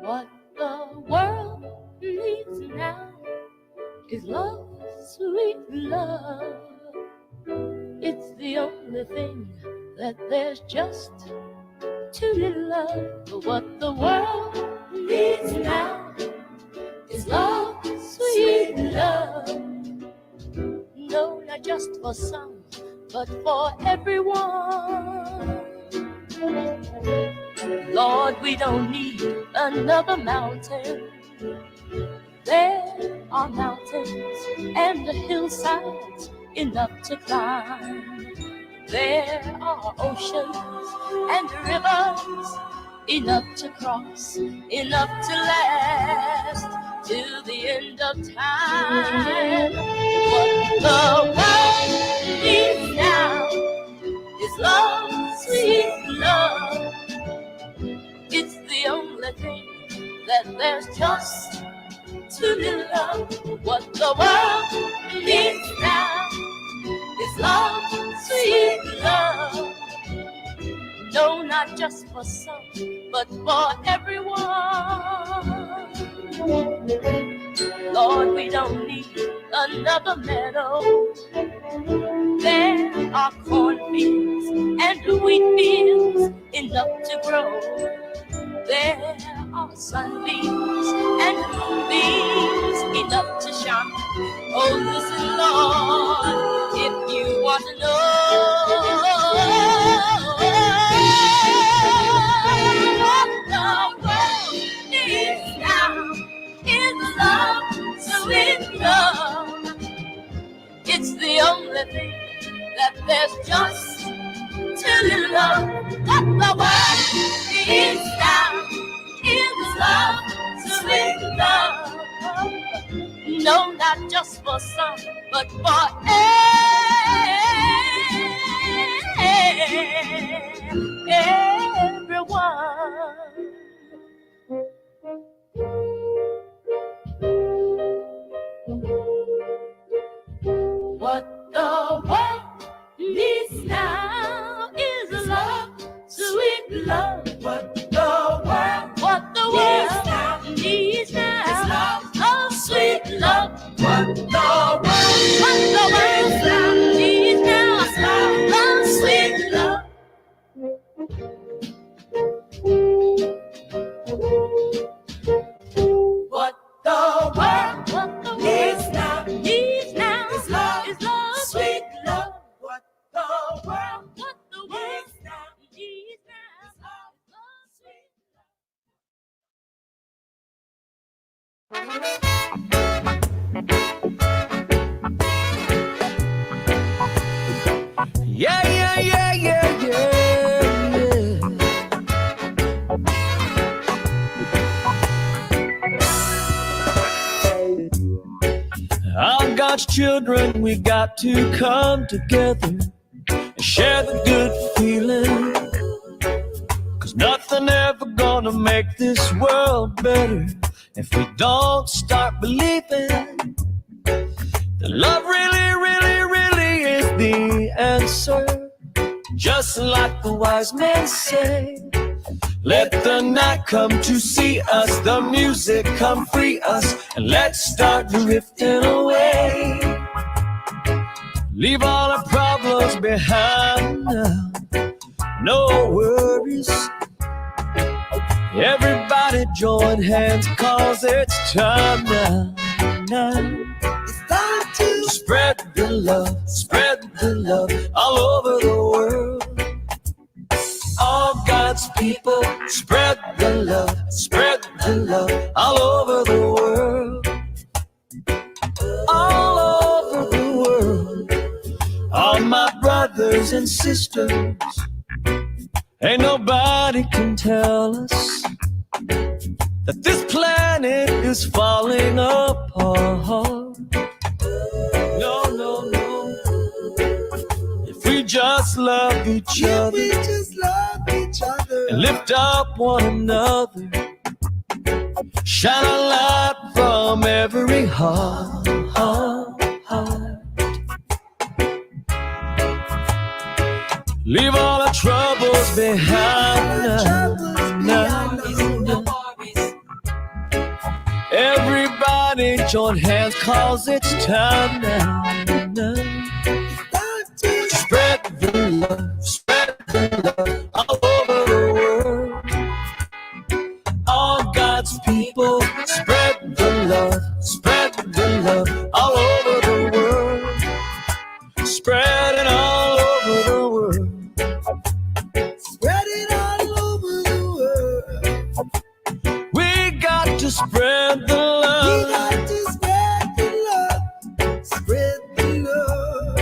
What the world needs now is love, sweet love. It's the only thing that there's just too little of. But what the world needs now is love, sweet love. No, not just for some, but for everyone. Lord, we don't need another mountain. There are mountains and the hillsides enough to climb. There are oceans and rivers enough to cross, enough to last till the end of time. What the world needs now is love, sweet love. It's the only thing that there's just too little of. What the world needs now is love, sweet love. No, not just for some, but for everyone. Lord, we don't need another meadow. There are cornfields and wheat fields enough to grow. There are sunbeams and moonbeams enough to shine. Oh, listen, Lord, if you want to know what the world needs now is love, sweet love. It's the only thing that there's just too little of. What the world needs now is love, sweet love. No, not just for some, but for everyone. What the world needs now is love, sweet love. What the world needs now is love, oh sweet love. What the world needs now is love, oh sweet love. What the world needs now is love, sweet love. What the world needs now is love, sweet love. Yeah. All God's children, we got to come together and share the good feeling. 'Cause nothing ever gonna make this world better if we don't start believing that love really is the answer. Just like the wise men say, let the night come to see us, the music come free us, and let's start drifting away. Leave all our problems behind now, no worries. Everybody join hands, 'cause it's time now. It's time to spread the love all over the world. All God's people, spread the love all over the world. All over the world. All my brothers and sisters, ain't nobody can tell us that this planet is falling apart. No. If we just love each other, and lift up one another, shine a light from every heart. Leave all our troubles behind now. join hands, 'cause it's time now. Spread the love all over the world. All God's people, spread the love all over the world. Spread it all over the world. Spread it all over the world. We got to spread the love. We got to spread the love. Spread the love.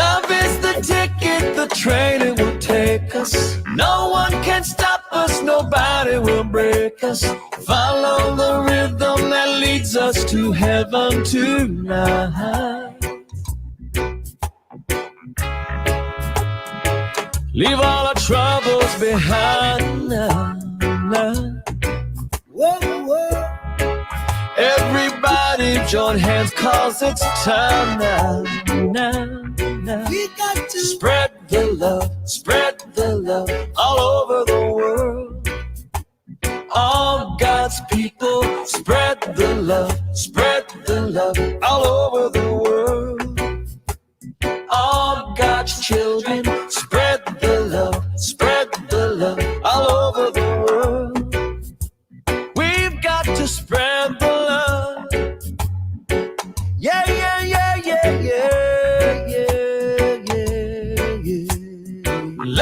Love is the ticket, the train it will take us. No one can stop us, nobody will break us. Follow the rhythm that leads us to heaven tonight. Leave all our troubles behind now. Whoa, whoa. Everybody join hands, 'cause it's time now. We got to spread the love all over the world. All God's people, spread the love all over the world. All God's children, spread the love all over the world. We've got to spread the love. Yeah, yeah, yeah, yeah, yeah, yeah, yeah, yeah.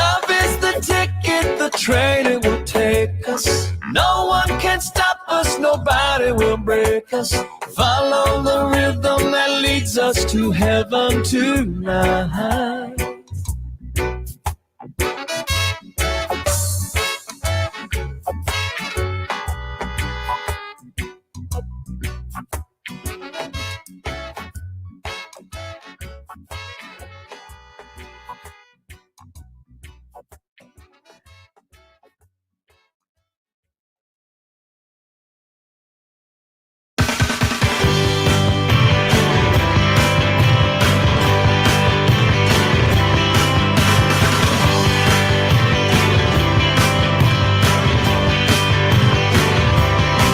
Love is the ticket, the train it will take us. No one can stop us, nobody will break us. Follow the rhythm that leads us to heaven tonight.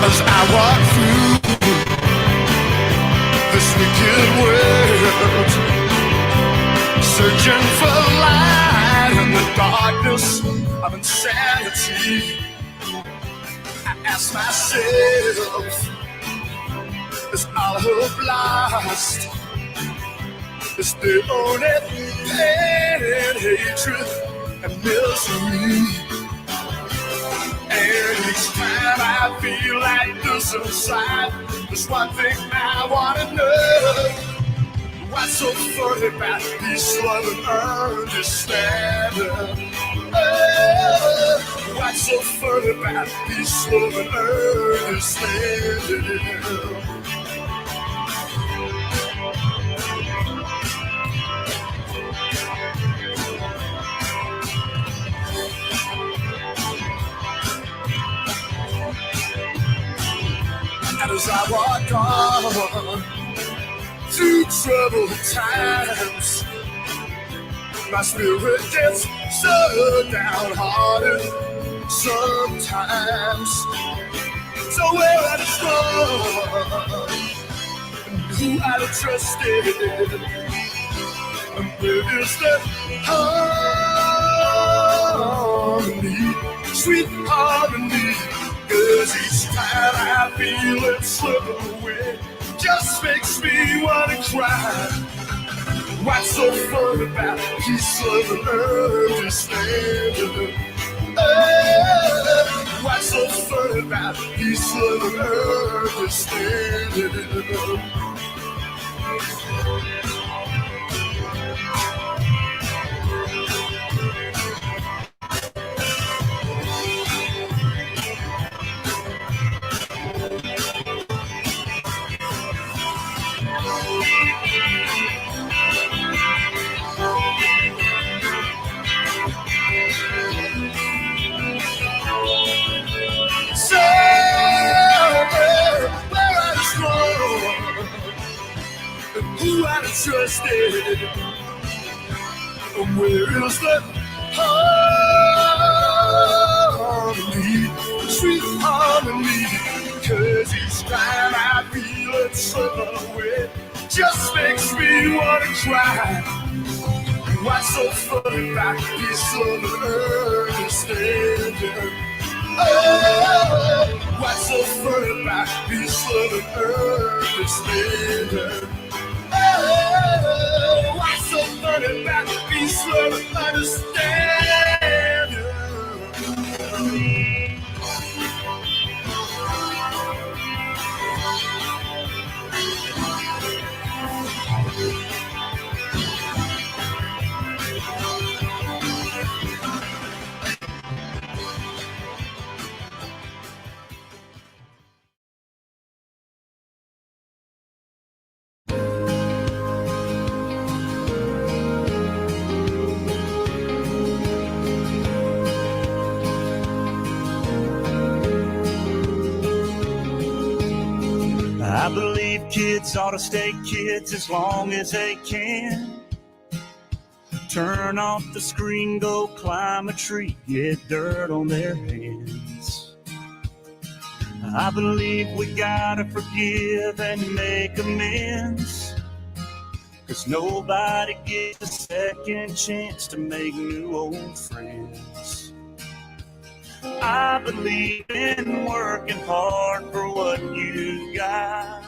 As I walk through this wicked world, searching for light in the darkness of insanity, I ask myself, is all hope lost? Is there only pain and hatred and misery? And each time I feel like this inside, there's one thing I wanna know. What's so funny about peace, love, and understanding? Oh, what's so funny about peace, love, and understanding? And as I walk on through troubled times, my spirit gets so downhearted sometimes. So where I'd have strong, and who I'd have trusted, and where is that harmony, sweet harmony? 'Cause each time I feel it slip away, just makes me wanna cry. What's so fun about peace, love, and understanding? Oh, what's so fun about peace, love, and understanding? Trusted, where is that harmony, sweet harmony? 'cause each time I feel it slip away, just makes me wanna cry. What's so funny about this southern understanding? Oh, what's so funny about this southern understanding? Oh, what's so funny about this southern understanding? I believe kids ought to stay kids as long as they can. Turn off the screen, go climb a tree, get dirt on their hands. I believe we gotta forgive and make amends, 'cause nobody gets a second chance to make new old friends. I believe in working hard for what you got,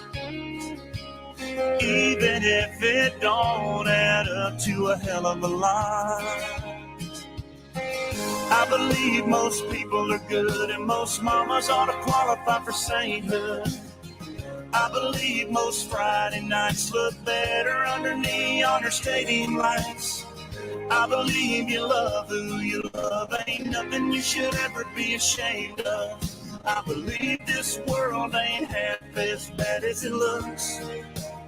even if it don't add up to a hell of a lot. I believe most people are good and most mamas ought to qualify for sainthood. I believe most Friday nights look better under neon or stadium lights. I believe you love who you love, ain't nothing you should ever be ashamed of. I believe this world ain't half as bad as it looks.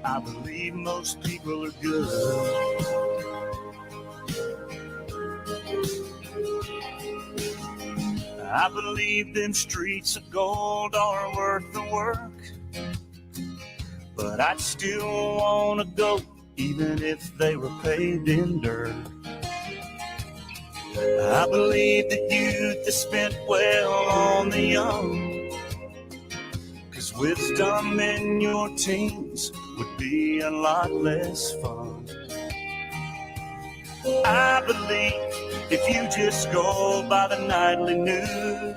I believe most people are good. I believe them streets of gold are worth the work, but I'd still wanna go even if they were paved in dirt. I believe that youth is spent well on the young, 'cause wisdom in your teens would be a lot less fun. I believe if you just go by the nightly news,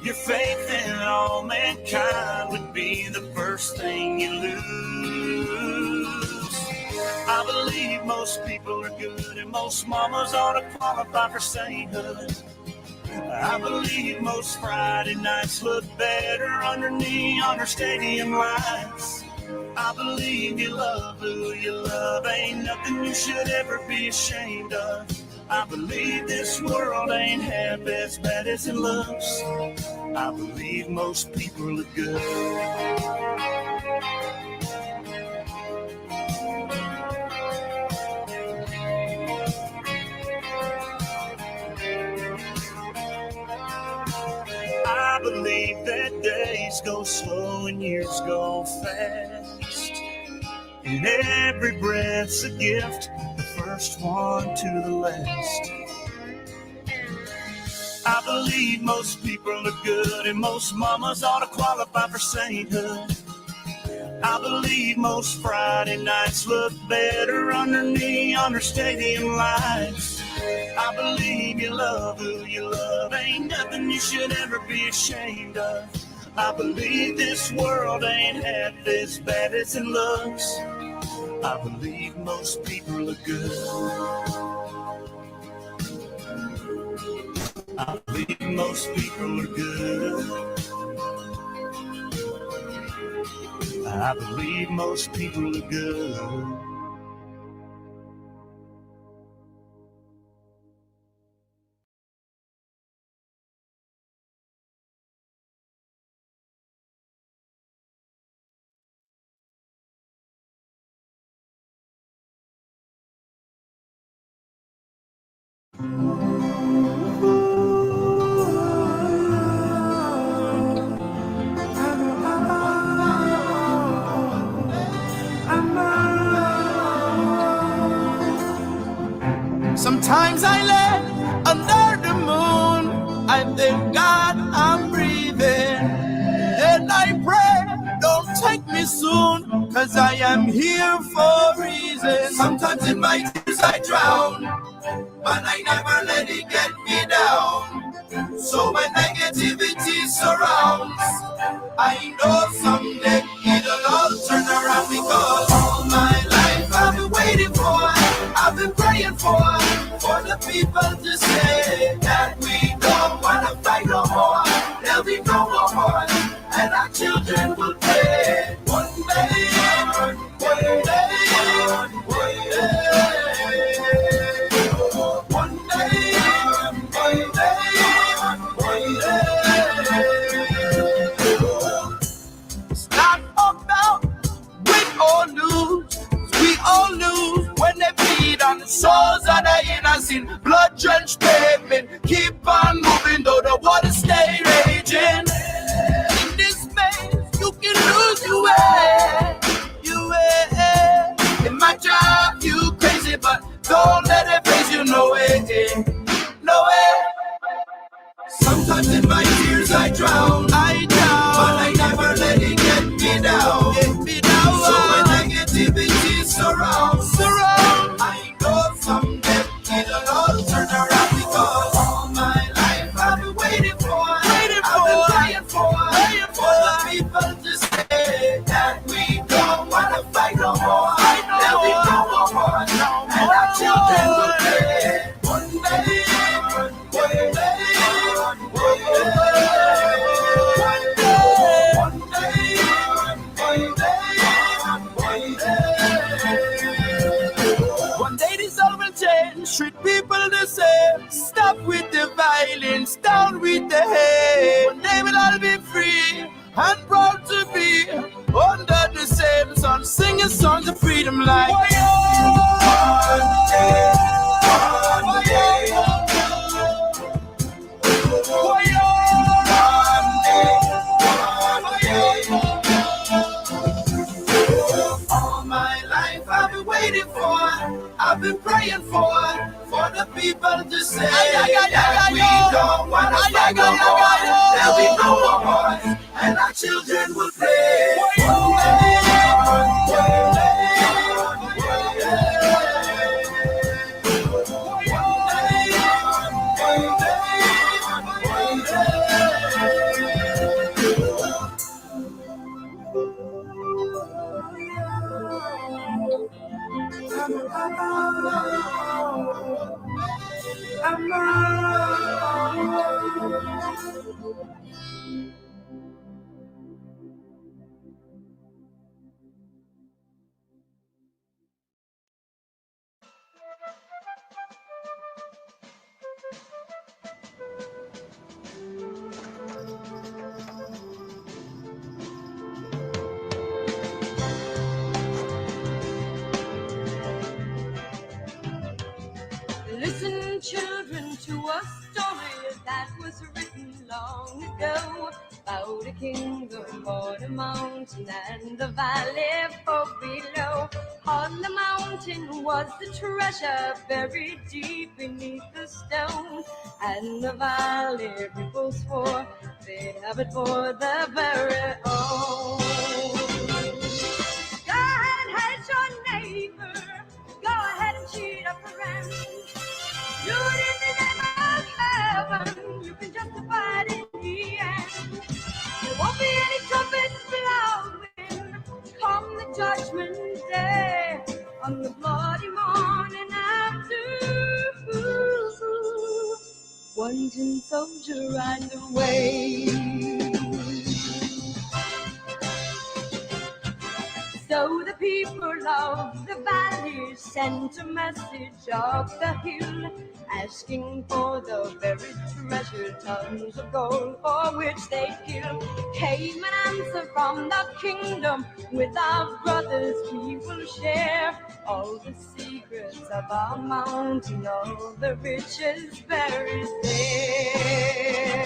your faith in all mankind would be the first thing you lose. I believe most people are good and most mamas ought to qualify for sainthood. I believe most Friday nights look better under neon or stadium lights. I believe you love who you love, ain't nothing you should ever be ashamed of. I believe this world ain't half as bad as it looks. I believe most people are good. I believe that days go slow and years go fast, and every breath's a gift, the first one to the last. I believe most people are good and most mamas ought to qualify for sainthood. I believe most Friday nights look better under neon or stadium lights. I believe you love who you love, ain't nothing you should ever be ashamed of. I believe this world ain't half as bad as it looks. I believe most people are good. I believe most people are good. I believe most people are good. Sometimes I lay under the moon, I thank God I'm breathing. 'cause I am here for a reason. Sometimes in my tears I drown, but I never let it get me down. So when negativity surrounds, I know someday it'll all turn around, because all my life I've been waiting for, I've been praying for the people to say that we don't wanna fight no more. There'll be no more, and our children will play one day, one day, one day, one day. It's not about win or lose. We all lose when they bleed on the souls of the innocent. Blood-drenched pavement, keep on moving though the water stay raging. In this maze, you can lose your way, your way. In my job, you crazy, but don't let it face you, no way, no way. Sometimes in my tears I drown, but I never let it get me down. So when negativity surrounds, I know someday it'll all turn around, because all my life I've been waiting for, I've been praying for the people to say that we don't wanna fight no more. There'll be no more, and our children will play one day, one day. One day this all will change, treat people the same. Stop with the violence, down with the hate. One day we'll all be free and proud to be under the same sun, singing songs of freedom like one day, one day. All my life I've been waiting for, I've been praying for the people to say that we don't want to fight no more. There'll be no more, and our children will play one day, one Listen, children, to a story that was written long ago about a kingdom on a mountain and the valley far below. On the mountain was the treasure buried deep beneath the stone, and the valley people swore they'd have it for their very own. Go ahead and hate your neighbor, go ahead and cheat a friend. Do it in the name of heaven, you can justify it in the end. There won't be any trumpets blowing come the judgment day, on the bloody morning after. One tin soldier rides away. So the people of the valley sent a message up the hill, asking for the buried treasure, tons of gold for which they killed. Came an answer from the kingdom, with our brothers we will share all the secrets of our mountain, all the riches buried there.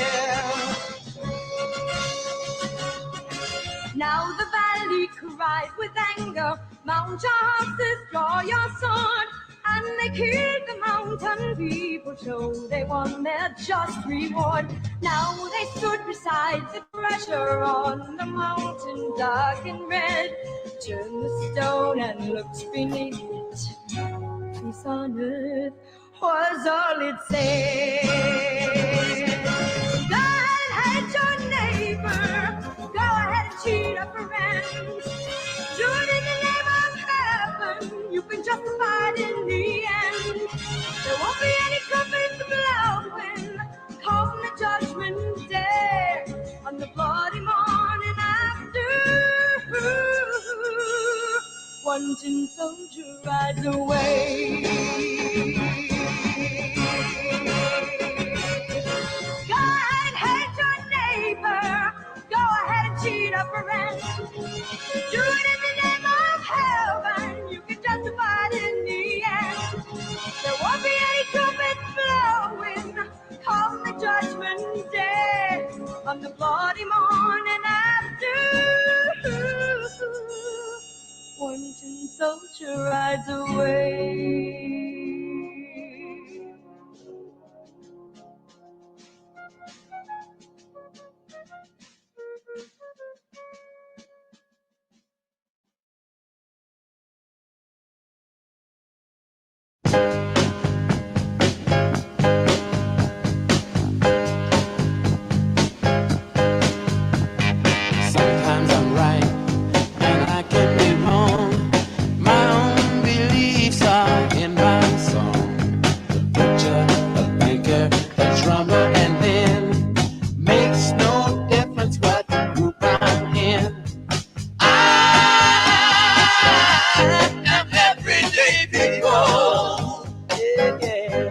Now the valley cried with anger, mount your horses, draw your sword. And they killed the mountain people, so they won their just reward. Now they stood beside the treasure on the mountain, dark and red, turned the stone and looked beneath it. Peace on earth was all it said. Go ahead and hate your neighbor. Go ahead and cheat a friend. Do it in the name of heaven. You can justify it in the end. There won't be any trumpets blowing come the judgment day on the bloody morning after. One tin soldier rides away. Go ahead and hate your neighbor. Go ahead and cheat a friend. Do it in the name of heaven. You can justify it in the end. There won't be any trumpets blowing come the judgment day on the bloody morning after. One tin soldier rides away. Sometimes I'm right and I can be wrong. My own beliefs are in my song. The preacher, the banker, the drummer, and then makes no difference what group I'm in. I am everyday people. Yeah, yeah.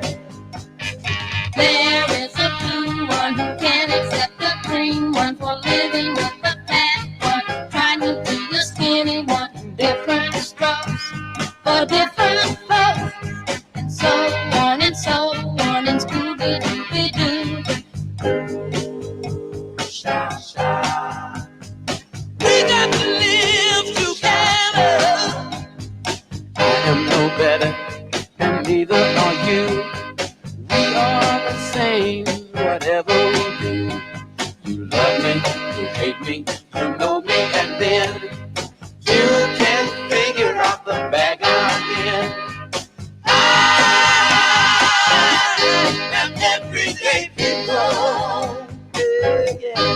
There is a blue one who can't accept the green one, for living with the fat one, trying to be a skinny one. Different strokes for different folks, and so on and so on, and Scooby-Dooby-Doo. We got to live together. I am no better, and neither are you. We are the same, whatever we do. You love me, you hate me, you know me, and then you can figure out the bag I'm in. I am everyday people. Yeah, yeah.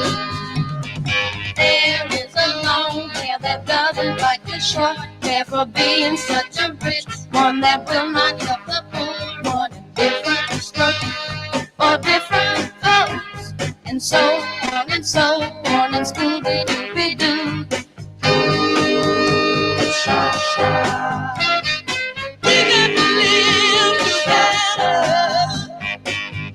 There is a long hair that doesn't like the short hair, for being such a rich one that will not help the poor one. Different strokes for different folks, and so on and so on, and Scooby-Dooby-Doo. We got to live together.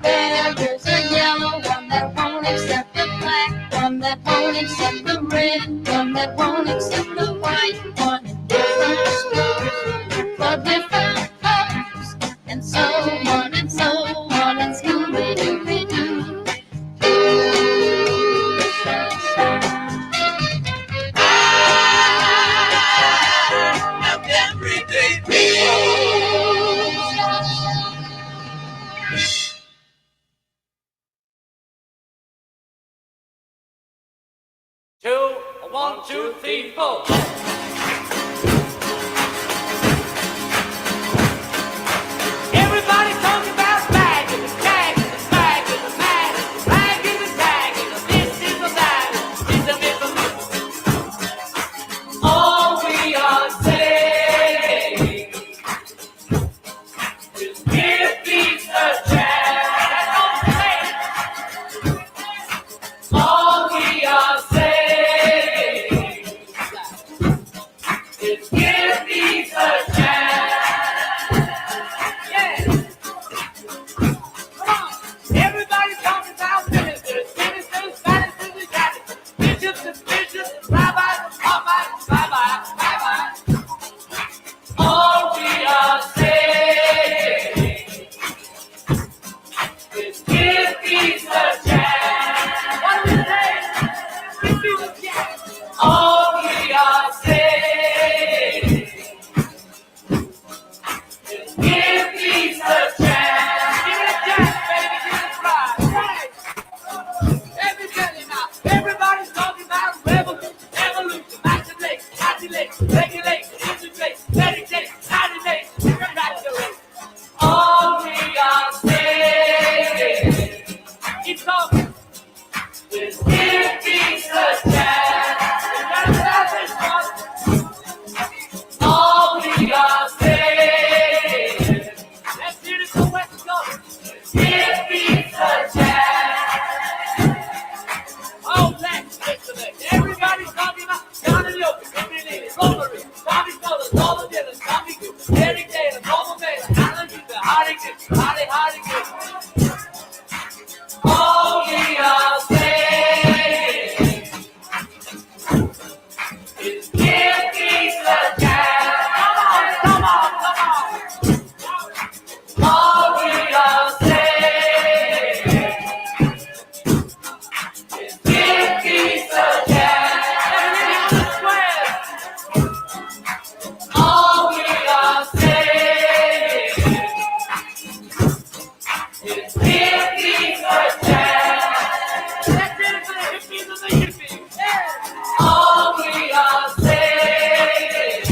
There is a yellow one that won't accept the black one, that won't accept the red one, that won't accept the white one. Different strokes for different folks, and so on and so on, and Scooby-Dooby-Doo. I am everyday people. Two, 1, 2, 3, 4. Everybody talking about bagging, the tagging, the bagging, the mag, bagging, the tagging, the this is the that, this is the all we are saying is give peace a chance. All we are saying Give peace a chance. All blacks, listen. Everybody's talking about Johnny Lopez, Emily, Romery, Tommy Colors, Nolan Dillon, Tommy Goose, Eric Taylor, Norman Baylor, Alan Luther, Hardy Gibbs, Hardy Gibbs. All we are saying is give peace a chance. Come on. All we are saying is give peace a chance. All we are saying is give peace a chance. That's it for the hippies and the yippies. Yeah. All we are saying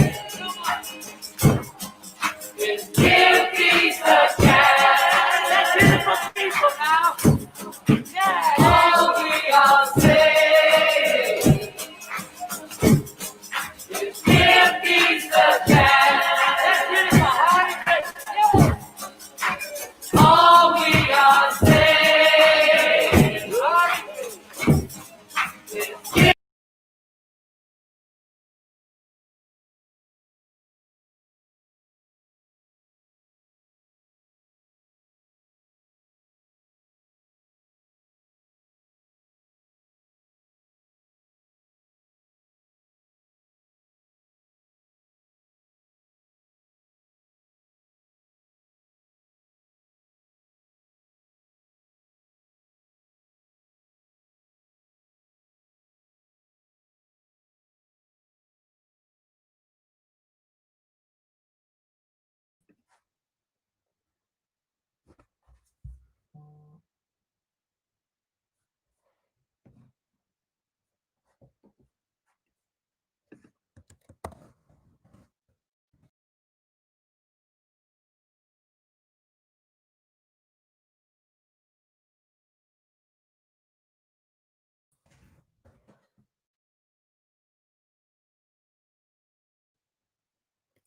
is give peace a chance. That's it for people now. Yeah. All we are saying is give peace a chance. That's it for Hardy Gibbs. Yeah. All we are saying is give.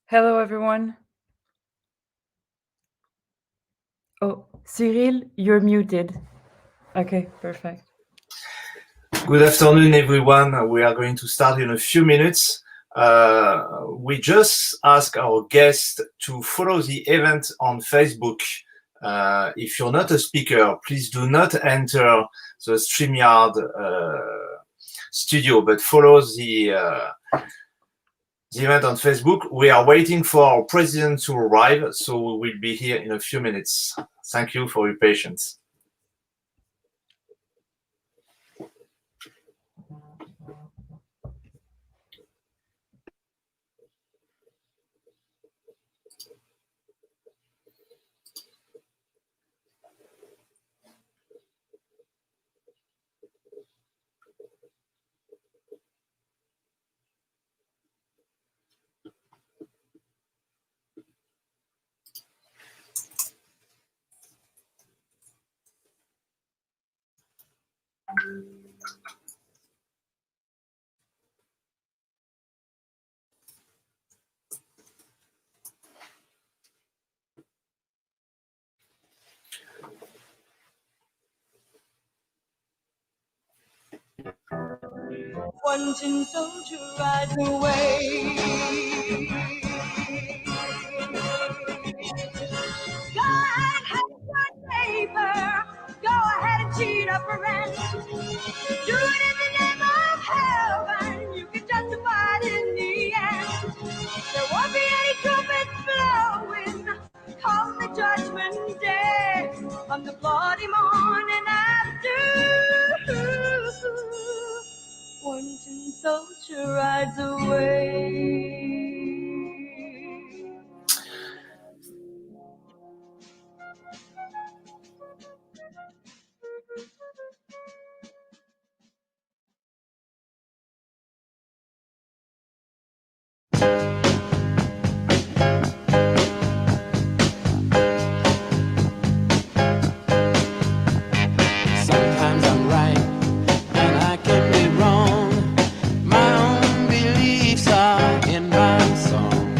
Hello, everyone. Oh, Cyril, you're muted. Okay, perfect. Good afternoon, everyone. We are going to start in a few minutes. We just ask our guests to follow the event on Facebook. If you're not a speaker, please do not enter the StreamYard studio, but follow the event on Facebook. We are waiting for our president to arrive, so we will be here in a few minutes. Thank you for your patience. One tin soldier rides away. Go ahead, have your paper. Go ahead and cheat up a rent. Do it in the name of heaven. You can justify it in the end. There won't be any trumpets blowing come the judgment day. On the bloody morning after. One tin soldier rides away. Sometimes I'm right and I can be wrong. My own beliefs are in my song.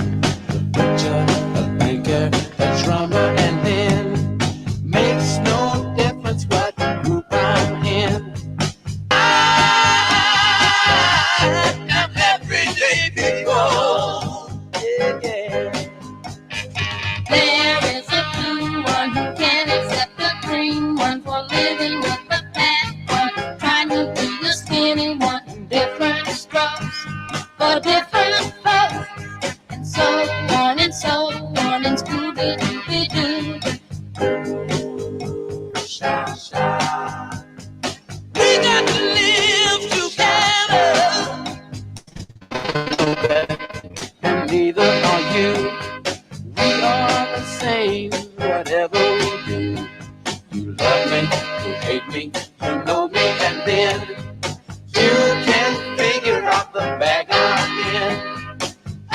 The preacher, a banker, a drummer, and then makes no We got to live together. No better, and neither are you. We are the same, whatever we do. You love me, you hate me, you know me, and then you can figure out the bag I'm in. I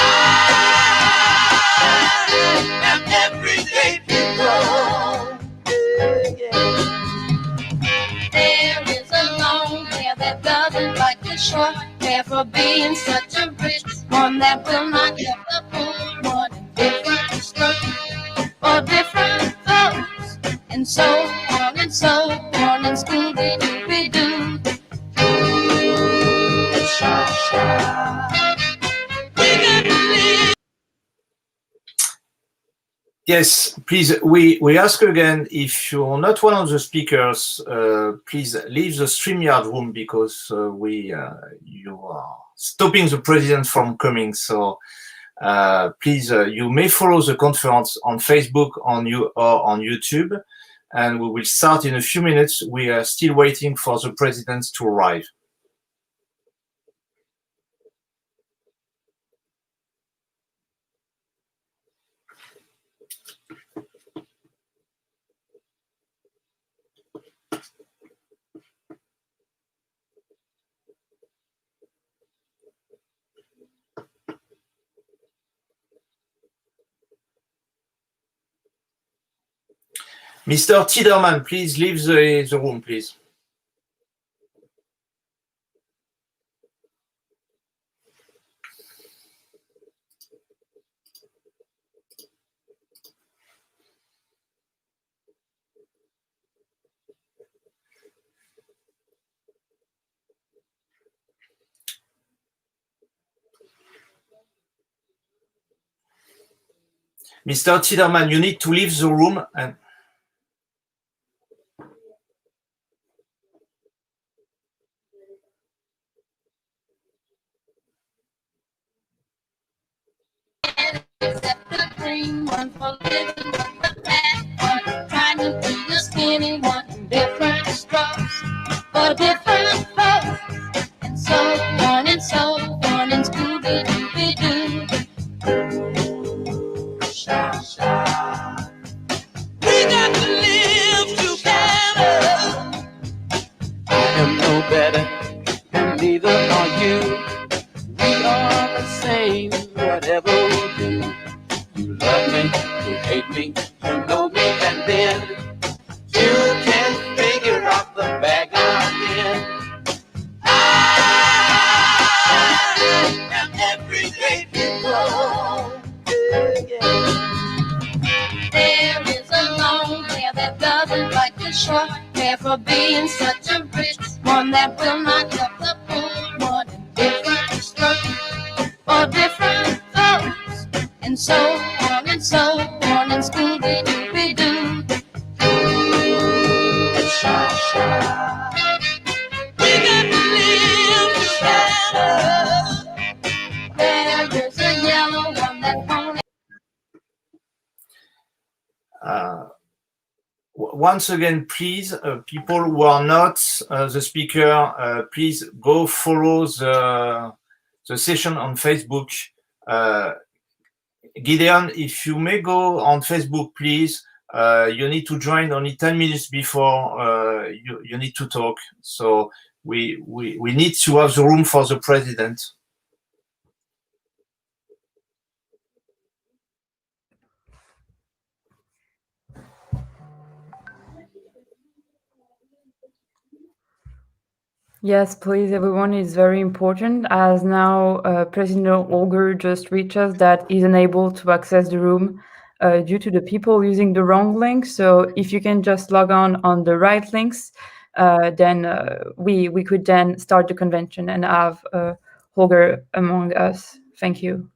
am everyday people. There is a long hair that doesn't like the short hair for being such a rich one that will not get the poor one. Different strokes for different folks, and so on and so on, and Scooby-Dooby-Doo. Yes, please, we ask again, if you're not one of the speakers, please leave the StreamYard room, because you are stopping the president from coming. So please, you may follow the conference on Facebook or on YouTube, and we will start in a few minutes. We are still waiting for the president to arrive. Mr. Tiderman, please leave the room, please. Mr. Tiderman, you need to leave the room. And Except the green one for living, the fat one trying to be the skinny one. Different strokes for different folks, and so on and so on, and Scooby-Dooby-Doo. We got to live together. I am no better, and neither are you. We are the same, whatever we do. You love me, you hate me, you know me, and then you can figure out the bag I'm in. I am everyday people. There is a long hair that doesn't like the short hair for being such a rich one that will not help the poor one. Different strokes for different folks, and so on and so on, and Scooby-Dooby-Doo. We got to live together. There's a yellow one that won't. Once again, please, people who are not the speaker, please go follow the session on Facebook. Gideon, if you may go on Facebook, please. You need to join only 10 minutes before you need to talk. So we need to have the room for the president. Yes, please, everyone, is very important, as now President Holger just reached us that he's unable to access the room due to the people using the wrong link. So if you can just log on the right links, then we could then start the convention and have Holger among us. Thank you.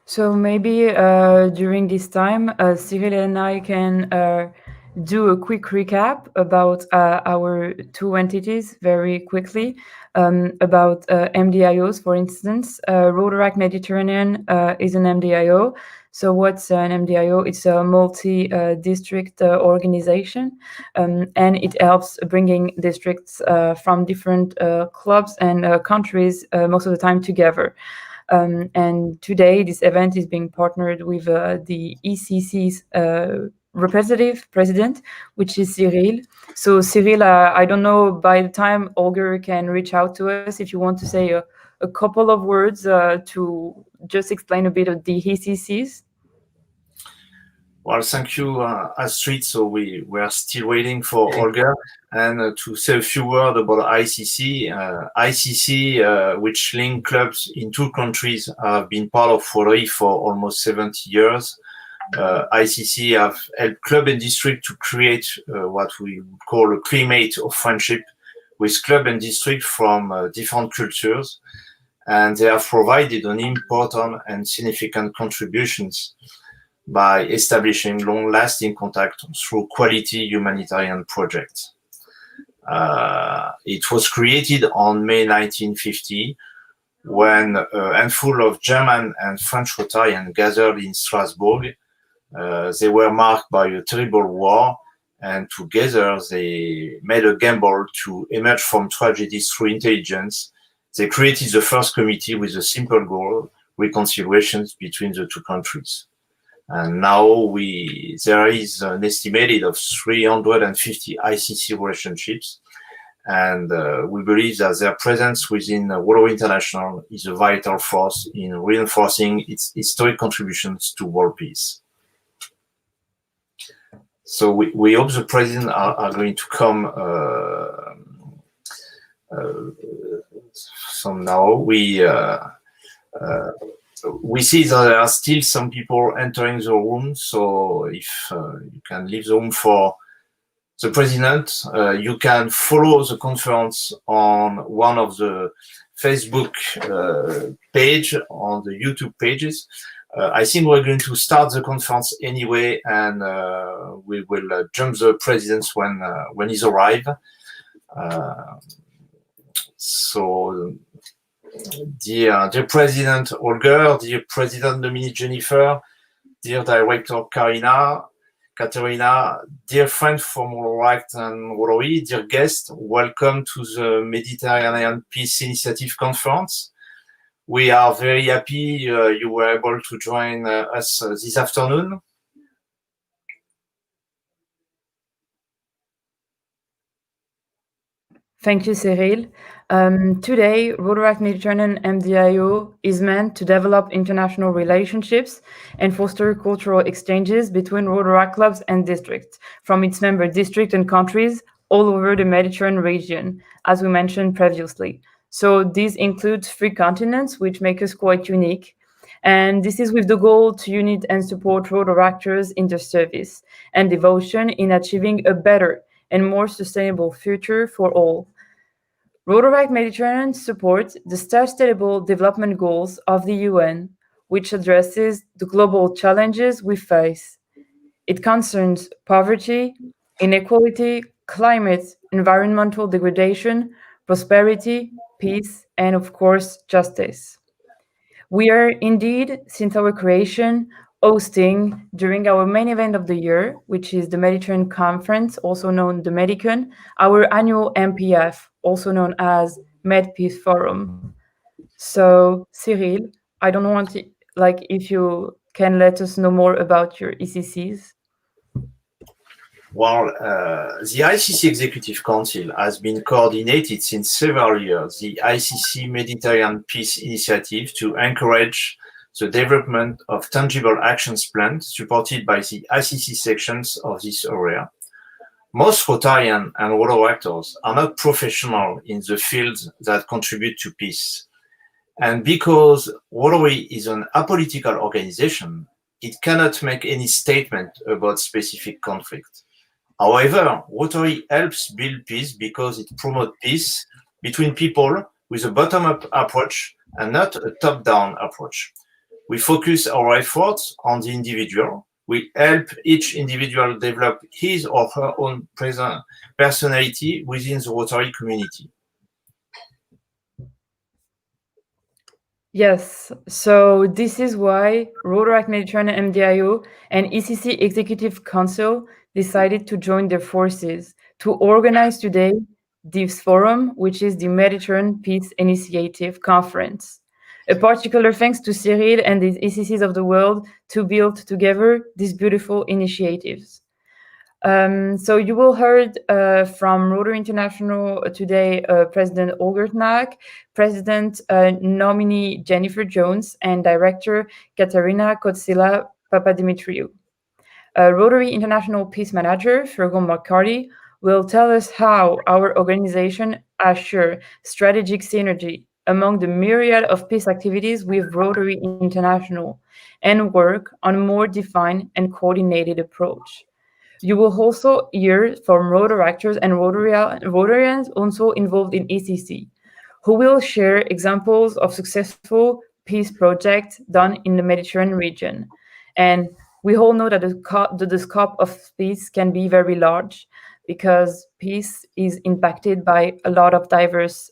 So maybe during this time, Cyril and I can do a quick recap about our two entities very quickly. About MDIOs, for instance, Rotaract Mediterranean is an MDIO. So what's an MDIO? It's a multi-district organization, and it helps bringing districts from different clubs and countries most of the time together. And today, this event is being partnered with the ECC's representative president, which is Cyril. So Cyril, I don't know, by the time Holger can reach out to us, if you want to say a couple of words to just explain a bit of the ECCs. Well, thank you, Astrid. So we are still waiting for Holger, and to say a few words about ICC. ICC, which link clubs in two countries, have been part of Rotary for almost 70 years. ICC have helped club and district to create what we would call a climate of friendship with club and district from different cultures, and they have provided an important and significant contributions by establishing long-lasting contact through quality humanitarian projects. It was created on May 1950 when a handful of German and French Rotarians gathered in Strasbourg. They were marked by a terrible war, and together they made a gamble to emerge from tragedies through intelligence. They created the first committee with a simple goal: reconciliations between the two countries. And now there is an estimated of 350 ICC relationships, and we believe that their presence within Rotary International is a vital force in reinforcing its historic contributions to world peace. So we hope the president are going to come some now. We see that there are still some people entering the room, so if you can leave the room for the president, you can follow the conference on one of the Facebook page, on the YouTube pages. I think we're going to start the conference anyway, and we will jump the president when he's arrived. So. Dear President Holger, dear President Dominique Jennifer, dear Director Katerina, dear friends from Rotaract and Rotary, dear guests, welcome to the Mediterranean Peace Initiative Conference. We are very happy you were able to join us this afternoon. Thank you, Cyril. Today, Rotaract Mediterranean MDIO is meant to develop international relationships and foster cultural exchanges between Rotaract clubs and districts from its member districts and countries all over the Mediterranean region, as we mentioned previously. So this includes 3 continents, which make us quite unique. And this is with the goal to unite and support Rotaractors in their service and devotion in achieving a better and more sustainable future for all. Rotaract Mediterranean supports the Sustainable Development Goals of the UN, which addresses the global challenges we face. It concerns poverty, inequality, climate, environmental degradation, prosperity, peace, and of course, justice. We are indeed, since our creation, hosting during our main event of the year, which is the Mediterranean Conference, also known the Medicon, our annual MPF, also known as Med Peace Forum. So, Cyril, I don't want to, if you can let us know more about your ECCs. Well, the ICC Executive Council has been coordinated since several years, the ICC Mediterranean Peace Initiative, to encourage the development of tangible actions plans supported by the ICC sections of this area. Most Rotarian and Rotaractors are not professional in the fields that contribute to peace. And because Rotary is an apolitical organization, it cannot make any statement about specific conflict. However, Rotary helps build peace because it promotes peace between people with a bottom-up approach and not a top-down approach. We focus our efforts on the individual. We help each individual develop his or her own personality within the Rotary community. Yes, so this is why Rotaract Mediterranean MDIO and ECC Executive Council decided to join their forces to organize today this forum, which is the Mediterranean Peace Initiative Conference. A particular thanks to Cyril and the ECCs of the world to build together these beautiful initiatives. So you will heard from Rotary International today, President Holger Knaak, President nominee Jennifer Jones, and Director Katarina Kotsila Papadimitriou. Rotary International Peace Manager Fergal McCarty will tell us how our organization assures strategic synergy among the myriad of peace activities with Rotary International and work on a more defined and coordinated approach. You will also hear from Rotaractors and Rotarians also involved in ECC, who will share examples of successful peace projects done in the Mediterranean region. And we all know that the scope of peace can be very large because peace is impacted by a lot of diverse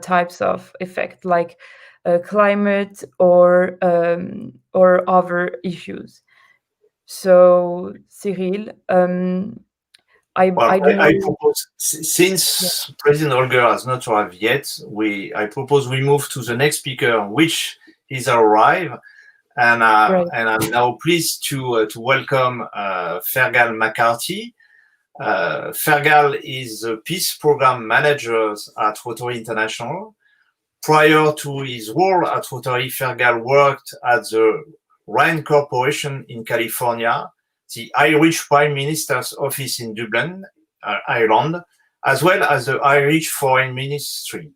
types of effects, like climate or other issues. So, Cyril, I propose, since President Holger has not arrived yet, I propose we move to the next speaker, which is arrived, and I'm now pleased to welcome Fergal McCarty. Fergal is the Peace Program Manager at Rotary International. Prior to his role at Rotary, Fergal worked at the Rand Corporation in California, the Irish Prime Minister's office in Dublin, Ireland, as well as the Irish Foreign Ministry.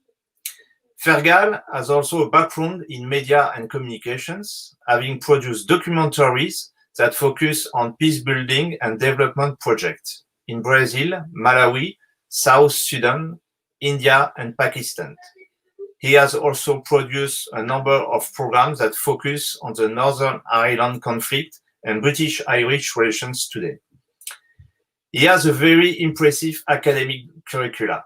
Fergal has also a background in media and communications, having produced documentaries that focus on peace building and development projects in Brazil, Malawi, South Sudan, India, and Pakistan. He has also produced a number of programs that focus on the Northern Ireland conflict and British-Irish relations today. He has a very impressive academic curricula.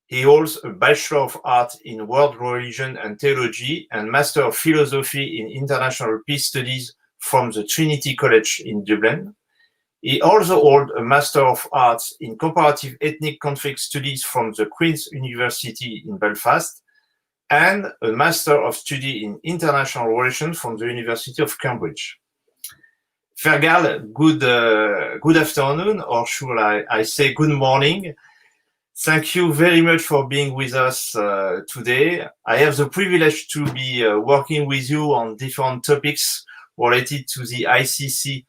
He holds a Bachelor of Arts in World Religion and Theology and Master of Philosophy in International Peace Studies from the Trinity College in Dublin. He also holds a Master of Arts in Comparative Ethnic Conflict Studies from the Queen's University in Belfast, and a Master of Study in International Relations from the University of Cambridge. Fergal, good afternoon, or should I say good morning. Thank you very much for being with us today. I have the privilege to be working with you on different topics related to the ICC,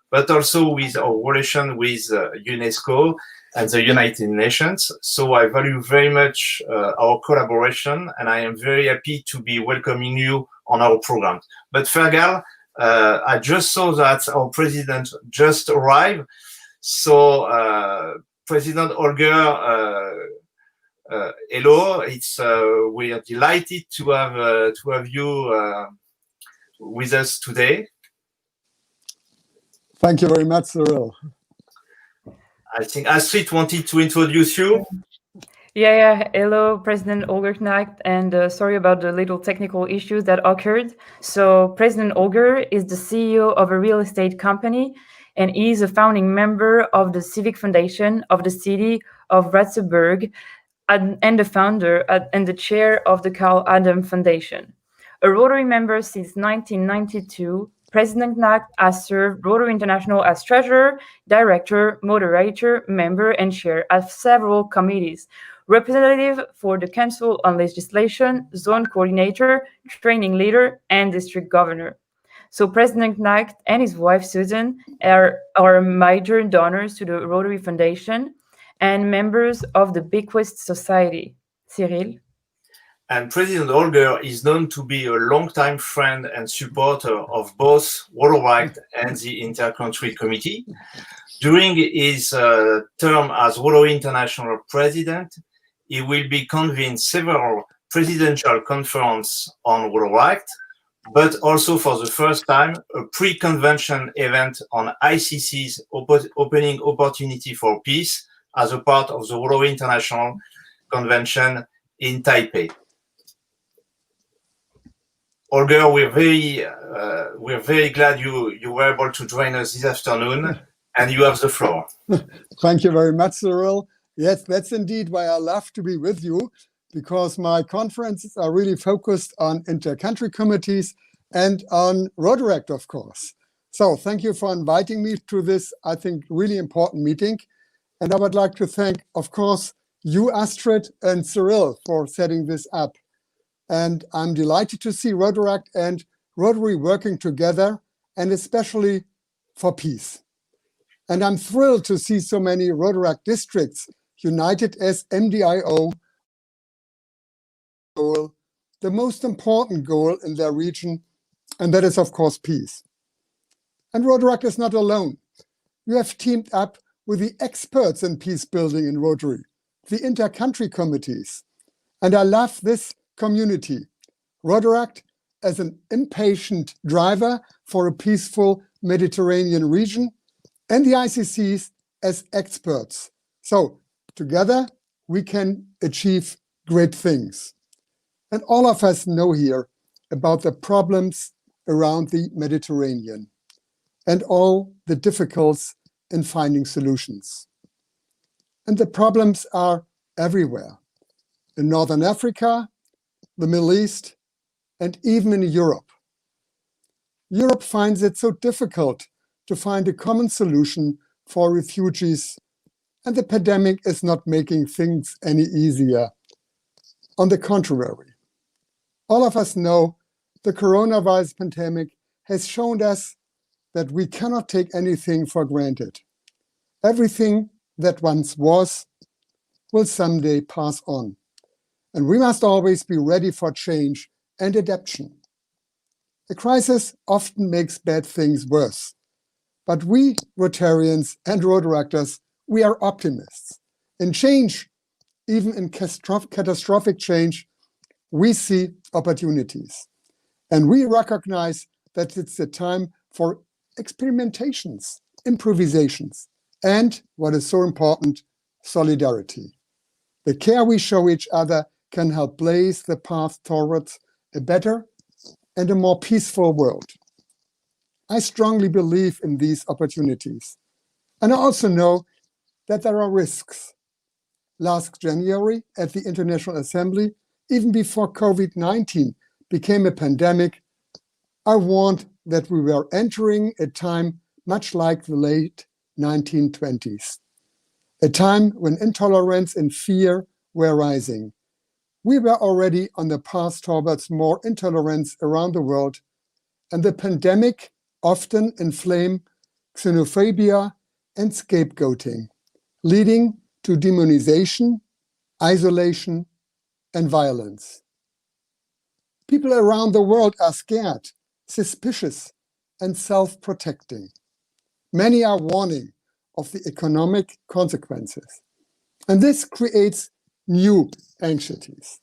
but also with our relation with UNESCO and the United Nations. So I value very much our collaboration, and I am very happy to be welcoming you on our program. But Fergal, I just saw that our president just arrived. So President Holger, hello. We are delighted to have you with us today. Thank you very much, Cyril. I think Astrid wanted to introduce you. Yeah. Hello, President Holger Knaak, and sorry about the little technical issues that occurred. So President Holger is the CEO of a real estate company, and he is a founding member of the Civic Foundation of the city of Ratzeburg, and the founder and the chair of the Carl Adam Foundation. A Rotary member since 1992, President Knaak has served Rotary International as treasurer, director, moderator, member, and chair of several committees, representative for the Council on Legislation, zone coordinator, training leader, and district governor. So President Knaak and his wife Susan are major donors to the Rotary Foundation and members of the Bequest Society. Cyril? And President Holger is known to be a longtime friend and supporter of both Rotaract and the Inter-Country Committee. During his term as Rotary International President, he will be convened several presidential conferences on Rotaract, but also for the first time, a pre-convention event on ICC's opening opportunity for peace as a part of the Rotary International Convention in Taipei. Holger, we're very glad you were able to join us this afternoon, and you have the floor. Thank you very much, Cyril. Yes, that's indeed why I love to be with you, because my conferences are really focused on inter-country committees and on Rotaract, of course. So thank you for inviting me to this, I think, really important meeting. And I would like to thank, of course, you, Astrid, and Cyril for setting this up. And I'm delighted to see Rotaract and Rotary working together, and especially for peace. And I'm thrilled to see so many Rotaract districts united as MDIO goal, the most important goal in their region, and that is, of course, peace. And Rotaract is not alone. You have teamed up with the experts in peace building in Rotary, the inter-country committees. And I love this community. Rotaract as an impatient driver for a peaceful Mediterranean region, and the ICCs as experts. So together we can achieve great things. And all of us know here about the problems around the Mediterranean and all the difficulties in finding solutions. And the problems are everywhere, in Northern Africa, the Middle East, and even in Europe. Europe finds it so difficult to find a common solution for refugees, and the pandemic is not making things any easier. On the contrary, all of us know the coronavirus pandemic has shown us that we cannot take anything for granted. Everything that once was will someday pass on. And we must always be ready for change and adaptation. A crisis often makes bad things worse. But we, Rotarians and Rotaractors, we are optimists. In change, even in catastrophic change, we see opportunities. And we recognize that it's the time for experimentations, improvisations, and what is so important, solidarity. The care we show each other can help blaze the path towards a better and a more peaceful world. I strongly believe in these opportunities. And I also know that there are risks. Last January at the International Assembly, even before COVID-19 became a pandemic, I warned that we were entering a time much like the late 1920s, a time when intolerance and fear were rising. We were already on the path towards more intolerance around the world, and the pandemic often inflamed xenophobia and scapegoating, leading to demonization, isolation, and violence. People around the world are scared, suspicious, and self-protecting. Many are warning of the economic consequences, and this creates new anxieties.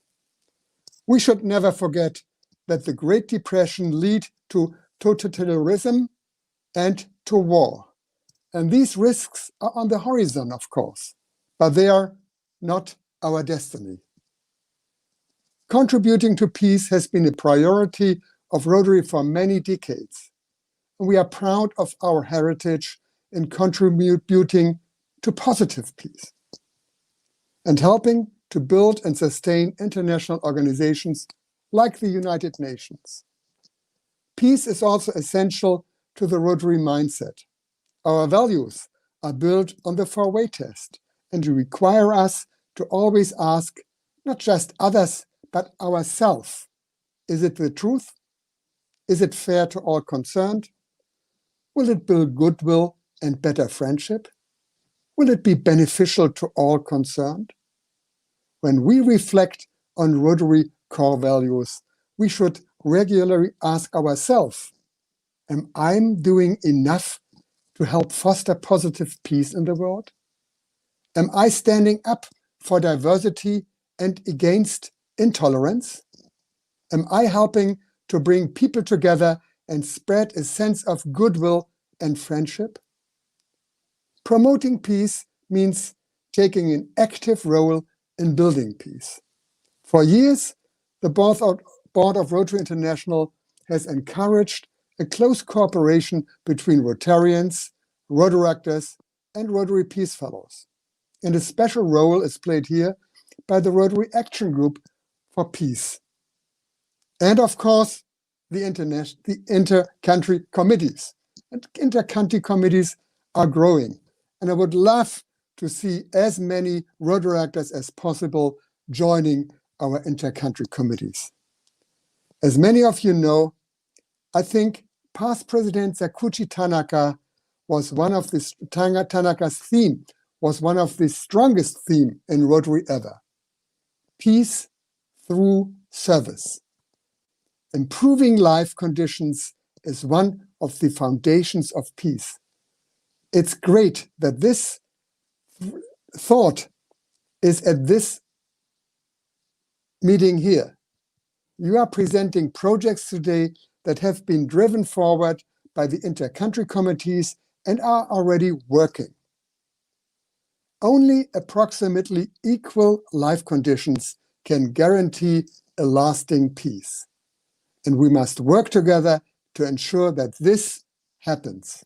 We should never forget that the Great Depression led to totalitarianism and to war. And these risks are on the horizon, of course, but they are not our destiny. Contributing to peace has been a priority of Rotary for many decades. And we are proud of our heritage in contributing to positive peace and helping to build and sustain international organizations like the United Nations. Peace is also essential to the Rotary mindset. Our values are built on the four-way test and require us to always ask not just others, but ourselves. Is it the truth? Is it fair to all concerned? Will it build goodwill and better friendship? Will it be beneficial to all concerned? When we reflect on Rotary core values, we should regularly ask ourselves, am I doing enough to help foster positive peace in the world? Am I standing up for diversity and against intolerance? Am I helping to bring people together and spread a sense of goodwill and friendship? Promoting peace means taking an active role in building peace. For years, the Board of Rotary International has encouraged a close cooperation between Rotarians, Rotaractors, and Rotary Peace Fellows. And a special role is played here by the Rotary Action Group for Peace. And of course, the inter-country committees. And inter-country committees are growing. And I would love to see as many Rotaractors as possible joining our inter-country committees. As many of you know, I think past President Sakuchi Tanaka was Tanaka's theme was one of the strongest themes in Rotary ever. Peace through service. Improving life conditions is one of the foundations of peace. It's great that this thought is at this meeting here. You are presenting projects today that have been driven forward by the inter-country committees and are already working. Only approximately equal life conditions can guarantee a lasting peace. And we must work together to ensure that this happens.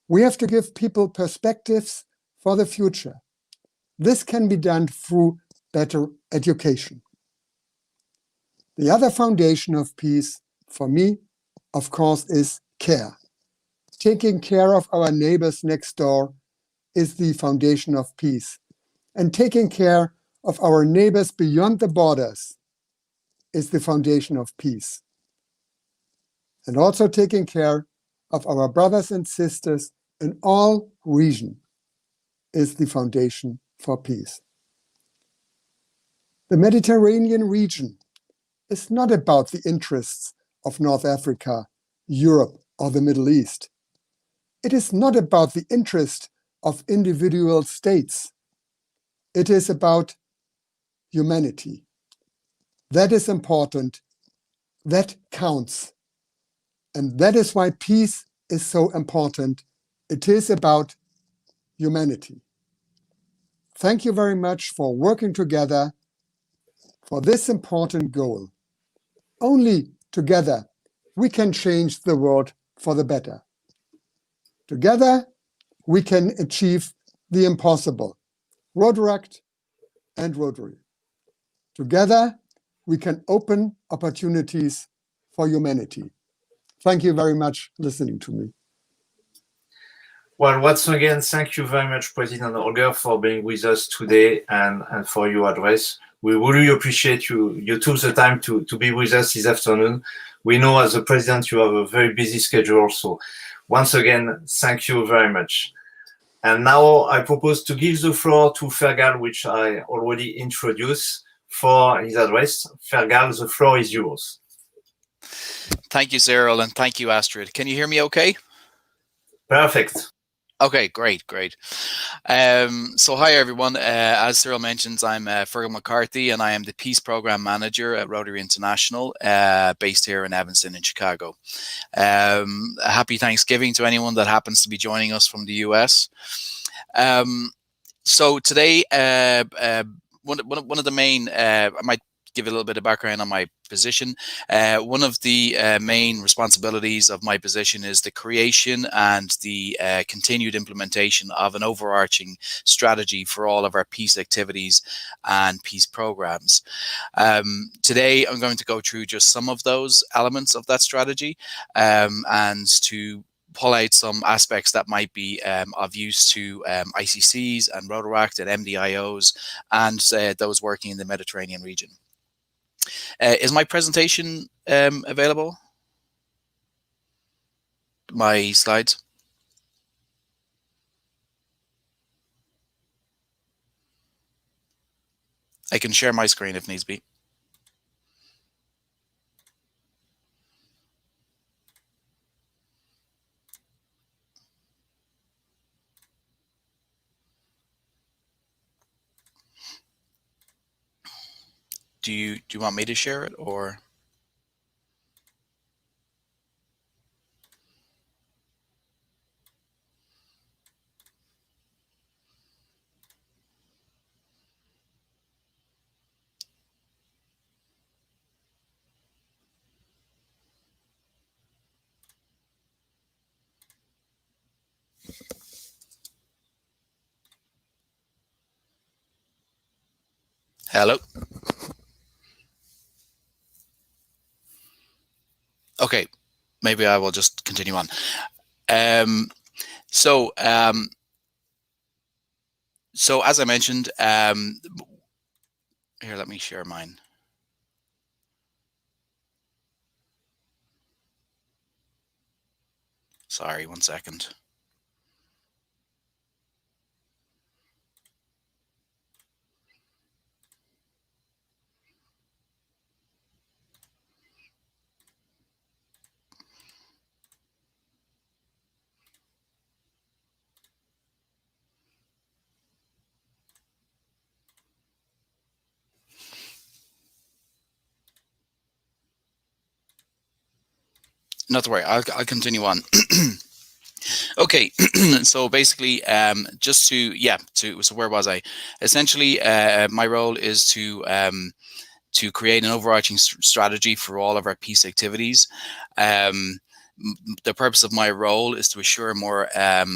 We have to give people perspectives for the future. This can be done through better education. The other foundation of peace, for me, of course, is care. Taking care of our neighbors next door is the foundation of peace. And taking care of our neighbors beyond the borders is the foundation of peace. And also taking care of our brothers and sisters in all regions is the foundation for peace. The Mediterranean region is not about the interests of North Africa, Europe, or the Middle East. It is not about the interest of individual states. It is about humanity. That is important. That counts. And that is why peace is so important. It is about humanity. Thank you very much for working together for this important goal. Only together we can change the world for the better. Together we can achieve the impossible. Rotaract and Rotary. Together we can open opportunities for humanity. Thank you very much for listening to me. Well, once again, thank you very much, President Holger, for being with us today and for your address. We really appreciate you took the time to be with us this afternoon. We know as a president you have a very busy schedule, so once again, thank you very much. And now I propose to give the floor to Fergal, which I already introduced, for his address. Fergal, the floor is yours. Thank you, Cyril, and thank you, Astrid. Can you hear me okay? Perfect. Okay, great. So hi, everyone. As Cyril mentions, I'm Fergal McCarthy, and I am the Peace Program Manager at Rotary International, based here in Evanston in Chicago. Happy Thanksgiving to anyone that happens to be joining us from the US. So today, one of the main, I might give a little bit of background on my position. One of the main responsibilities of my position is the creation and the continued implementation of an overarching strategy for all of our peace activities and peace programs. Today, I'm going to go through just some of those elements of that strategy and to pull out some aspects that might be of use to ICCs and Rotaract and MDIOs and those working in the Mediterranean region. Is my presentation available? My slides? I can share my screen if needs be. Do you want me to share it or? Hello. Okay, maybe I will just continue on. So as I mentioned, here, let me share mine. Sorry, 1 second. Not to worry, I'll continue on. Okay, so basically, so where was I? Essentially, my role is to create an overarching strategy for all of our peace activities. The purpose of my role is to assure a more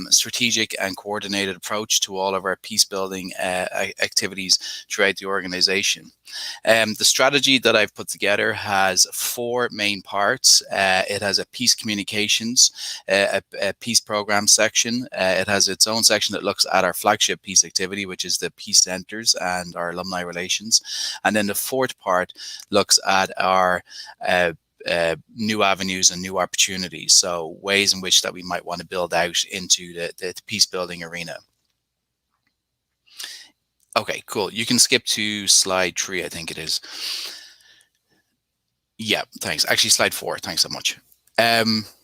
strategic and coordinated approach to all of our peace building activities throughout the organization. The strategy that I've put together has 4 main parts. It has a peace communications, a peace program section. It has its own section that looks at our flagship peace activity, which is the peace centers and our alumni relations. And then the 4th part looks at our new avenues and new opportunities. So ways in which that we might want to build out into the peace building arena. Okay, cool. You can skip to slide 3, I think it is. Yeah, thanks. Actually, slide 4. Thanks so much.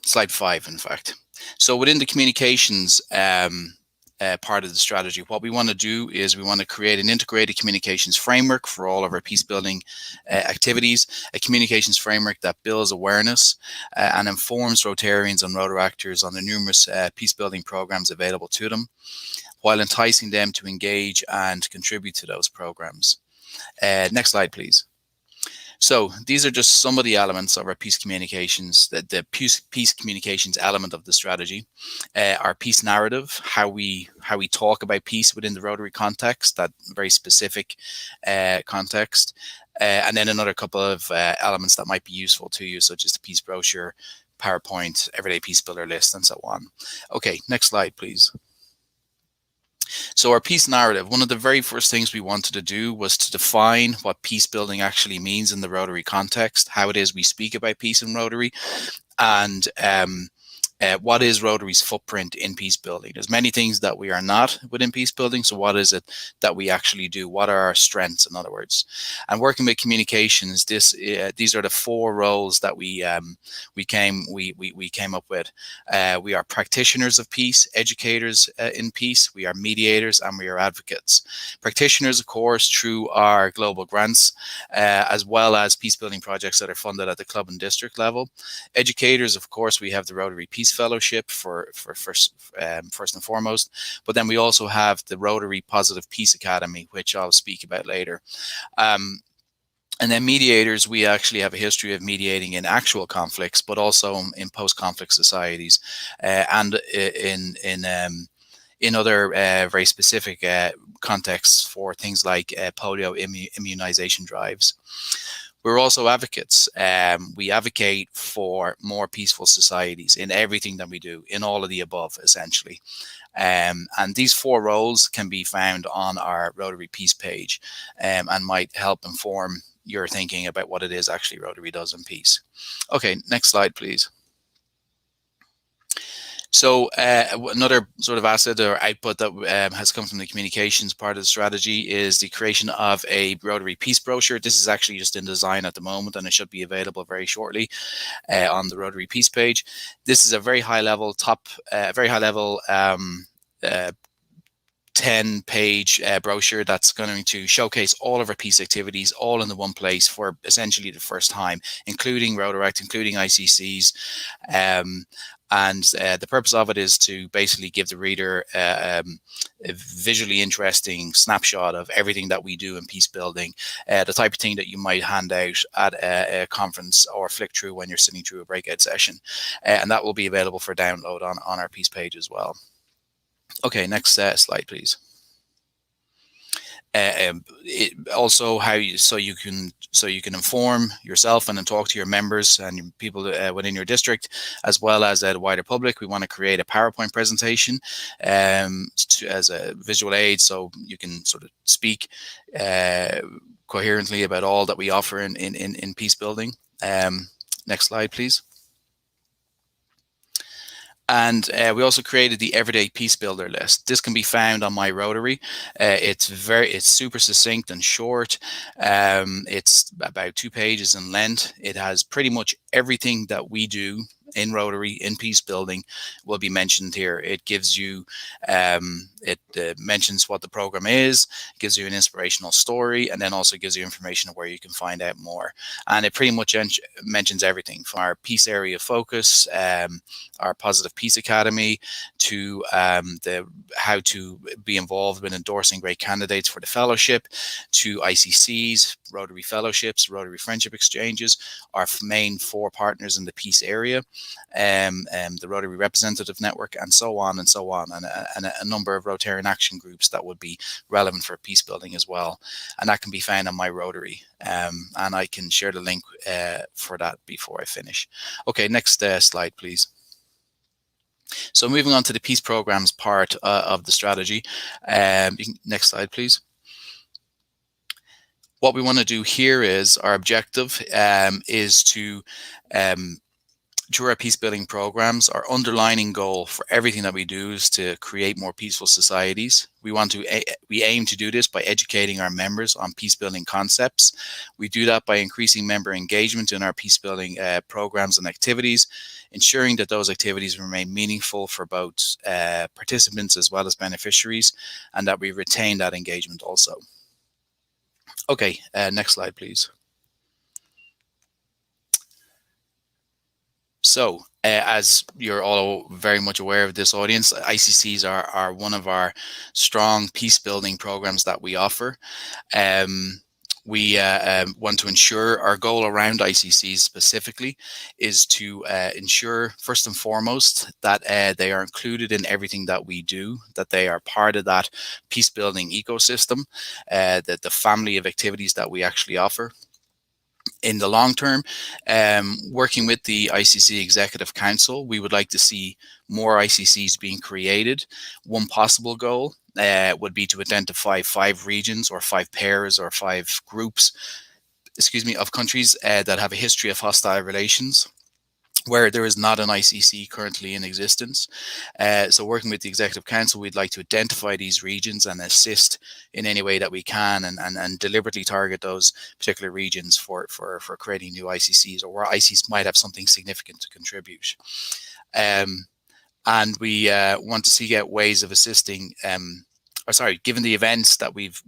Slide 5, in fact. So within the communications part of the strategy, what we want to do is we want to create an integrated communications framework for all of our peace building activities, a communications framework that builds awareness and informs Rotarians and Rotaractors on the numerous peace building programs available to them, while enticing them to engage and contribute to those programs. Next slide, please. So these are just some of the elements of our peace communications, the peace communications element of the strategy. Our peace narrative, how we talk about peace within the Rotary context, that very specific context, and then another couple of elements that might be useful to you, such as the peace brochure, PowerPoint, everyday peace builder list, and so on. Okay, next slide, please. So our peace narrative, one of the very first things we wanted to do was to define what peace building actually means in the Rotary context, how it is we speak about peace in Rotary, and what is Rotary's footprint in peace building. There's many things that we are not within peace building, so what is it that we actually do? What are our strengths, in other words? And working with communications, these are the 4 roles that we came up with. We are practitioners of peace, educators in peace, we are mediators, and we are advocates. Practitioners, of course, through our global grants, as well as peace building projects that are funded at the club and district level. Educators, of course, we have the Rotary Peace Fellowship for first and foremost, but then we also have the Rotary Positive Peace Academy, which I'll speak about later. And then mediators, we actually have a history of mediating in actual conflicts, but also in post-conflict societies, and in other very specific contexts for things like polio immunization drives. We're also advocates. We advocate for more peaceful societies in everything that we do, in all of the above, essentially. And these 4 roles can be found on our Rotary Peace page, and might help inform your thinking about what it is actually Rotary does in peace. Okay, next slide, please. So another sort of asset or output that has come from the communications part of the strategy is the creation of a Rotary Peace brochure. This is actually just in design at the moment, and it should be available very shortly on the Rotary Peace page. This is a very high level 10-page brochure that's going to showcase all of our peace activities all in the one place for essentially the first time, including Rotaract, including ICCs. And the purpose of it is to basically give the reader a visually interesting snapshot of everything that we do in peace building, the type of thing that you might hand out at a conference or flick through when you're sitting through a breakout session. And that will be available for download on our peace page as well. Okay, next slide, please. Also how you so you can inform yourself and then talk to your members and people within your district, as well as the wider public. We want to create a PowerPoint presentation as a visual aid, so you can sort of speak coherently about all that we offer in peace building. Next slide, please. And we also created the Everyday Peace Builder list. This can be found on My Rotary. It's super succinct and short. It's about 2 pages in length. It has pretty much everything that we do in Rotary, in peace building, will be mentioned here. It gives you, it mentions what the program is, gives you an inspirational story, and then also gives you information of where you can find out more. And it pretty much mentions everything from our peace area focus, our Positive Peace Academy, to how to be involved with endorsing great candidates for the fellowship, to ICCs, Rotary Fellowships, Rotary Friendship Exchanges, our main 4 partners in the peace area, the Rotary Representative Network, and so on and so on, and a number of Rotarian action groups that would be relevant for peace building as well. And that can be found on My Rotary, and I can share the link for that before I finish. Okay, next slide, please. So moving on to the peace programs part of the strategy. Next slide, please. What we want to do here is, our objective is to, through our peace building programs, our underlining goal for everything that we do is to create more peaceful societies. We aim to do this by educating our members on peace building concepts. We do that by increasing member engagement in our peace building programs and activities, ensuring that those activities remain meaningful for both participants as well as beneficiaries, and that we retain that engagement also. Okay, next slide, please. So, as you're all very much aware of this audience, ICCs are one of our strong peace building programs that we offer. We want to ensure, our goal around ICCs specifically is to ensure, first and foremost, that they are included in everything that we do, that they are part of that peace building ecosystem, that the family of activities that we actually offer. In the long term, working with the ICC Executive Council, we would like to see more ICCs being created. One possible goal would be to identify 5 regions or 5 pairs or 5 groups, of countries that have a history of hostile relations, where there is not an ICC currently in existence. So working with the Executive Council, we'd like to identify these regions and assist in any way that we can, and deliberately target those particular regions for creating new ICCs, or where ICCs might have something significant to contribute. And we want to seek out ways of assisting, given the events that we've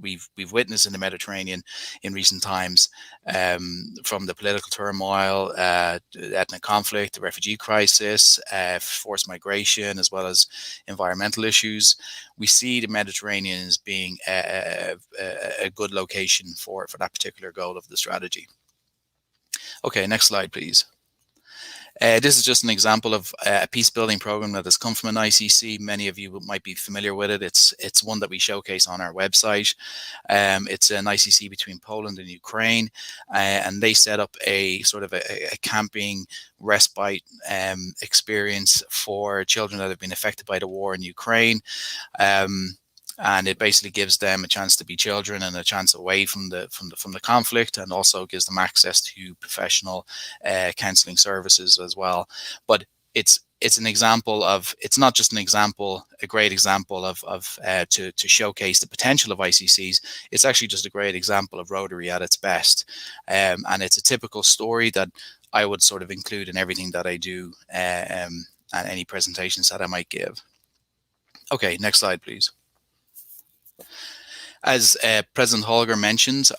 witnessed in the Mediterranean in recent times, from the political turmoil, ethnic conflict, the refugee crisis, forced migration, as well as environmental issues, we see the Mediterranean as being a good location for that particular goal of the strategy. Okay, next slide, please. This is just an example of a peace building program that has come from an ICC. Many of you might be familiar with it. It's one that we showcase on our website. It's an ICC between Poland and Ukraine, and they set up a sort of a camping respite experience for children that have been affected by the war in Ukraine. And it basically gives them a chance to be children and a chance away from the conflict, and also gives them access to professional counseling services as well. But it's an example of, it's not just an example, a great example of to showcase the potential of ICCs. It's actually just a great example of Rotary at its best, and it's a typical story that I would sort of include in everything that I do, and any presentations that I might give. Okay, next slide, please. As President Holger mentioned,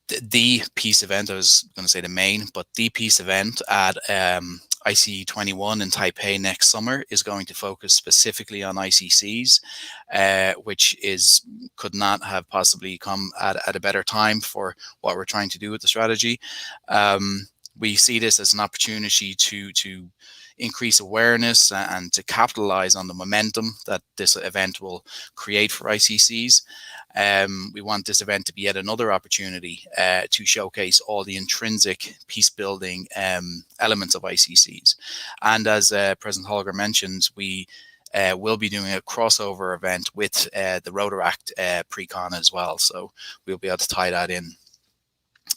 the peace event, I was going to say the main, but the peace event at IC21 in Taipei next summer is going to focus specifically on ICCs, which could not have possibly come at a better time for what we're trying to do with the strategy. We see this as an opportunity to increase awareness and to capitalize on the momentum that this event will create for ICCs. We want this event to be yet another opportunity to showcase all the intrinsic peace building elements of ICCs. And as President Holger mentioned, we will be doing a crossover event with the Rotaract pre-con as well. So we'll be able to tie that in.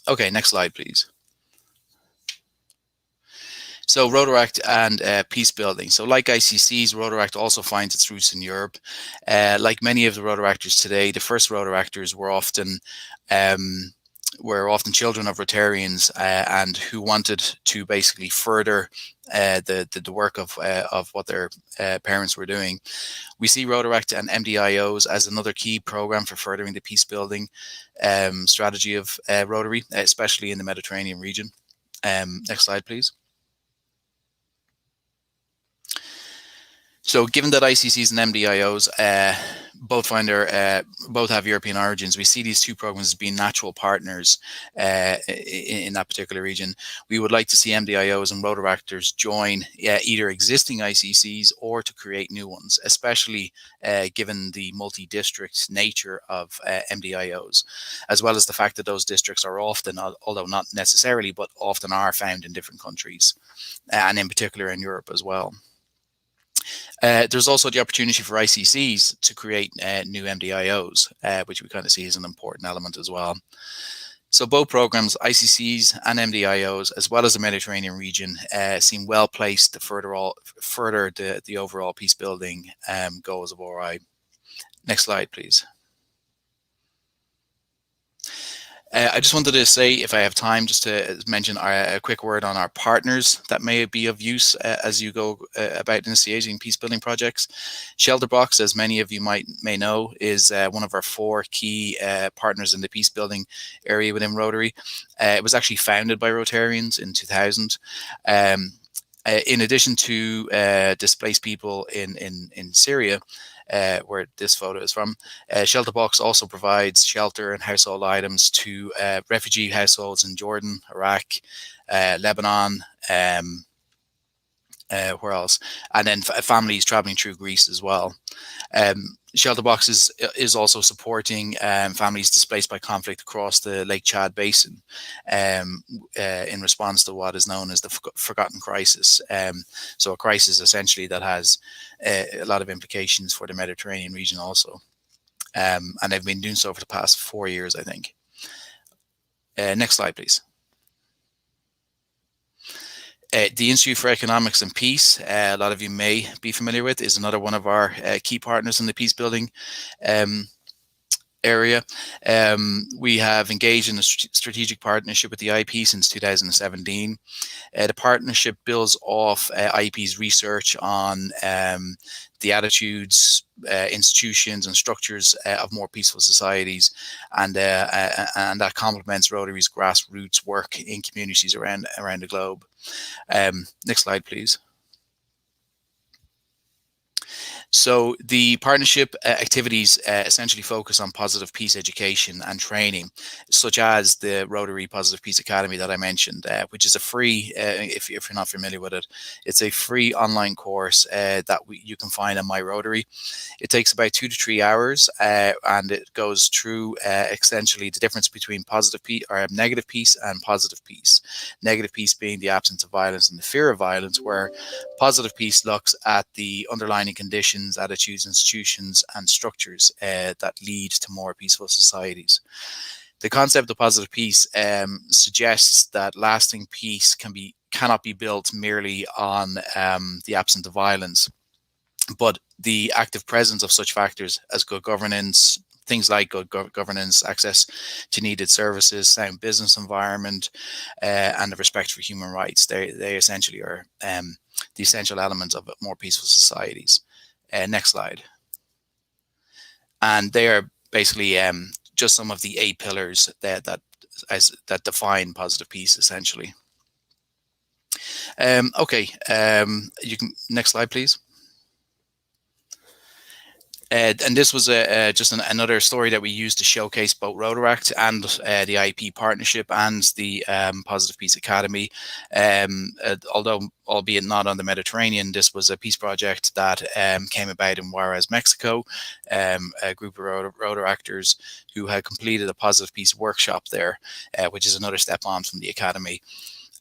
Okay, next slide, please. So Rotaract and peace building. So like ICCs, Rotaract also finds its roots in Europe. Like many of the Rotaractors today, the first Rotaractors were often children of Rotarians and who wanted to basically further the work of what their parents were doing. We see Rotaract and MDIOs as another key program for furthering the peace building strategy of Rotary, especially in the Mediterranean region. Next slide, please. So given that ICCs and MDIOs both have European origins, we see these two programs as being natural partners in that particular region. We would like to see MDIOs and Rotaractors join either existing ICCs or to create new ones, especially given the multi-district nature of MDIOs, as well as the fact that those districts are often, although not necessarily, but often are found in different countries, and in particular in Europe as well. There's also the opportunity for ICCs to create new MDIOs, which we kind of see as an important element as well. So both programs, ICCs and MDIOs, as well as the Mediterranean region, seem well placed to further the overall peace building goals of ORI. Next slide, please. I just wanted to say, if I have time, just to mention a quick word on our partners that may be of use as you go about initiating peace building projects. Shelterbox, as many of you may know, is one of our 4 key partners in the peace building area within Rotary. It was actually founded by Rotarians in 2000. In addition to displaced people in Syria, where this photo is from, Shelterbox also provides shelter and household items to refugee households in Jordan, Iraq, Lebanon, where else? And then families traveling through Greece as well. Shelterbox is also supporting families displaced by conflict across the Lake Chad Basin in response to what is known as the Forgotten Crisis. So a crisis essentially that has a lot of implications for the Mediterranean region also. And they've been doing so for the past 4 years, I think. Next slide, please. The Institute for Economics and Peace, a lot of you may be familiar with, is another one of our key partners in the peace building area. We have engaged in a strategic partnership with the IEP since 2017. The partnership builds off IEP's research on the attitudes, institutions and structures of more peaceful societies, and that complements Rotary's grassroots work in communities around the globe. Next slide, please. So the partnership activities essentially focus on positive peace education and training, such as the Rotary Positive Peace Academy that I mentioned, which is a free, if you're not familiar with it, it's a free online course that you can find on My Rotary. It takes about 2 to 3 hours, and it goes through essentially the difference between positive peace or negative peace and positive peace. Negative peace being the absence of violence and the fear of violence, where positive peace looks at the underlying conditions, attitudes, institutions, and structures that lead to more peaceful societies. The concept of positive peace suggests that lasting peace cannot be built merely on the absence of violence, but the active presence of such factors as good governance, things like good governance, access to needed services, sound business environment, and the respect for human rights. They essentially are the essential elements of more peaceful societies. Next slide. And they are basically just some of the 8 pillars that define positive peace, essentially. Okay, you can next slide, please. And this was just another story that we used to showcase both Rotaract and the IP partnership and the Positive Peace Academy. Although, albeit not on the Mediterranean, this was a peace project that came about in Juarez, Mexico. A group of Rotaractors who had completed a Positive Peace workshop there, which is another step on from the Academy.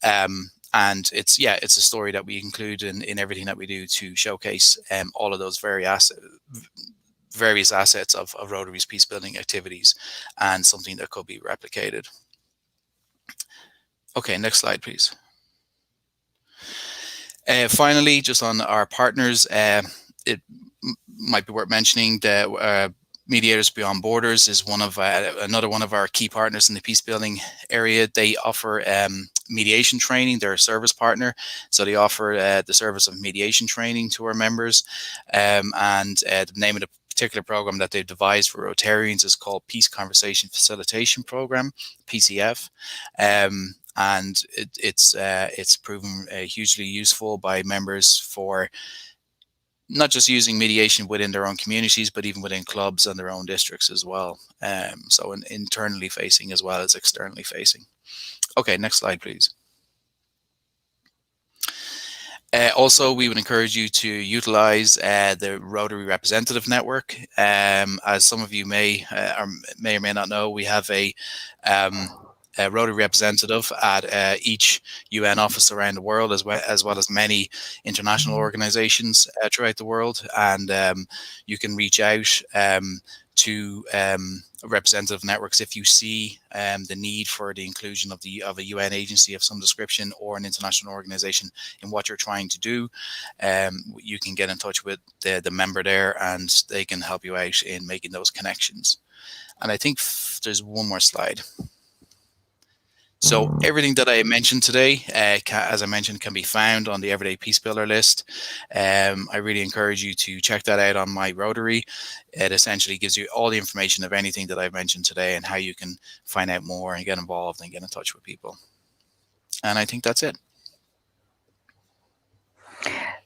And it's a story that we include in everything that we do to showcase all of those various assets of Rotary's peace building activities, and something that could be replicated. Okay, next slide, please. Finally, just on our partners, it might be worth mentioning that Mediators Beyond Borders is another one of our key partners in the peace building area. They offer mediation training. They're a service partner, so they offer the service of mediation training to our members. And the name of the particular program that they've devised for Rotarians is called Peace Conversation Facilitation Program, PCF. And it's proven hugely useful by members for not just using mediation within their own communities, but even within clubs and their own districts as well. So internally facing as well as externally facing. Okay, next slide, please. Also, we would encourage you to utilize the Rotary Representative Network. As some of you may or may not know, we have a Rotary representative at each UN office around the world, as well as many international organizations throughout the world. And you can reach out to representative networks if you see the need for the inclusion of a UN agency of some description or an international organization in what you're trying to do. You can get in touch with the member there, and they can help you out in making those connections. And I think there's one more slide. So everything that I mentioned today, as I mentioned, can be found on the Everyday Peace Builder list. I really encourage you to check that out on My Rotary. It essentially gives you all the information of anything that I've mentioned today and how you can find out more and get involved and get in touch with people. And I think that's it.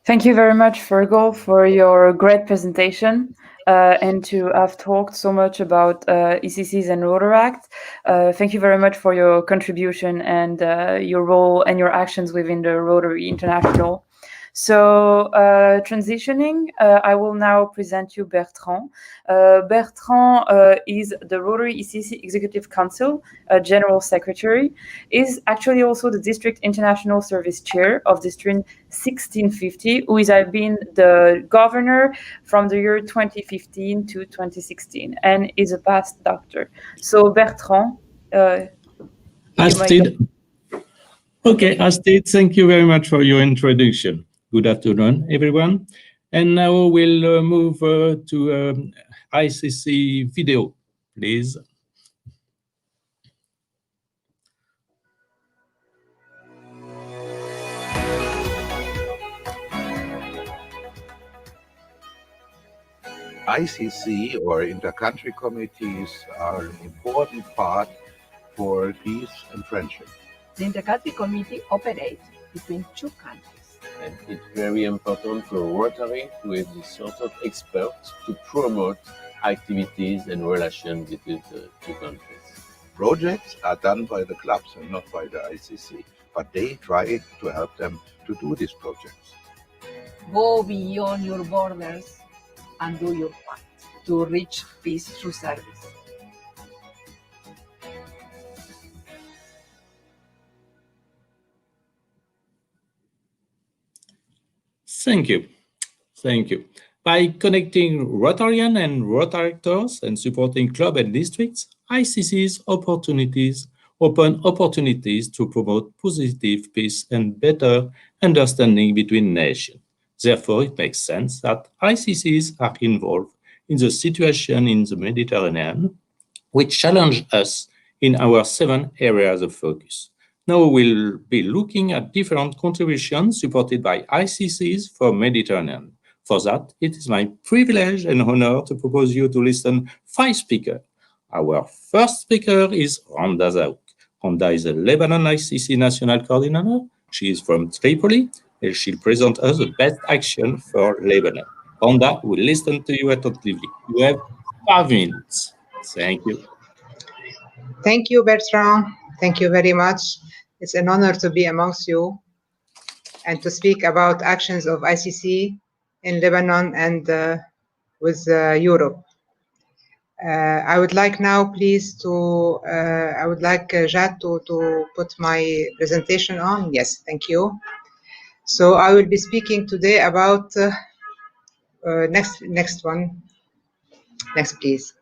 Thank you very much, Fergal, for your great presentation. And to have talked so much about ECCs and Rotaract. Thank you very much for your contribution and your role and your actions within the Rotary International. So transitioning, I will now present you Bertrand. Bertrand is the Rotary ECC Executive Council General Secretary, is actually also the District International Service Chair of District 1650, who has been the governor from the year 2015 to 2016, and is a past doctor. So Bertrand, Astrid, thank you very much for your introduction. Good afternoon, everyone. And now we'll move to ICC video, please. ICC or inter-country committees are an important part for peace and friendship. The inter-country committee operates between two countries. And it's very important for Rotary to have this sort of experts to promote activities and relations between the two countries. Projects are done by the clubs and not by the ICC, but they try to help them to do these projects. Go beyond your borders and do your part to reach peace through service. Thank you. Thank you. By connecting Rotarian and Rotaractors and supporting clubs and districts, ICC's opportunities open opportunities to promote positive peace and better understanding between nations. Therefore, it makes sense that ICCs are involved in the situation in the Mediterranean, which challenge us in our 7 areas of focus. Now we'll be looking at different contributions supported by ICCs for Mediterranean. For that, it is my privilege and honor to propose you to listen 5 speakers. Our first speaker is Randa Zaouk. Randa is a Lebanon ICC National Coordinator. She is from Tripoli, and she'll present us the best action for Lebanon. Rhonda will listen to you attentively. You have 5 minutes. Thank you. Thank you, Bertrand. Thank you very much. It's an honor to be amongst you and to speak about actions of ICC in Lebanon and with Europe. I would like now, please, I would like Jad to put my presentation on. Yes, thank you. So I will be speaking today about, next one. Next, please.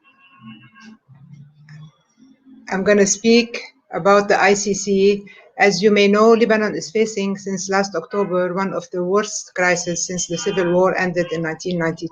I'm going to speak about the ICC. As you may know, Lebanon is facing since last October one of the worst crises since the civil war ended in 1992.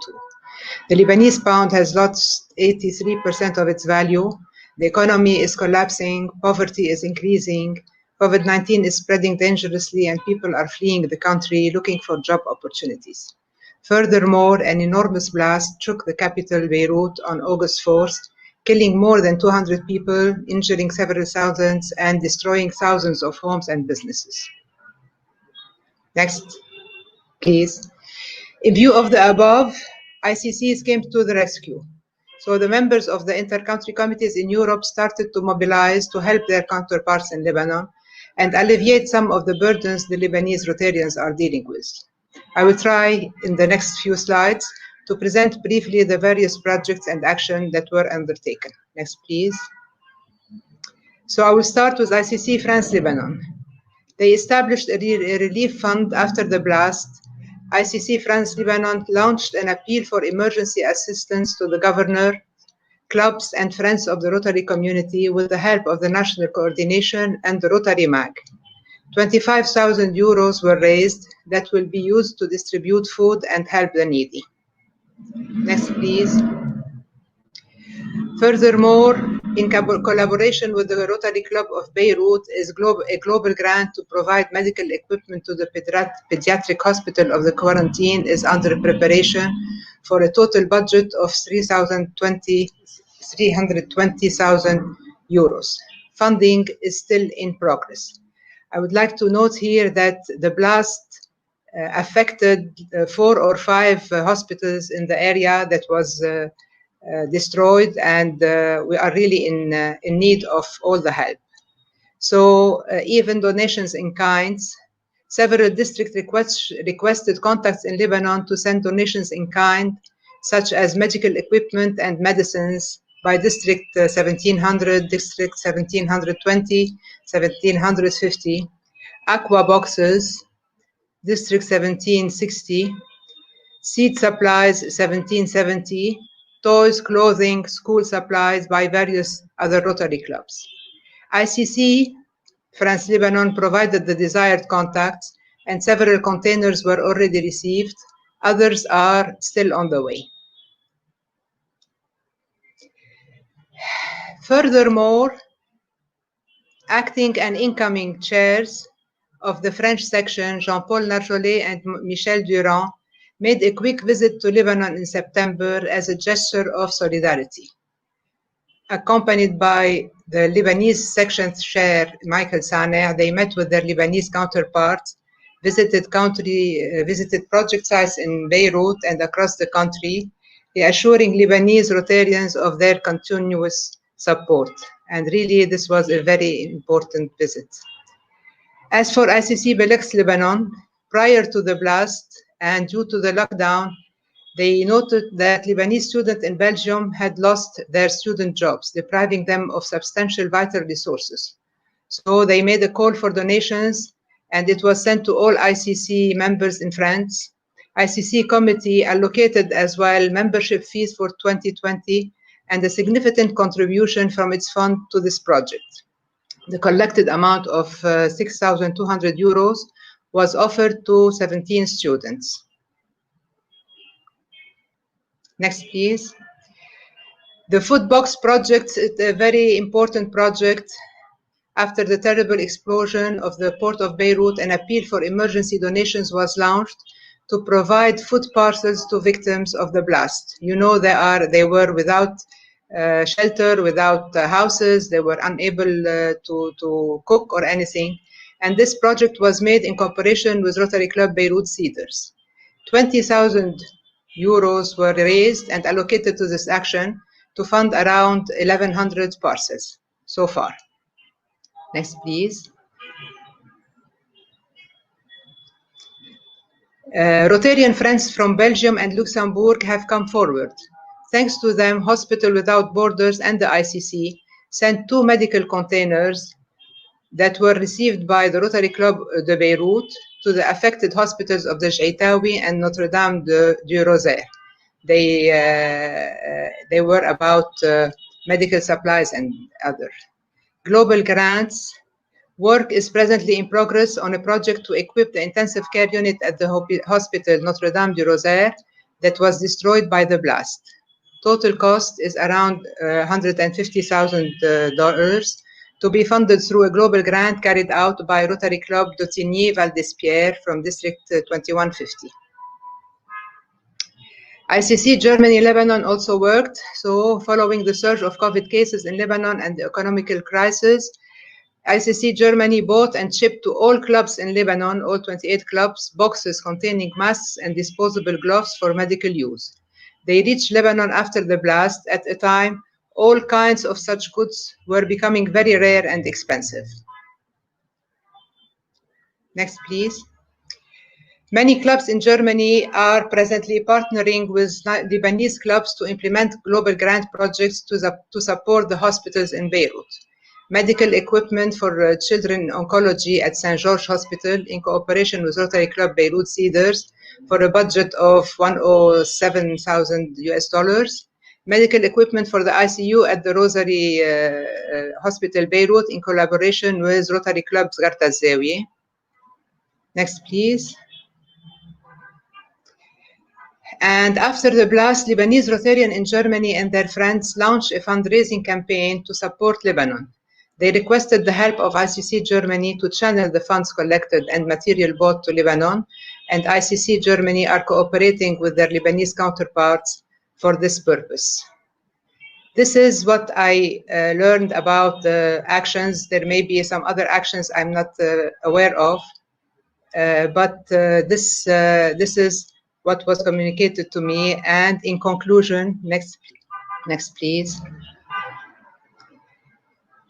The Lebanese pound has lost 83% of its value. The economy is collapsing, poverty is increasing, COVID-19 is spreading dangerously, and people are fleeing the country looking for job opportunities. Furthermore, an enormous blast shook the capital, Beirut, on August 4th, killing more than 200 people, injuring several thousands, and destroying thousands of homes and businesses. Next, please. In view of the above, ICCs came to the rescue. So the members of the inter-country committees in Europe started to mobilize to help their counterparts in Lebanon and alleviate some of the burdens the Lebanese Rotarians are dealing with. I will try in the next few slides to present briefly the various projects and actions that were undertaken. Next, please. So I will start with ICC France Lebanon. They established a relief fund after the blast. ICC France Lebanon launched an appeal for emergency assistance to the governor, clubs, and friends of the Rotary community with the help of the National Coordination and the Rotary MAG. 25,000 euros were raised that will be used to distribute food and help the needy. Next, please. Furthermore, in collaboration with the Rotary Club of Beirut, is a global grant to provide medical equipment to the pediatric hospital of the quarantine is under preparation for a total budget of 320,000 euros. Funding is still in progress. I would like to note here that the blast affected 4 or 5 hospitals in the area that was destroyed, and we are really in need of all the help. So even donations in kinds, several districts requested contacts in Lebanon to send donations in kind, such as medical equipment and medicines by District 1700, District 1720, 1750, aqua boxes, District 1760, seed supplies 1770, toys, clothing, school supplies by various other Rotary clubs. ICC France Lebanon provided the desired contacts, and several containers were already received. Others are still on the way. Furthermore, acting and incoming chairs of the French section, Jean-Paul Narjolet and Michel Durand, made a quick visit to Lebanon in September as a gesture of solidarity. Accompanied by the Lebanese section chair, Michael Saneh, they met with their Lebanese counterparts, visited project sites in Beirut and across the country, reassuring Lebanese Rotarians of their continuous support. And really, this was a very important visit. As for ICC Belex Lebanon, prior to the blast and due to the lockdown, they noted that Lebanese students in Belgium had lost their student jobs, depriving them of substantial vital resources. So they made a call for donations, and it was sent to all ICC members in France. ICC committee allocated as well membership fees for 2020 and a significant contribution from its fund to this project. The collected amount of 6,200 euros was offered to 17 students. Next, please. The food box project is a very important project. After the terrible explosion of the port of Beirut, an appeal for emergency donations was launched to provide food parcels to victims of the blast. You know, they were without shelter, without houses. They were unable to cook or anything. And this project was made in cooperation with Rotary Club Beirut Cedars. 20,000 euros were raised and allocated to this action to fund around 1,100 parcels so far. Next, please. Rotarian friends from Belgium and Luxembourg have come forward. Thanks to them, Hospital Without Borders and the ICC sent 2 medical containers that were received by the Rotary Club de Beirut to the affected hospitals of the Jaitawi and Notre Dame du Rosaire. They were about medical supplies and other. Global grants. Work is presently in progress on a project to equip the intensive care unit at the hospital Notre Dame du Rosaire that was destroyed by the blast. Total cost is around $150,000 to be funded through a global grant carried out by Rotary Club d'Ottigny Val-d'Espierre from District 2150. ICC Germany Lebanon also worked. So following the surge of COVID cases in Lebanon and the economical crisis, ICC Germany bought and shipped to all clubs in Lebanon, all 28 clubs, boxes containing masks and disposable gloves for medical use. They reached Lebanon after the blast at a time all kinds of such goods were becoming very rare and expensive. Next, please. Many clubs in Germany are presently partnering with Lebanese clubs to implement global grant projects to support the hospitals in Beirut. Medical equipment for children oncology at St. George Hospital in cooperation with Rotary Club Beirut Cedars for a budget of $107,000. Medical equipment for the ICU at the Rosary Hospital Beirut in collaboration with Rotary Club Zgharta Zawiya. Next, please. And after the blast, Lebanese Rotarian in Germany and their friends launched a fundraising campaign to support Lebanon. They requested the help of ICC Germany to channel the funds collected and material bought to Lebanon, and ICC Germany are cooperating with their Lebanese counterparts for this purpose. This is what I learned about the actions. There may be some other actions I'm not aware of, but this is what was communicated to me. And in conclusion, next please.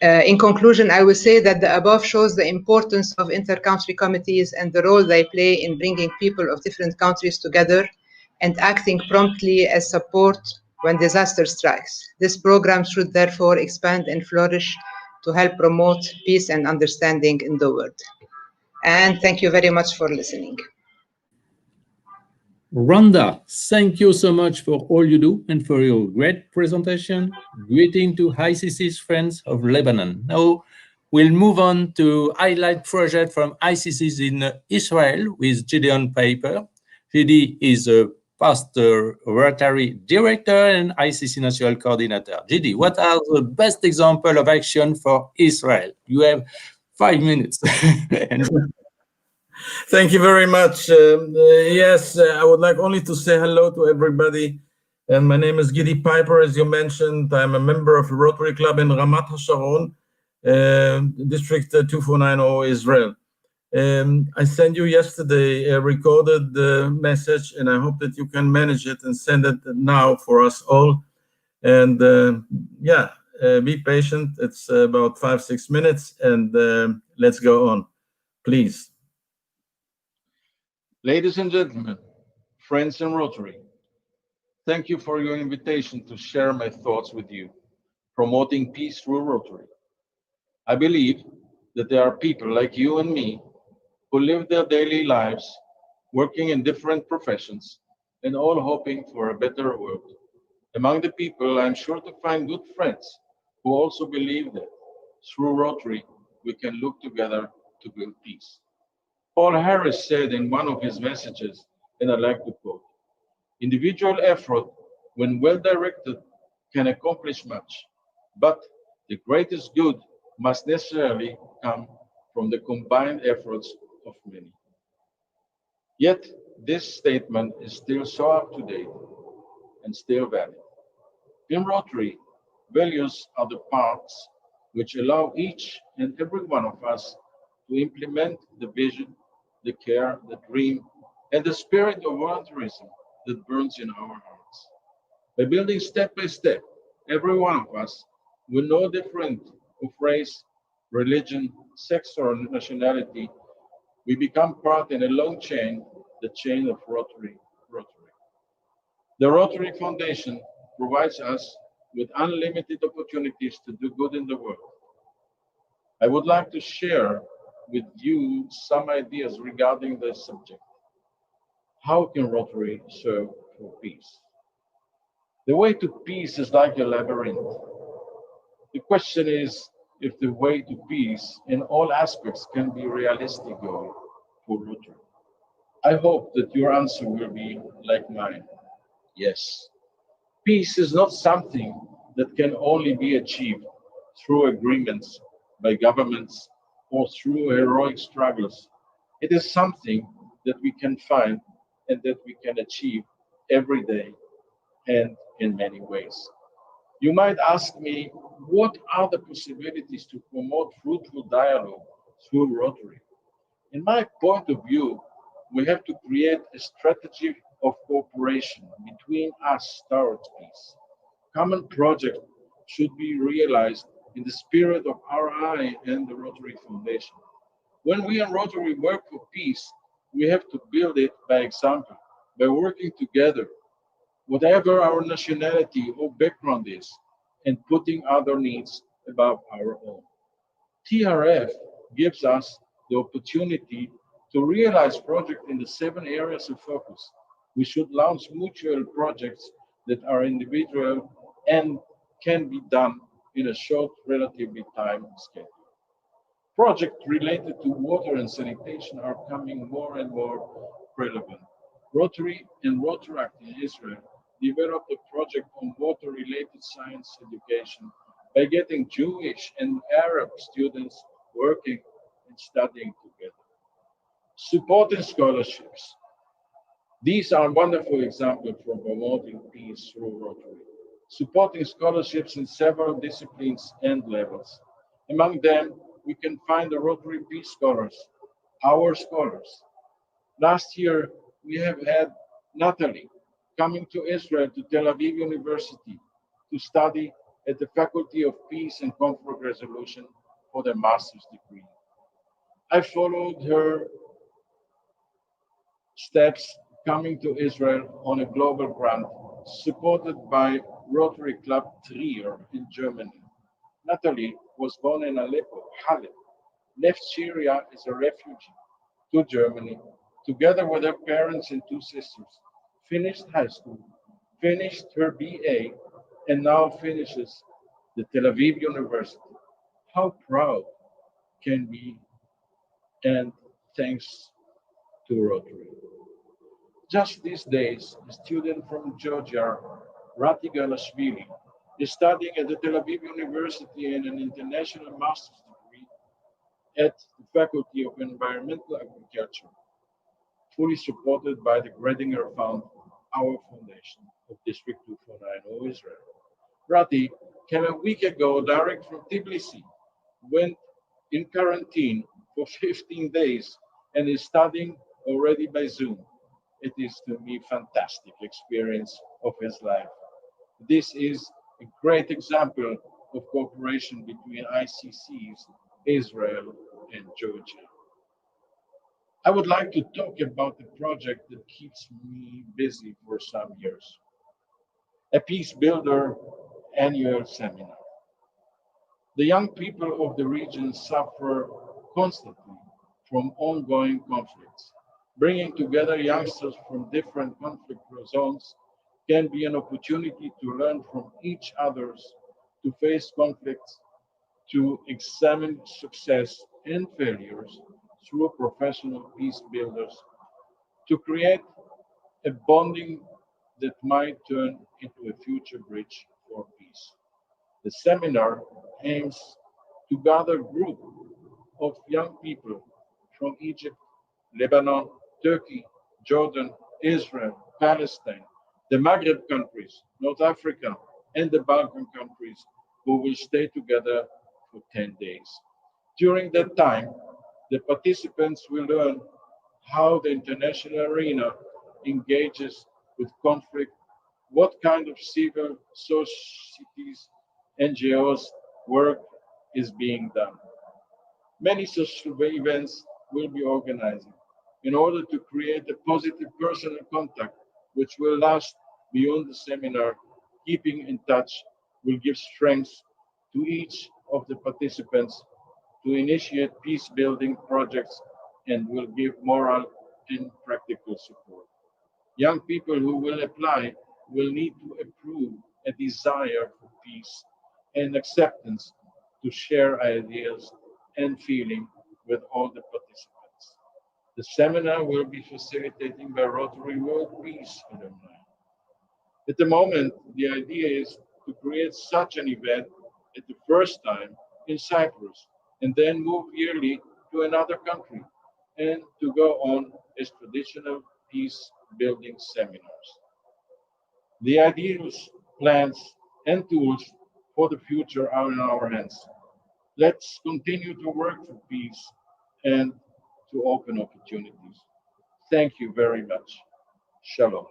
In conclusion, I will say that the above shows the importance of inter-country committees and the role they play in bringing people of different countries together and acting promptly as support when disaster strikes. This program should therefore expand and flourish to help promote peace and understanding in the world. And thank you very much for listening. Rhonda, thank you so much for all you do and for your great presentation. Greeting to ICC's Friends of Lebanon. Now we'll move on to highlight project from ICC's in Israel with Gideon Piper. GD is a past Rotary Director and ICC National Coordinator. GD, what are the best examples of action for Israel? You have 5 minutes. Thank you very much. Yes, I would like only to say hello to everybody. And my name is Gidi Piper, as you mentioned. I'm a member of a Rotary Club in Ramat HaSharon, District 2490, Israel. I sent you yesterday a recorded message, and I hope that you can manage it and send it now for us all. And be patient. It's about 5-6 minutes, and let's go on, please. Ladies and gentlemen, friends in Rotary, thank you for your invitation to share my thoughts with you, promoting peace through Rotary. I believe that there are people like you and me who live their daily lives working in different professions and all hoping for a better world. Among the people, I'm sure to find good friends who also believe that through Rotary, we can look together to build peace. Paul Harris said in one of his messages, and I'd like to quote, "Individual effort, when well directed, can accomplish much, but the greatest good must necessarily come from the combined efforts of many." Yet, this statement is still so up to date and still valid. In Rotary, values are the parts which allow each and every one of us to implement the vision, the care, the dream, and the spirit of voluntarism that burns in our hearts. By building step by step, every one of us, with no difference of race, religion, sex, or nationality, we become part in a long chain, the chain of Rotary. The Rotary Foundation provides us with unlimited opportunities to do good in the world. I would like to share with you some ideas regarding this subject. How can Rotary serve for peace? The way to peace is like a labyrinth. The question is if the way to peace in all aspects can be a realistic goal for Rotary. I hope that your answer will be like mine. Yes. Peace is not something that can only be achieved through agreements by governments or through heroic struggles. It is something that we can find and that we can achieve every day and in many ways. You might ask me, what are the possibilities to promote fruitful dialogue through Rotary? In my point of view, we have to create a strategy of cooperation between us towards peace. Common projects should be realized in the spirit of RI and the Rotary Foundation. When we in Rotary work for peace, we have to build it by example, by working together, whatever our nationality or background is, and putting other needs above our own. TRF gives us the opportunity to realize projects in the 7 areas of focus. We should launch mutual projects that are individual and can be done in a short, relatively time schedule. Projects related to water and sanitation are becoming more and more relevant. Rotary and Rotaract in Israel developed a project on water-related science education by getting Jewish and Arab students working and studying together. Supporting scholarships. These are wonderful examples for promoting peace through Rotary. Supporting scholarships in several disciplines and levels. Among them, we can find the Rotary Peace Scholars, our scholars. Last year, we have had Natalie coming to Israel to Tel Aviv University to study at the Faculty of Peace and Conflict Resolution for their master's degree. I followed her steps coming to Israel on a global grant supported by Rotary Club Trier in Germany. Natalie was born in Aleppo, Halep, left Syria as a refugee to Germany, together with her parents and 2 sisters, finished high school, finished her BA, and now finishes the Tel Aviv University. How proud can we, and thanks to Rotary. Just these days, a student from Georgia, Rati Galashvili, is studying at the Tel Aviv University in an international master's degree at the Faculty of Environmental Agriculture, fully supported by the Gredinger Fund, our foundation of District 249 Israel. Rati came a week ago direct from Tbilisi, went in quarantine for 15 days, and is studying already by Zoom. It is to me fantastic experience of his life. This is a great example of cooperation between ICCs, Israel and Georgia. I would like to talk about the project that keeps me busy for some years. A Peace Builder annual seminar. The young people of the region suffer constantly from ongoing conflicts. Bringing together youngsters from different conflict zones can be an opportunity to learn from each other, to face conflicts, to examine success and failures through professional peace builders, to create a bonding that might turn into a future bridge for peace. The seminar aims to gather a group of young people from Egypt, Lebanon, Turkey, Jordan, Israel, Palestine, the Maghreb countries, North Africa, and the Balkan countries who will stay together for 10 days. During that time, the participants will learn how the international arena engages with conflict, what kind of civil societies, NGOs work is being done. Many social events will be organizing in order to create a positive personal contact which will last beyond the seminar. Keeping in touch will give strength to each of the participants to initiate peace-building projects and will give moral and practical support. Young people who will apply will need to approve a desire for peace and acceptance to share ideas and feeling with all the participants. The seminar will be facilitated by Rotary World Peace alumni. At the moment, the idea is to create such an event at the first time in Cyprus and then move yearly to another country and to go on as traditional peace building seminars. The ideas, plans, and tools for the future are in our hands. Let's continue to work for peace and to open opportunities. Thank you very much. Shalom.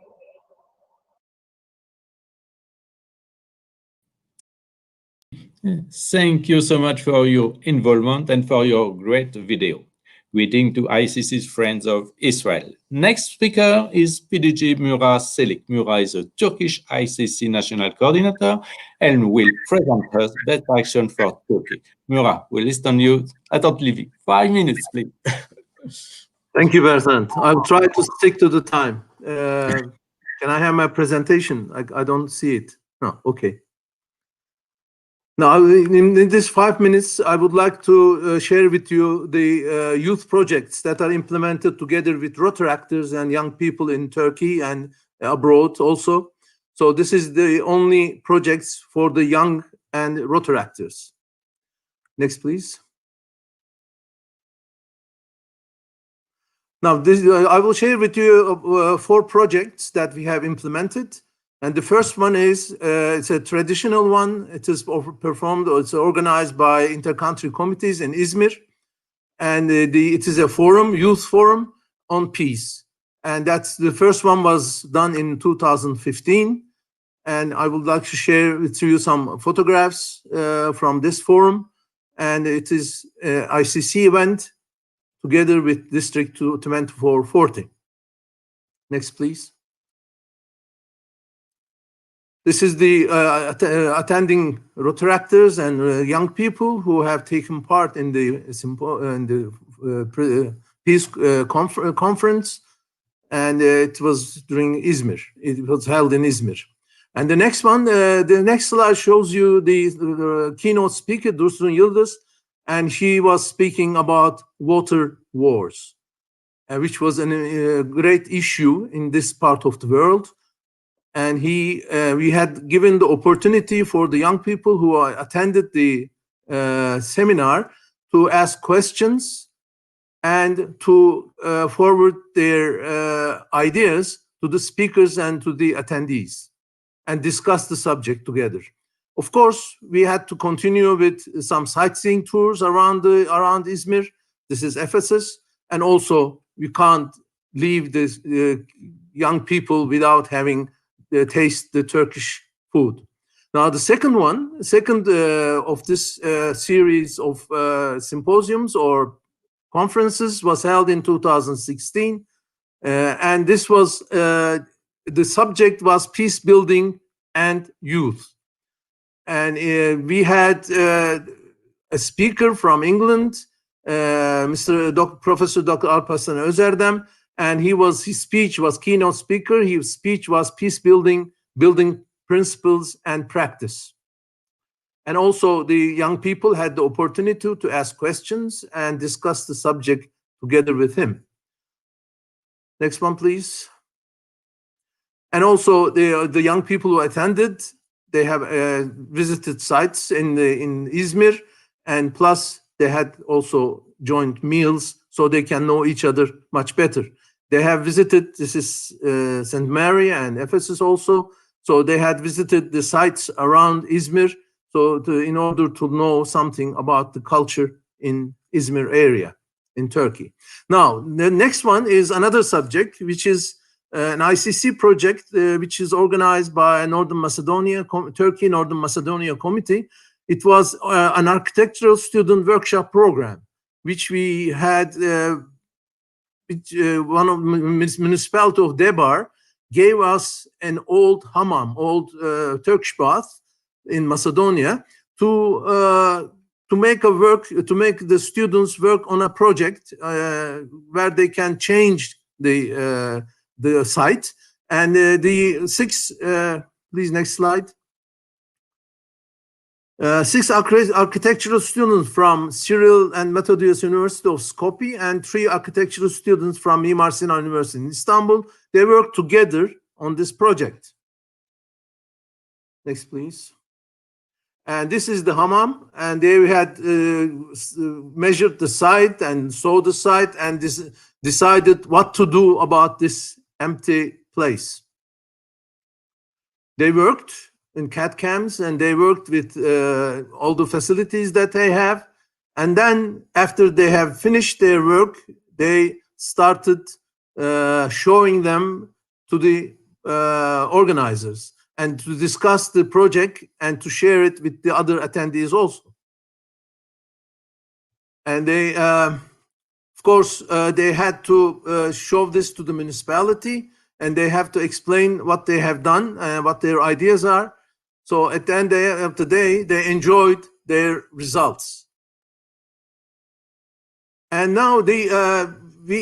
Thank you so much for your involvement and for your great video. Greeting to ICC's Friends of Israel. Next speaker is PDG Murat Selik. Murat is a Turkish ICC National Coordinator and will present us best action for Turkey. Murat, we listen to you attentively. 5 minutes, please. Thank you, Bertrand. I'll try to stick to the time. Can I have my presentation? I don't see it. No, okay. Now, in this 5 minutes, I would like to share with you the youth projects that are implemented together with Rotaractors and young people in Turkey and abroad also. So this is the only projects for the young and Rotaractors. Next, please. Now, I will share with you 4 projects that we have implemented. And the first one is, it's a traditional one. It is performed, or it's organized by inter-country committees in Izmir. And it is a forum, youth forum on peace. And that's the first one was done in 2015. And I would like to share with you some photographs from this forum. And it is ICC event together with District 2440. Next, please. This is the attending Rotaractors and young people who have taken part in the peace conference, and it was during Izmir. It was held in Izmir. And the next one, the next slide shows you the keynote speaker, Dursun Yildiz, and he was speaking about water wars, which was a great issue in this part of the world. And we had given the opportunity for the young people who attended the seminar to ask questions and to forward their ideas to the speakers and to the attendees and discuss the subject together. Of course, we had to continue with some sightseeing tours around Izmir. This is Ephesus, and also we can't leave this young people without having taste the Turkish food. Now, the second of this series of symposiums or conferences was held in 2016, and this was the subject was peace building and youth. And we had a speaker from England, Professor Dr. Alparslan Özerdem, and his speech was keynote speaker. His speech was peace building principles and practice. And also the young people had the opportunity to ask questions and discuss the subject together with him. Next one, please. And also the young people who attended, they have visited sites in Izmir, and plus they had also joint meals so they can know each other much better. They have visited, this is St. Mary and Ephesus also. So they had visited the sites around Izmir in order to know something about the culture in Izmir area in Turkey. Now, the next one is another subject, which is an ICC project which is organized by Northern Macedonia, Turkey Northern Macedonia Committee. It was an architectural student workshop program, which we had. One of municipality of Debar gave us an old hammam, old Turkish bath in Macedonia to make the students work on a project where they can change the site. And the six, please next slide. 6 architectural students from Cyril and Methodius University of Skopje and 3 architectural students from Mimar Sinan University in Istanbul. They worked together on this project. Next, please. And this is the hammam, and they had measured the site and saw the site and decided what to do about this empty place. They worked in CAD/CAMs, and they worked with all the facilities that they have. And then after they have finished their work, they started showing them to the organizers and to discuss the project and to share it with the other attendees also. And they, of course, they had to show this to the municipality, and they have to explain what they have done and what their ideas are. So at the end of the day, they enjoyed their results. And now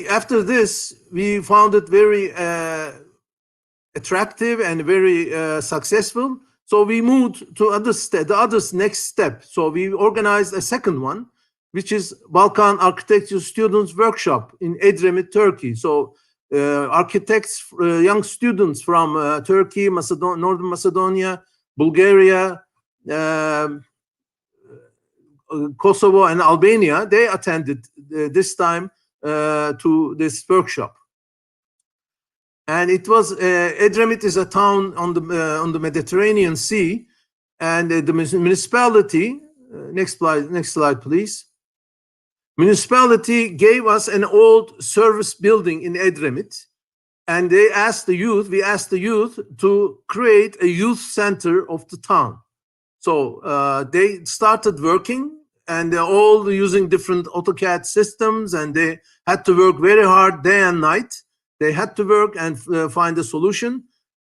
after this, we found it very attractive and very successful. So we moved to the next step. So we organized a second one, which is Balkan Architecture Students Workshop in Edremit, Turkey. So architects, young students from Turkey, Northern Macedonia, Bulgaria, Kosovo, and Albania, they attended this time to this workshop. And it was Edremit is a town on the Mediterranean Sea, and the municipality. Next slide, please. Municipality gave us an old service building in Edremit. And we asked the youth to create a youth center of the town. So they started working, and they're all using different AutoCAD systems, and they had to work very hard day and night. They had to work and find a solution.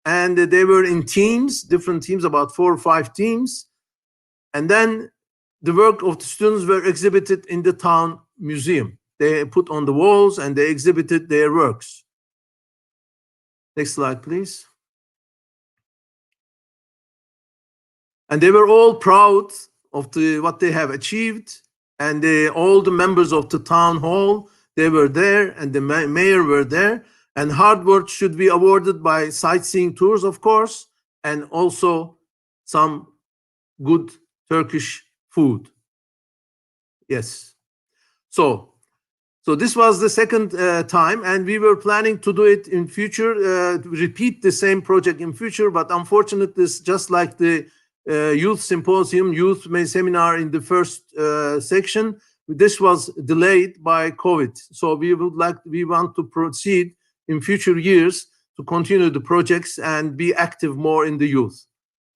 And they were in teams, different teams, about 4 or 5 teams. And then the work of the students were exhibited in the town museum. They put on the walls and they exhibited their works. Next slide, please. And they were all proud of what they have achieved. And all the members of the town hall, they were there, and the mayor were there. And hard work should be awarded by sightseeing tours, of course, and also some good Turkish food. Yes. So this was the second time, and we were planning to do it in future, repeat the same project in future, but unfortunately, it's just like the youth symposium, youth seminar in the first section, this was delayed by COVID. So we want to proceed in future years to continue the projects and be active more in the youth.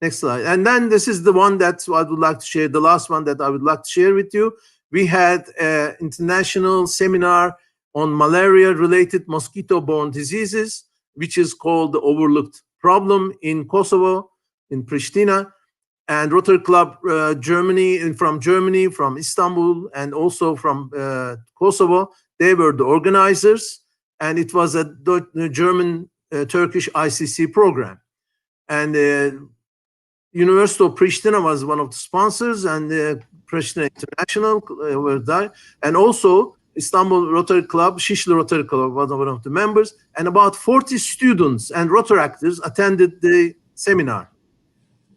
Next slide. And then this is the one that I would like to share, the last one that I would like to share with you. We had an international seminar on malaria-related mosquito-borne diseases, which is called the Overlooked Problem in Kosovo, in Pristina, and Rotary Club Germany, from Istanbul, and also from Kosovo. They were the organizers, and it was a German-Turkish ICC program. And University of Pristina was one of the sponsors, and Pristina International were there, and also Istanbul Rotary Club, Şişli Rotary Club was one of the members, and about 40 students and Rotaractors attended the seminar.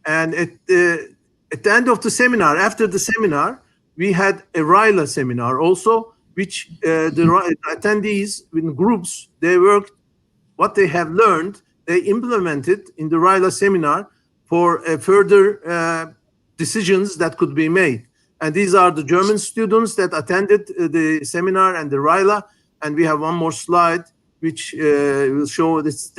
And at the end of the seminar, after the seminar, we had a RILA seminar also, which the attendees in groups, they worked, what they have learned, they implemented in the RILA seminar for further decisions that could be made. And these are the German students that attended the seminar and the RILA. And we have one more slide which will show this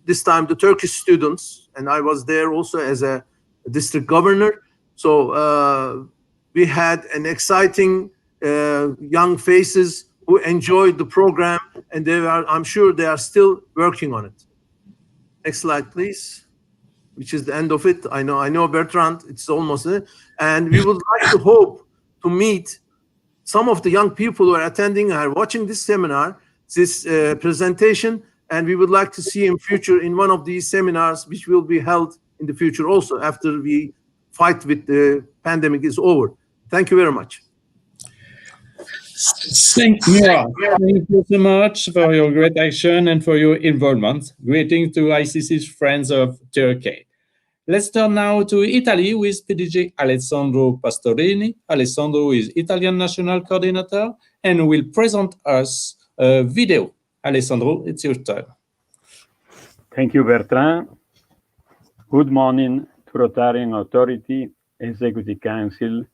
this time the Turkish students, and I was there also as a district governor. So we had an exciting young faces who enjoyed the program, and I'm sure they are still working on it. Next slide, please. Which is the end of it. I know, Bertrand, it's almost there. And we would like to hope to meet some of the young people who are attending and are watching this seminar, this presentation, and we would like to see in future in one of these seminars, which will be held in the future also after we fight with the pandemic is over. Thank you very much. Thank you. Thank you so much for your great action and for your involvement. Greetings to ICC's Friends of Turkey. Let's turn now to Italy with PDG Alessandro Pastorini. Alessandro is Italian National Coordinator and will present us a video. Alessandro, it's your turn. Thank you, Bertrand. Good morning to Rotarian Authority, Executive Council,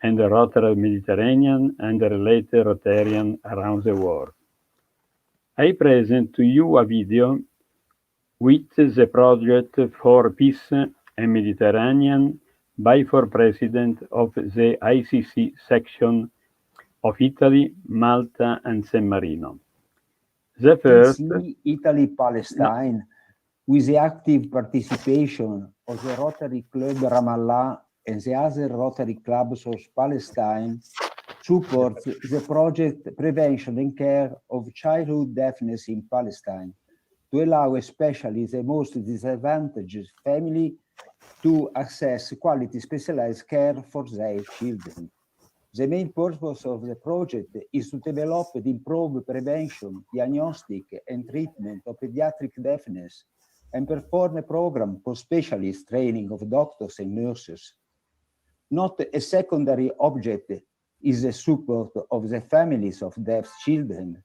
and the Rotary Mediterranean and the related Rotarian around the world. I present to you a video with the project for peace and Mediterranean by for President of the ICC section of Italy, Malta, and San Marino. The first, Italy-Palestine, with the active participation of the Rotary Club Ramallah and the other Rotary Clubs of Palestine, supports the project Prevention and Care of Childhood Deafness in Palestine, to allow especially the most disadvantaged family to access quality specialized care for their children. The main purpose of the project is to develop and improve prevention, diagnostic, and treatment of pediatric deafness, and perform a program for specialist training of doctors and nurses. Not a secondary object is the support of the families of deaf children,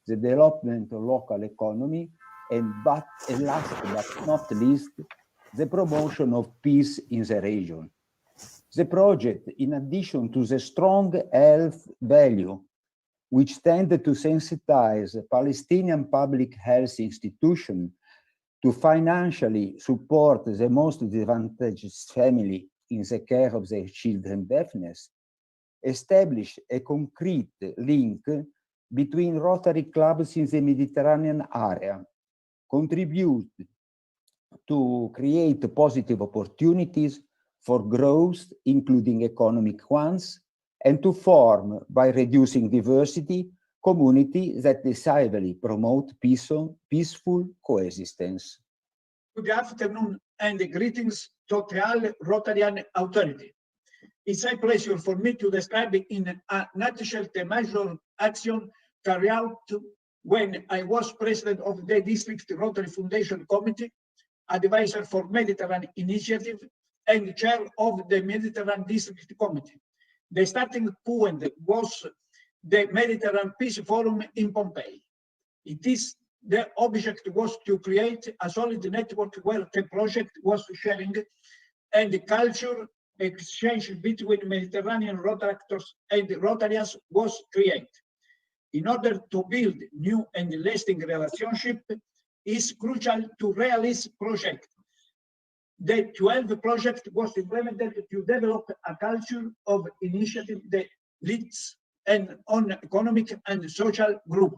the development of local economy, and last but not least, the promotion of peace in the region. The project, in addition to the strong health value, which tend to sensitize Palestinian public health institutions to financially support the most disadvantaged family in the care of their children's deafness, establish a concrete link between Rotary clubs in the Mediterranean area, contribute to create positive opportunities for growth, including economic ones, and to form, by reducing diversity, communities that decisively promote peaceful coexistence. Good afternoon and greetings to all Rotarian Authority. It's a pleasure for me to describe in a nutshell the major action carried out when I was president of the District Rotary Foundation Committee, advisor for Mediterranean Initiative, and chair of the Mediterranean District Committee. The starting point was the Mediterranean Peace Forum in Pompeii. The object was to create a solid network where the project was sharing and the culture exchange between Mediterranean Rotary actors and Rotarians was created. In order to build new and lasting relationship, it's crucial to realize project. The 12 project was implemented to develop a culture of initiative that leads and on economic and social group.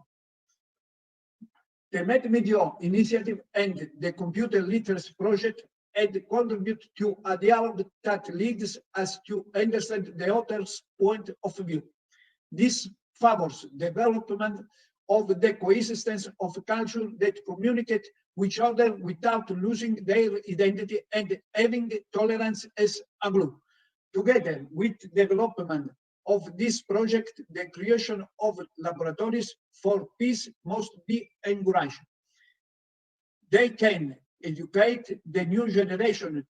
The MedMedio initiative and the computer literacy project had contributed to a dialogue that leads us to understand the author's point of view. This favors development of the coexistence of culture that communicate with each other without losing their identity and having tolerance as a group. Together with development of this project, the creation of laboratories for peace must be encouraged. They can educate the new generation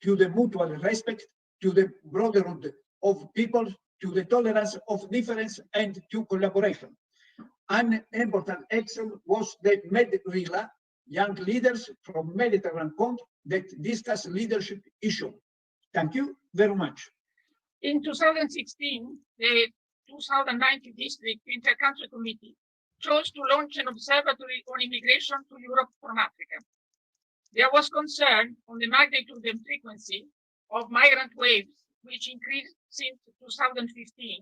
to the mutual respect, to the brotherhood of people, to the tolerance of difference, and to collaboration. An important action was the MedRila, young leaders from Mediterranean countries that discuss leadership issues. Thank you very much. In 2016, the 2019 District Intercountry Committee chose to launch an observatory on immigration to Europe from Africa. There was concern on the magnitude and frequency of migrant waves, which increased since 2015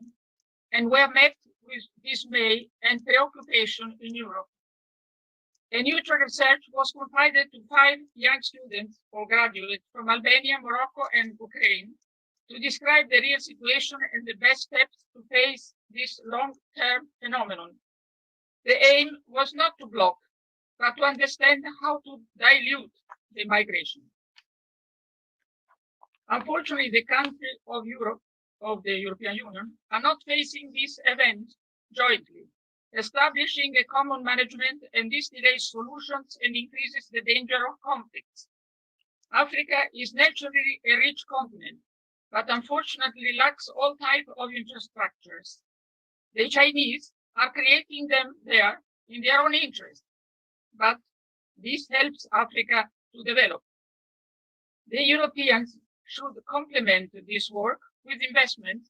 and were met with dismay and preoccupation in Europe. A neutral research was confided to 5 young students or graduates from Albania, Morocco, and Ukraine to describe the real situation and the best steps to face this long-term phenomenon. The aim was not to block, but to understand how to dilute the migration. Unfortunately, the countries of Europe, of the European Union, are not facing this event jointly, establishing a common management, and this delays solutions and increases the danger of conflicts. Africa is naturally a rich continent, but unfortunately lacks all types of infrastructures. The Chinese are creating them there in their own interest, but this helps Africa to develop. The Europeans should complement this work with investment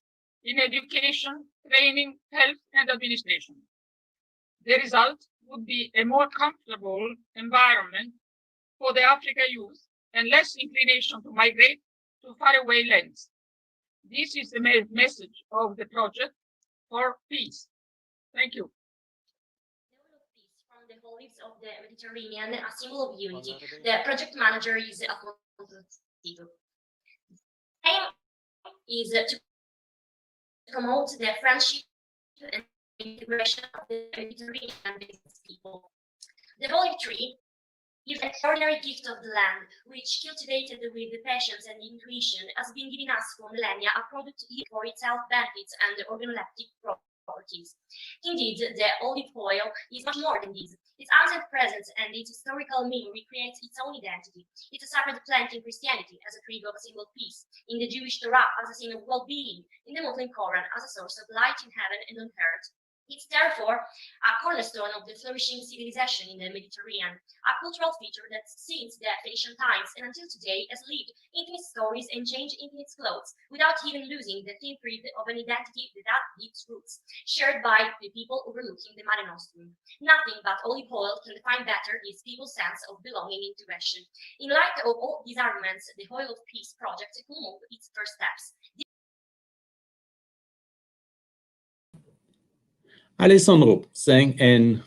in education, training, health, and administration. The result would be a more comfortable environment for the Africa youth and less inclination to migrate to faraway lands. This is the message of the project for peace. Thank you. From the holies of the Mediterranean, a symbol of unity. The project manager is Alfonso Tito. Aim is to promote the friendship and integration of the Mediterranean business people. The olive tree is an extraordinary gift of the land, which, cultivated with the patience and intuition, has been giving us for millennia a product for its health benefits and organoleptic properties. Indeed, the olive oil is much more than this. Its ancient presence and its historical memory creates its own identity. It's a sacred plant in Christianity as a tree of a symbol of peace, in the Jewish Torah as a sign of well-being, in the Muslim Quran as a source of light in heaven and on earth. It's therefore a cornerstone of the flourishing civilization in the Mediterranean, a cultural feature that since the Phoenician times and until today has lived infinite stories and changed infinite clothes without even losing the thin thread of an identity that has deep roots, shared by the people overlooking the Mare Nostrum. Nothing but olive oil can define better its people's sense of belonging and integration. In light of all these arguments, the Oil of Peace project will move its first steps. Alessandro, and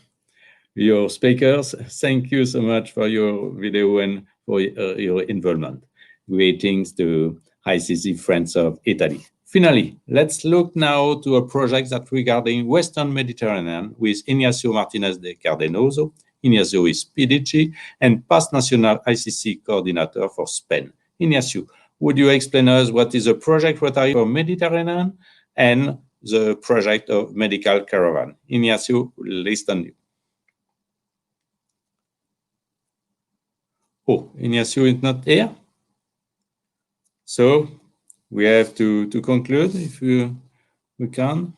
your speakers, thank you so much for your video and for your involvement. Greetings to ICC Friends of Italy. Finally, let's look now to a project that regarding Western Mediterranean with Ignacio Martinez de Cardenoso. Ignacio is PDG and past national ICC coordinator for Spain. Ignacio, would you explain us what is a project Rotary for Mediterranean and the project of medical caravan? Ignacio, listen you. Oh, Ignacio is not here. So we have to conclude if we can.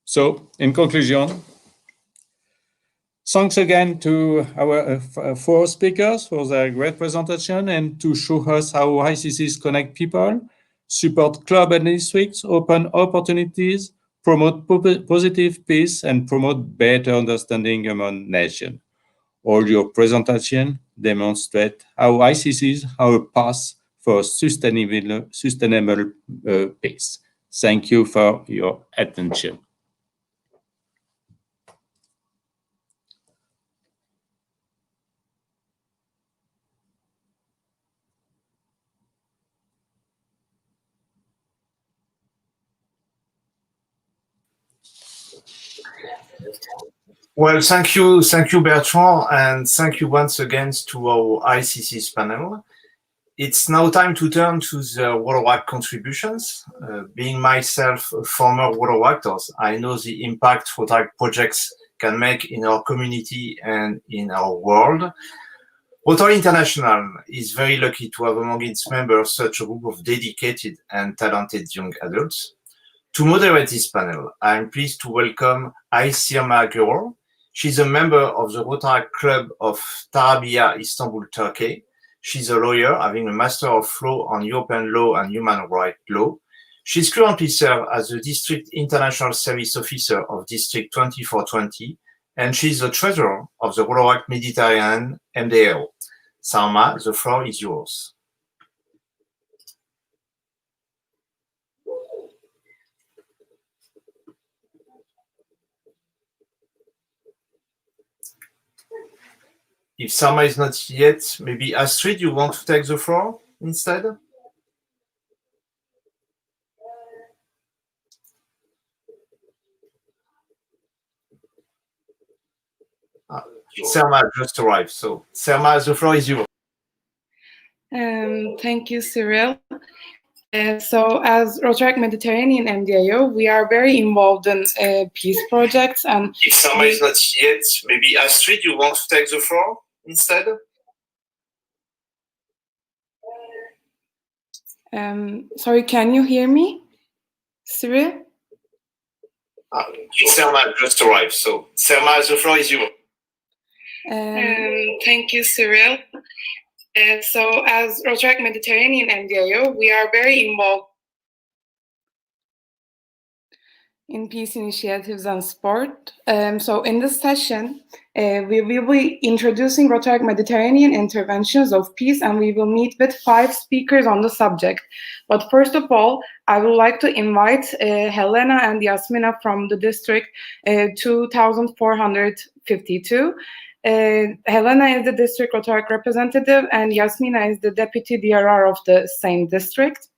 So in conclusion, thanks again to our 4 speakers for their great presentation and to show us how ICCs connect people, support club and districts, open opportunities, promote positive peace, and promote better understanding among nations. All your presentation demonstrate how ICCs are a path for sustainable peace. Thank you for your attention. Well, thank you, Bertrand, and thank you once again to our ICC's panel. It's now time to turn to the WaterWack contributions. Being myself a former WaterWacker, I know the impact Rotary projects can make in our community and in our world. Rotary International is very lucky to have among its members such a group of dedicated and talented young adults. To moderate this panel, I'm pleased to welcome Aysirma Gürol. She's a member of the Rotary Club of Tarabya, Istanbul, Turkey. She's a lawyer having a Master of Law on European Law and Human Rights Law. She's currently served as the District International Service Officer of District 2420, and she's the treasurer of the Rotaract Mediterranean MDAO. Salma, the floor is yours. If Salma is not yet, maybe Astrid, you want to take the floor instead? Selma just arrived, so Selma, the floor is yours. Thank you, Cyril. So as Rotaract Mediterranean MDAO, we are very involved in peace projects. And if Selma is not yet, maybe Astrid, you want to take the floor instead? Sorry, can you hear me, Cyril? Selma just arrived, so Selma, the floor is yours. Thank you, Cyril. So as Rotaract Mediterranean MDAO, we are very involved in peace initiatives and sport. So in this session, we will be introducing Rotaract Mediterranean interventions of peace, and we will meet with 5 speakers on the subject. But first of all, I would like to invite Helena and Yasmina from the district 2452. Helena is the district Rotaract representative, and Yasmina is the deputy DRR of the same district.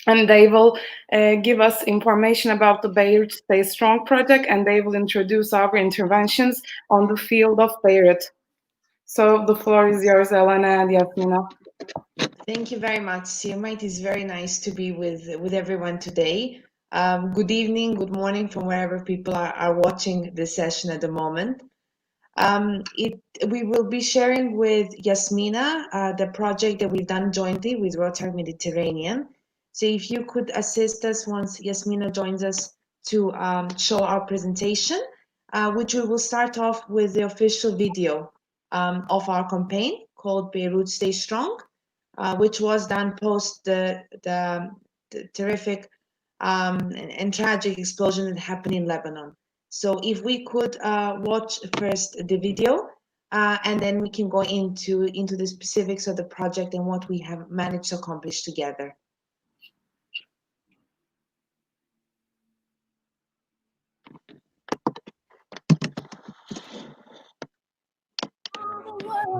And they will give us information about the Beirut Stay Strong project, and they will introduce our interventions on the field of Beirut. So the floor is yours, Helena and Yasmina. Thank you very much, Sirma. It is very nice to be with everyone today. Good evening, good morning from wherever people are watching this session at the moment. We will be sharing with Yasmina the project that we've done jointly with Rotaract Mediterranean. So if you could assist us once Yasmina joins us to show our presentation, which we will start off with the official video of our campaign called Beirut Stay Strong, which was done post the terrific and tragic explosion that happened in Lebanon. So if we could watch first the video, and then we can go into the specifics of the project and what we have managed to accomplish together.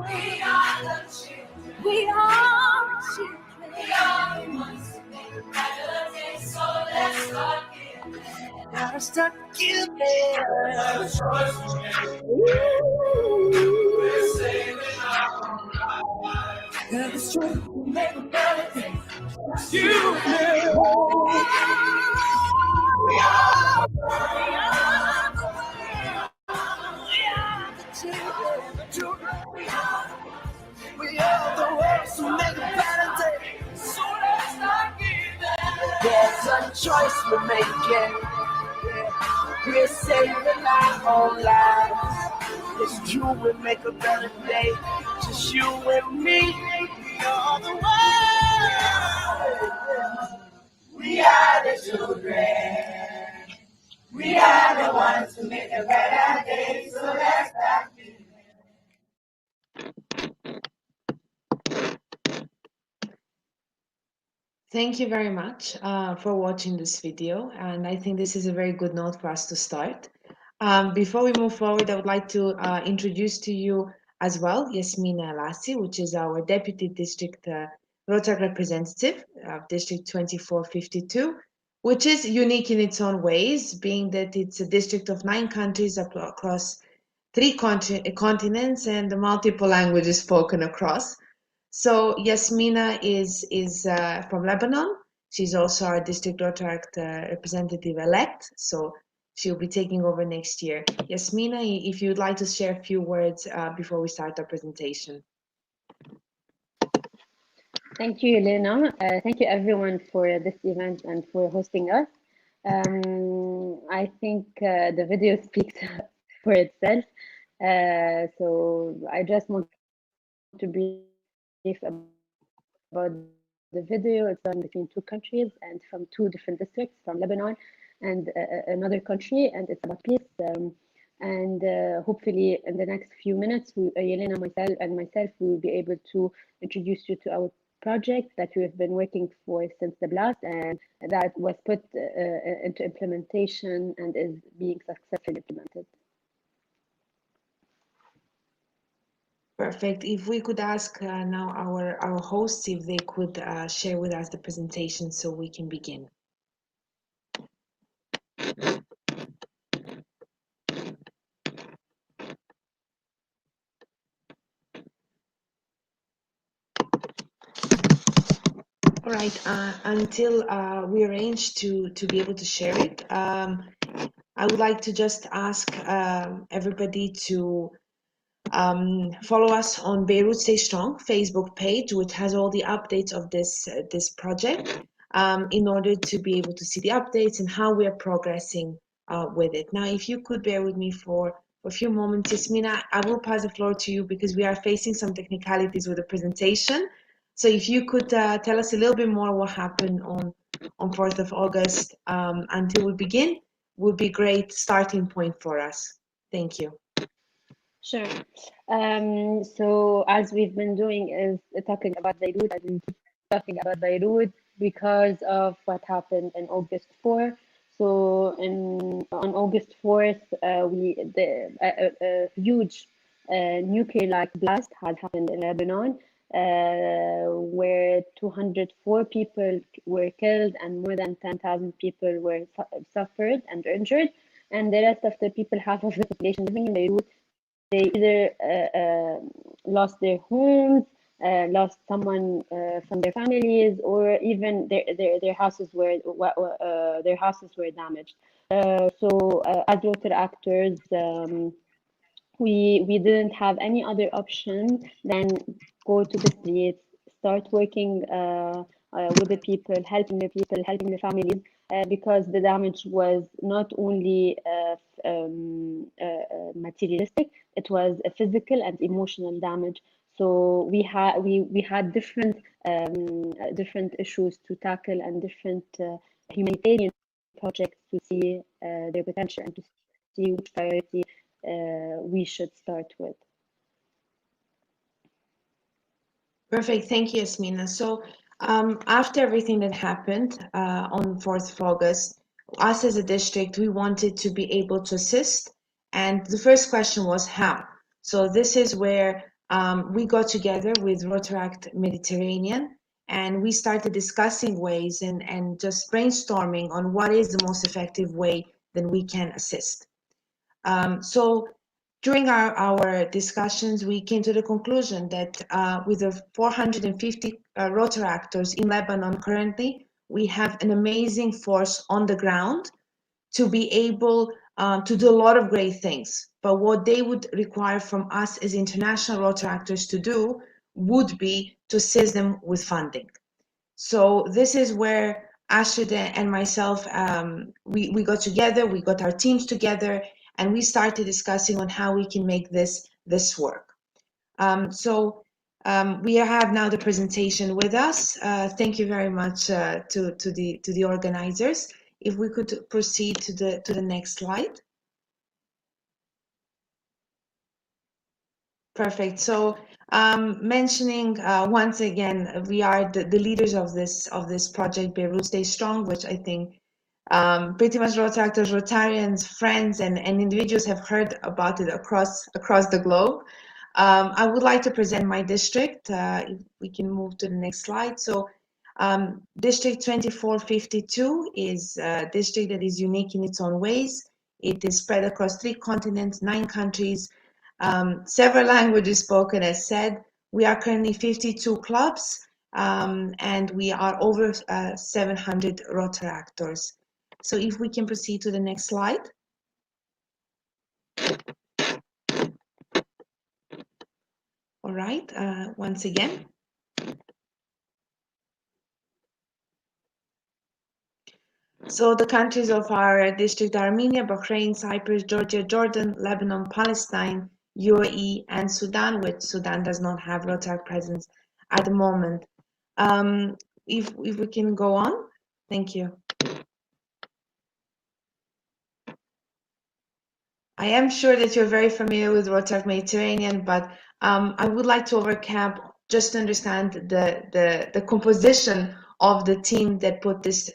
We are the children. We are the children. We are the ones who make a better day. So let's start giving. Gotta start giving. We're saving our own lives. Got the strength to make a better day. You and we are the children. We are the ones who make a better day. So let's start giving. There's a choice we're making. We're saving our own lives. It's you will make a better day. Just you and me. We are the ones. We are the children. We are the ones who make a better day. So let's start giving. Thank you very much for watching this video, and I think this is a very good note for us to start. Before we move forward, I would like to introduce to you as well Yasmina Alassi, which is our Deputy District Rotaract Representative of District 2452, which is unique in its own ways, being that it's a district of 9 countries across 3 continents and the multiple languages spoken across. So Yasmina is from Lebanon. She's also our district Rotaract representative-elect, so she'll be taking over next year. Yasmina, if you'd like to share a few words before we start our presentation. Thank you, Elena. Thank you, everyone, for this event and for hosting us. I think the video speaks for itself. So I just want to brief about the video. It's done between two countries and from two different districts, from Lebanon and another country, and it's about peace. And hopefully in the next few minutes, Yelena and myself will be able to introduce you to our project that we have been working for since the blast, and that was put into implementation and is being successfully implemented. Perfect. If we could ask now our hosts if they could share with us the presentation so we can begin. All right, until we arrange to be able to share it, I would like to just ask everybody to follow us on Beirut Stay Strong Facebook page, which has all the updates of this project, in order to be able to see the updates and how we are progressing with it. Now, if you could bear with me for a few moments, Yasmina, I will pass the floor to you because we are facing some technicalities with the presentation. So if you could tell us a little bit more what happened on 4th of August until we begin, would be great starting point for us. Thank you. Sure. So as we've been doing is talking about Beirut, I've been talking about Beirut because of what happened in August 4. So on August 4th, a huge nuclear-like blast had happened in Lebanon, where 204 people were killed and more than 10,000 people were suffered and injured. And the rest of the people, half of the population living in Beirut, they either lost their homes, lost someone from their families, or even their houses were damaged. So as water actors, we didn't have any other option than go to the streets, start working with the people, helping the families, because the damage was not only materialistic, it was a physical and emotional damage. So we had different issues to tackle and different humanitarian projects to see their potential and to see which priority we should start with. Perfect. Thank you, Yasmina. So after everything that happened on 4th of August, us as a district, we wanted to be able to assist. And the first question was how? So this is where we got together with Rotaract Mediterranean, and we started discussing ways and just brainstorming on what is the most effective way that we can assist. So during our discussions, we came to the conclusion that with the 450 Rotaractors in Lebanon currently, we have an amazing force on the ground to be able to do a lot of great things. But what they would require from us as international Rotaractors to do would be to assist them with funding. So this is where Astrid and myself, we got together, we got our teams together, and we started discussing on how we can make this work. So we have now the presentation with us. Thank you very much to the organizers. If we could proceed to the next slide. Perfect. So mentioning once again, we are the leaders of this project, Beirut Stay Strong, which I think pretty much Rotaractors, Rotarians, friends, and individuals have heard about it across the globe. I would like to present my district. If we can move to the next slide. So District 2452 is a district that is unique in its own ways. It is spread across 3 continents, 9 countries, several languages spoken, as said. We are currently 52 clubs, and we are over 700 Rotaractors. So if we can proceed to the next slide. All right, once again. So the countries of our district are Armenia, Bahrain, Cyprus, Georgia, Jordan, Lebanon, Palestine, UAE, and Sudan, which Sudan does not have Rotaract presence at the moment. if we can go on. Thank you. I am sure that you're very familiar with Rotary Mediterranean, but I would like to overcap just to understand the composition of the team that put this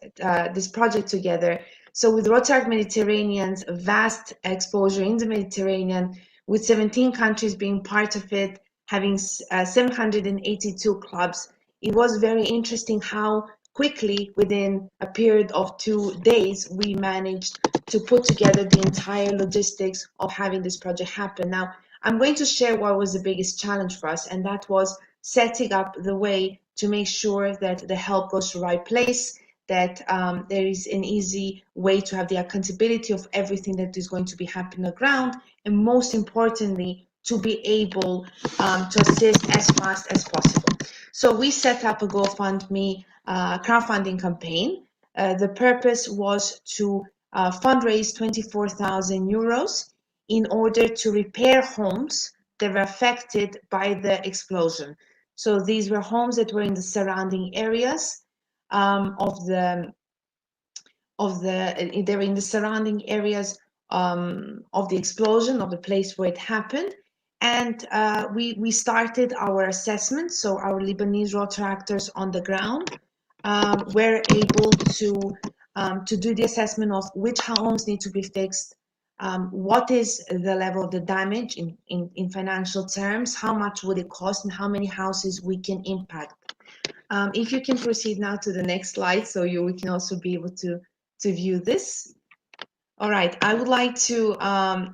this project together. So with Rotary Mediterranean's vast exposure in the Mediterranean, with 17 countries being part of it, having 782 clubs, it was very interesting how quickly, within a period of 2 days, we managed to put together the entire logistics of having this project happen. Now, I'm going to share what was the biggest challenge for us, and that was setting up the way to make sure that the help goes to the right place, that there is an easy way to have the accountability of everything that is going to be happening on the ground, and most importantly, to be able to assist as fast as possible. So we set up a GoFundMe crowdfunding campaign. The purpose was to fundraise 24,000 euros in order to repair homes that were affected by the explosion. So these were homes that were in the surrounding areas they were in the surrounding areas of the explosion, of the place where it happened. And we started our assessment. So our Lebanese Rotary actors on the ground were able to do the assessment of which homes need to be fixed, what is the level of the damage in financial terms, how much would it cost, and how many houses we can impact. If you can proceed now to the next slide, so we can also be able to view this. All right, I would like to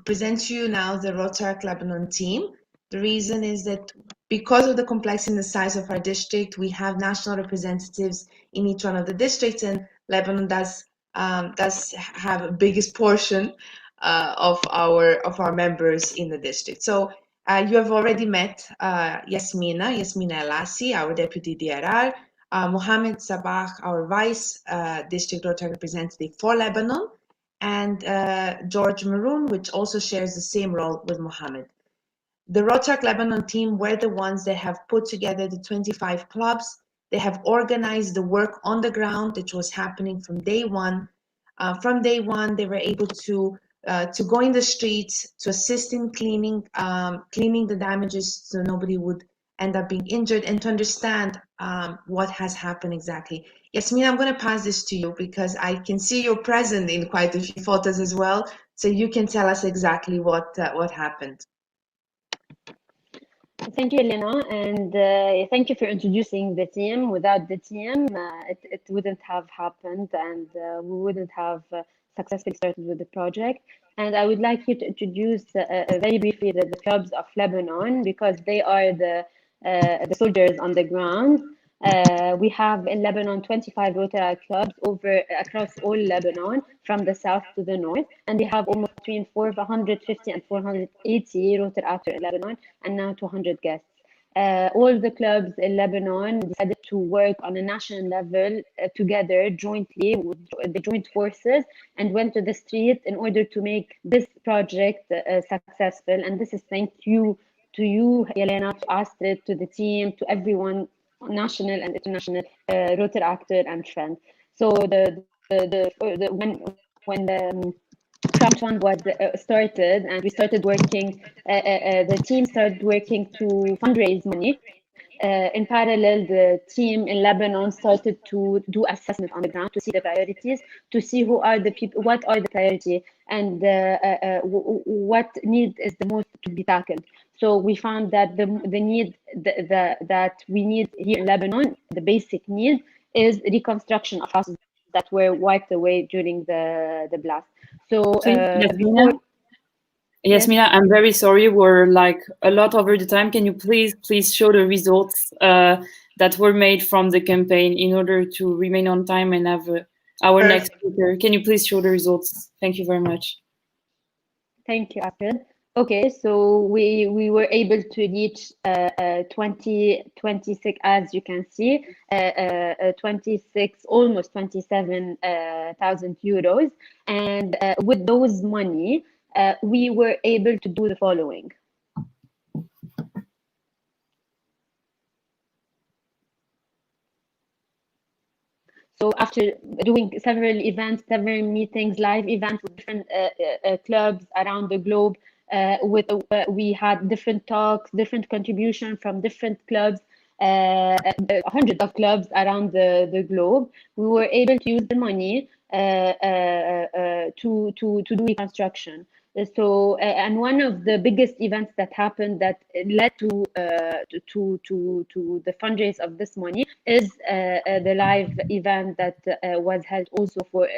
present to you now the Rotary Lebanon team. The reason is that because of the complexity and the size of our district, we have national representatives in each one of the districts, and Lebanon does have a biggest portion of our members in the district. So you have already met Yasmina Elassi, our deputy DRR, Mohammed Sabah, our vice district Rotary representative for Lebanon, and George Maroon, which also shares the same role with Mohammed. The Rotary Lebanon team were the ones that have put together the 25 clubs. They have organized the work on the ground, which was happening from day one. From day one, they were able to go in the streets, to assist in cleaning the damages so nobody would end up being injured, and to understand what has happened exactly. Yasmin, I'm going to pass this to you because I can see you're present in quite a few photos as well, so you can tell us exactly what happened. Thank you, Elena, and thank you for introducing the team. Without the team, it wouldn't have happened, and we wouldn't have successfully started with the project. And I would like you to introduce very briefly the clubs of Lebanon, because they are the soldiers on the ground. We have in Lebanon 25 Rotary clubs across all Lebanon, from the south to the north, and we have almost between 450 and 480 Rotary actors in Lebanon, and now 200 guests. All the clubs in Lebanon decided to work on a national level together, jointly, with the joint forces, and went to the street in order to make this project successful. And this is thank you to you, Elena, to Astrid, to the team, to everyone, national and international Rotary actor and friend. So when the crowdfund was started and we started working, the team started working to fundraise money. In parallel, the team in Lebanon started to do assessment on the ground to see the priorities, to see who are the people, what are the priority, and what need is the most to be tackled. So we found that the need that we need here in Lebanon, the basic need, is reconstruction of houses that were wiped away during the blast. So Yasmina, I'm very sorry, we're like a lot over the time. Can you please show the results that were made from the campaign in order to remain on time and have our next speaker? Can you please show the results? Thank you very much. Thank you, Astrid. Okay, so we were able to reach 26, as you can see, 26, almost 27,000 euros. And with those money, we were able to do the following. So after doing several events, several meetings, live events with different clubs around the globe, we had different talks, different contributions from different clubs, hundreds of clubs around the globe. We were able to use the money to do reconstruction. So, and one of the biggest events that happened that led to the fundraise of this money is the live event that was held also for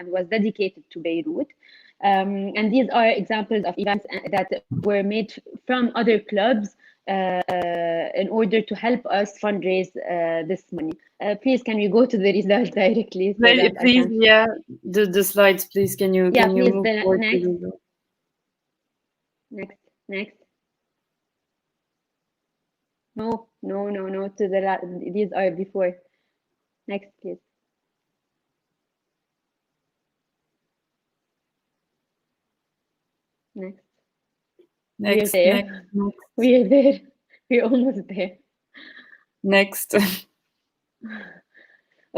was dedicated to Beirut. And these are examples of events that were made from other clubs in order to help us fundraise this money. Please, can we go to the results directly? So that Please, yeah, the slides, please. Can you please, move the forward to next. the- Next. No, to the these are before. Next, please. Next. Next, We're there. next. We're there. We're almost there. Next. Okay.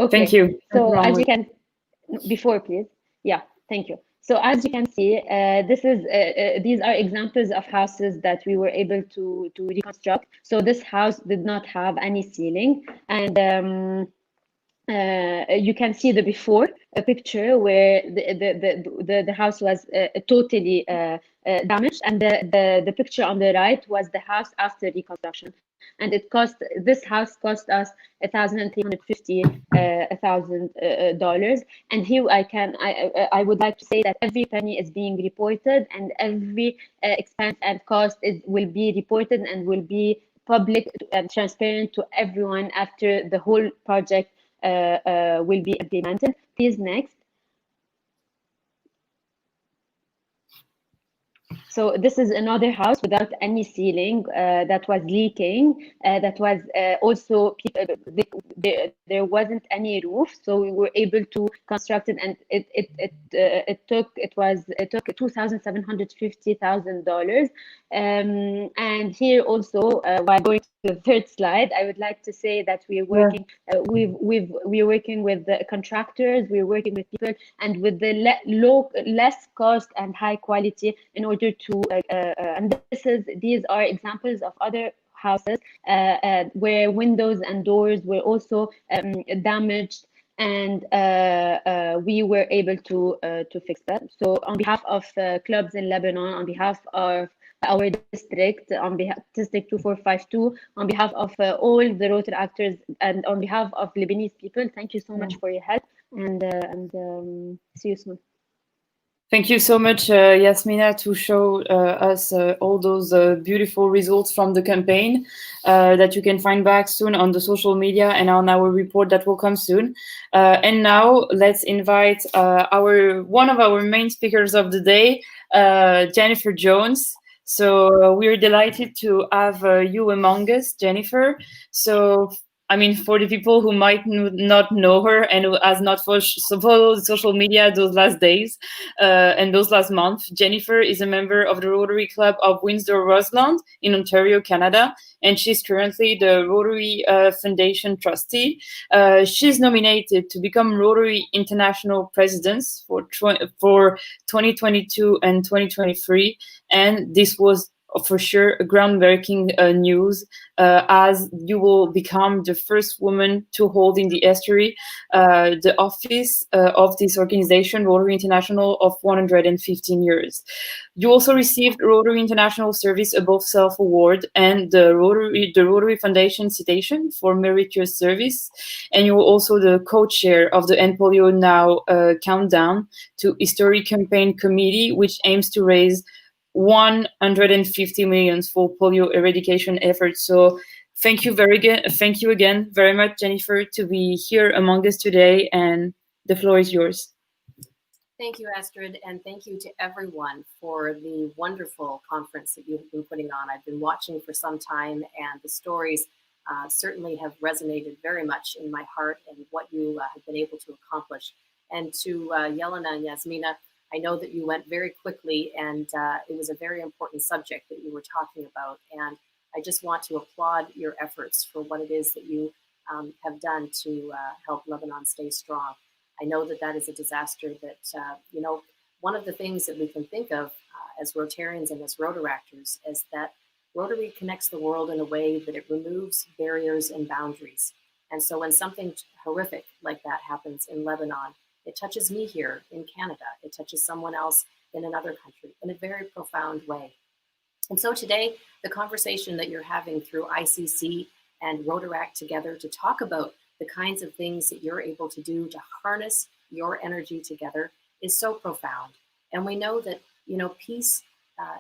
Thank you. So as you can, before please. Yeah, thank you. So as you can see, these are examples of houses that we were able to reconstruct. So this house did not have any ceiling, and you can see the before picture where the house was totally damaged, and the picture on the right was the house after reconstruction. And this house cost us $1,350,000. And here I would like to say that every penny is being reported, and every expense and cost will be reported and will be public and transparent to everyone after the whole project will be implemented. Please, next. So this is another house without any ceiling that was leaking. That was also there wasn't any roof, so we were able to construct it, and it took $2,750,000. And here also, while going to the third slide, I would like to say that we're working. We're working with the contractors. We're working with people, and with the less cost and high quality in order to and these are examples of other houses where windows and doors were also damaged, and we were able to fix that. So on behalf of clubs in Lebanon, on behalf of our district, on behalf District 2452, on behalf of all the Rotary actors, and on behalf of Lebanese people, thank you so much for your help, and see you soon. Thank you so much, Yasmina, to show us all those beautiful results from the campaign that you can find back soon on the social media and on our report that will come soon. And now let's invite one of our main speakers of the day, Jennifer Jones. So we're delighted to have you among us, Jennifer. So I mean, for the people who might not know her and who has not followed social media those last days and those last months, Jennifer is a member of the Rotary Club of Windsor-Roseland in Ontario, Canada, and she's currently the Rotary Foundation trustee. She's nominated to become Rotary International President for 2022 and 2023, and this was for sure a groundbreaking news, as you will become the first woman to hold in the history the office of this organization, Rotary International, of 115 years. You also received Rotary International Service Above Self Award and the Rotary Foundation Citation for Meritorious Service, and you were also the co-chair of the End Polio Now Countdown to History Campaign Committee, which aims to raise 150 million for polio eradication efforts. So thank you again very much, Jennifer, to be here among us today, and the floor is yours. Thank you, Astrid, and thank you to everyone for the wonderful conference that you have been putting on. I've been watching for some time, and the stories certainly have resonated very much in my heart and what you have been able to accomplish. And to Yelena and Yasmina, I know that you went very quickly, and it was a very important subject that you were talking about. And I just want to applaud your efforts for what it is that you have done to help Lebanon stay strong. I know that that is a disaster that, you know, one of the things that we can think of as Rotarians and as Rotaractors is that Rotary connects the world in a way that it removes barriers and boundaries. And so when something horrific like that happens in Lebanon, it touches me here in Canada. It touches someone else in another country in a very profound way. And so today, the conversation that you're having through ICC and Rotaract together to talk about the kinds of things that you're able to do to harness your energy together is so profound. And we know that, you know, peace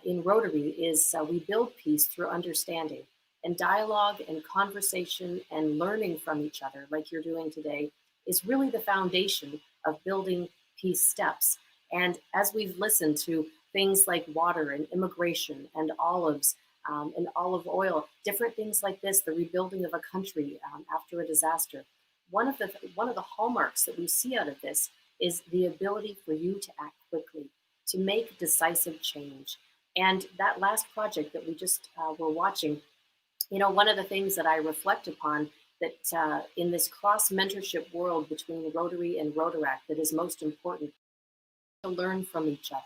in Rotary is we build peace through understanding, and dialogue and conversation and learning from each other like you're doing today is really the foundation of building peace steps. And as we've listened to things like water and immigration and olives and olive oil, different things like this, the rebuilding of a country after a disaster, one of the hallmarks that we see out of this is the ability for you to act quickly, to make decisive change. And that last project that we just were watching, you know, one of the things that I reflect upon that in this cross-mentorship world between Rotary and Rotaract that is most important to learn from each other.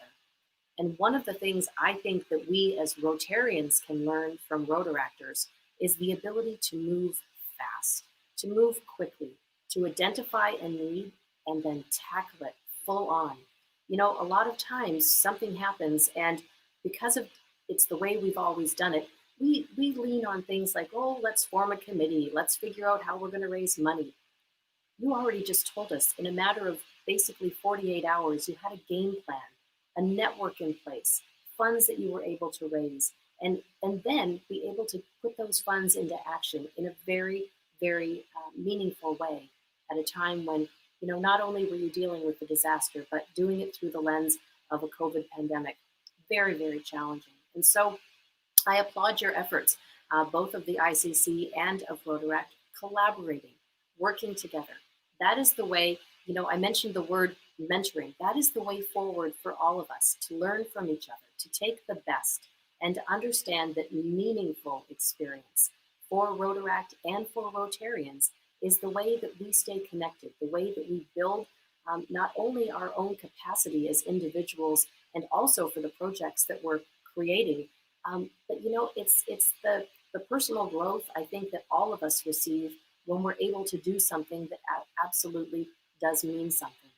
And one of the things I think that we as Rotarians can learn from Rotaractors is the ability to move fast, to move quickly, to identify a need and then tackle it full on. You know, a lot of times something happens and because of it's the way we've always done it, we lean on things like, oh, let's form a committee, let's figure out how we're going to raise money. You already just told us in a matter of basically 48 hours, you had a game plan, a network in place, funds that you were able to raise, and then be able to put those funds into action in a very, very meaningful way at a time when, you know, not only were you dealing with the disaster, but doing it through the lens of a COVID pandemic. Very, very challenging. And so I applaud your efforts, both of the ICC and of Rotaract, collaborating, working together. That is the way, you know, I mentioned the word mentoring. That is the way forward for all of us, to learn from each other, to take the best, and to understand that meaningful experience for Rotaract and for Rotarians is the way that we stay connected, the way that we build not only our own capacity as individuals and also for the projects that we're creating, but you know, it's the personal growth I think that all of us receive when we're able to do something that absolutely does mean something.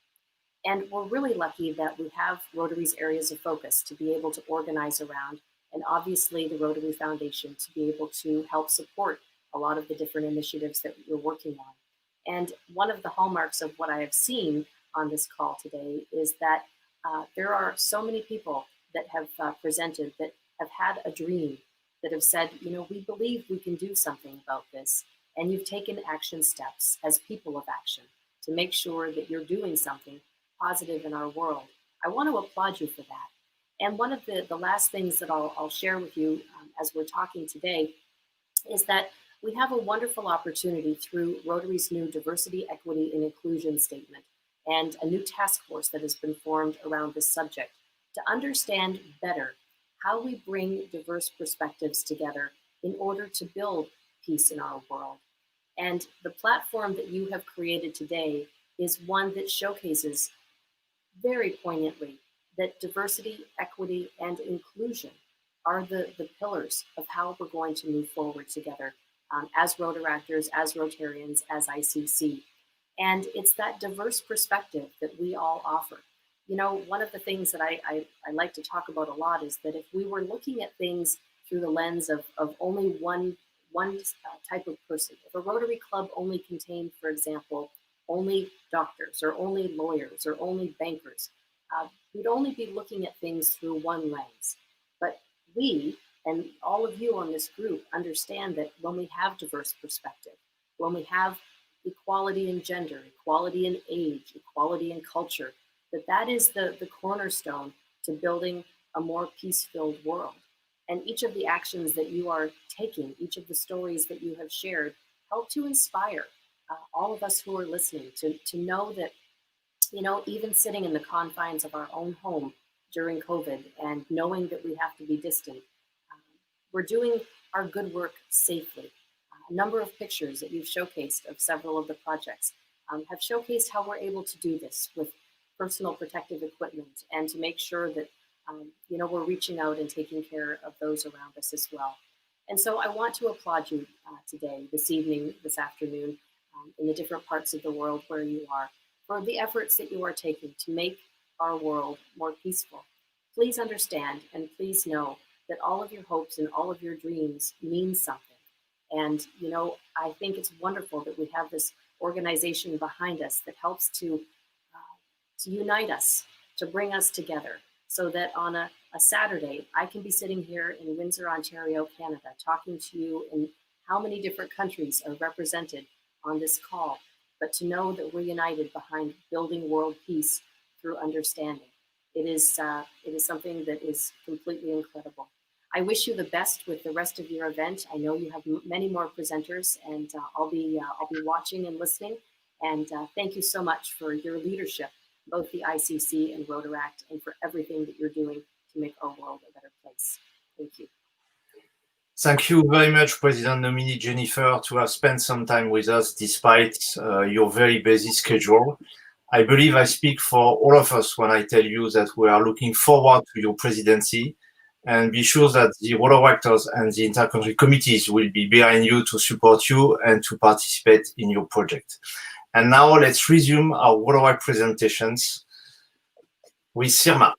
And we're really lucky that we have Rotary's areas of focus to be able to organize around, and obviously the Rotary Foundation to be able to help support a lot of the different initiatives that we're working on. And one of the hallmarks of what I have seen on this call today is that there are so many people that have presented that have had a dream, that have said, you know, we believe we can do something about this. And you've taken action steps as people of action to make sure that you're doing something positive in our world. I want to applaud you for that. And one of the last things that I'll share with you as we're talking today is that we have a wonderful opportunity through Rotary's new Diversity, Equity, and Inclusion Statement and a new task force that has been formed around this subject to understand better how we bring diverse perspectives together in order to build peace in our world. And the platform that you have created today is one that showcases very poignantly that diversity, equity, and inclusion are the pillars of how we're going to move forward together as Rotaractors, as Rotarians, as ICC. And it's that diverse perspective that we all offer. You know, one of the things that I like to talk about a lot is that if we were looking at things through the lens of only one type of person, if a Rotary Club only contained, for example, only doctors or only lawyers or only bankers, we'd only be looking at things through one lens. But we, and all of you on this group, understand that when we have diverse perspective, when we have equality in gender, equality in age, equality in culture, that is the cornerstone to building a more peace-filled world. And each of the actions that you are taking, each of the stories that you have shared, help to inspire all of us who are listening to know that, you know, even sitting in the confines of our own home during COVID and knowing that we have to be distant, we're doing our good work safely. number of pictures that you've showcased of several of the projects have showcased how we're able to do this with personal protective equipment and to make sure that we're reaching out and taking care of those around us as well. And so I want to applaud you today, this evening, this afternoon, in the different parts of the world where you are, for the efforts that you are taking to make our world more peaceful. Please understand and please know that all of your hopes and all of your dreams mean something. And, I think it's wonderful that we have this organization behind us that helps to unite us, to bring us together, so that on a Saturday, I can be sitting here in Windsor, Ontario, Canada, talking to you in how many different countries are represented on this call, but to know that we're united behind building world peace through understanding. It is something that is completely incredible. I wish you the best with the rest of your event. I know you have many more presenters, and I'll be watching and listening. And thank you so much for your leadership, both the ICC and Rotaract, and for everything that you're doing to make our world a better place. Thank you. Thank you very much, President nominee Jennifer, to have spent some time with us despite your very busy schedule. I believe I speak for all of us when I tell you that we are looking forward to your presidency, and be sure that the Rotaractors and the intercountry committees will be behind you to support you and to participate in your project. And now let's resume our Rotaract presentations with Sirma.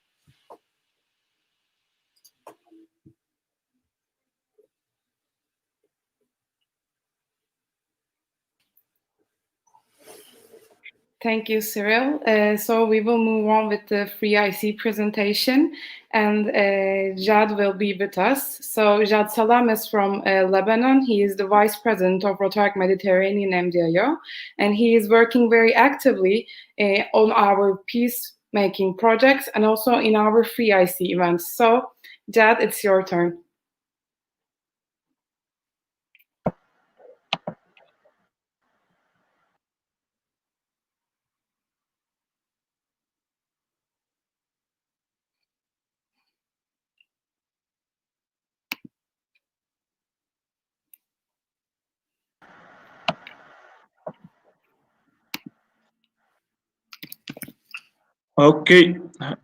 Thank you, Cyril. So we will move on with the Free IC presentation, and Jad will be with us. So Jad Salam is from Lebanon. He is the Vice President of Rotaract Mediterranean MDIO, and he is working very actively on our peacemaking projects and also in our Free IC events. So Jad, it's your turn. Okay,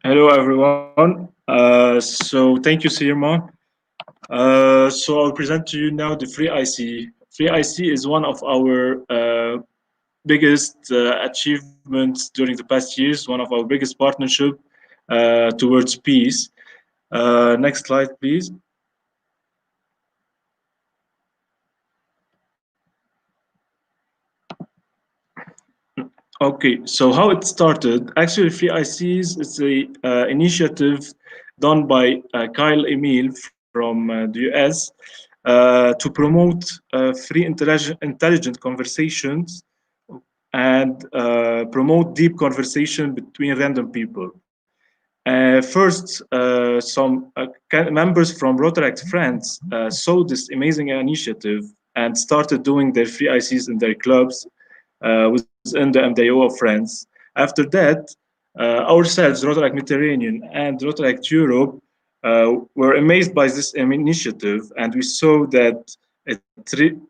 hello everyone. So thank you, Sirma. So I'll present to you now the Free IC. Free IC is one of our biggest achievements during the past years, one of our biggest partnership towards peace. Next slide, please. Okay, so how it started, actually Free ICs is a initiative done by Kyle Emil from the US to promote free intelligent conversations and promote deep conversation between random people. First, some members from Rotaract France saw this amazing initiative and started doing their Free ICs in their clubs within the MDIO of France. After that, ourselves, Rotaract Mediterranean and Rotaract Europe, were amazed by this initiative, and we saw that it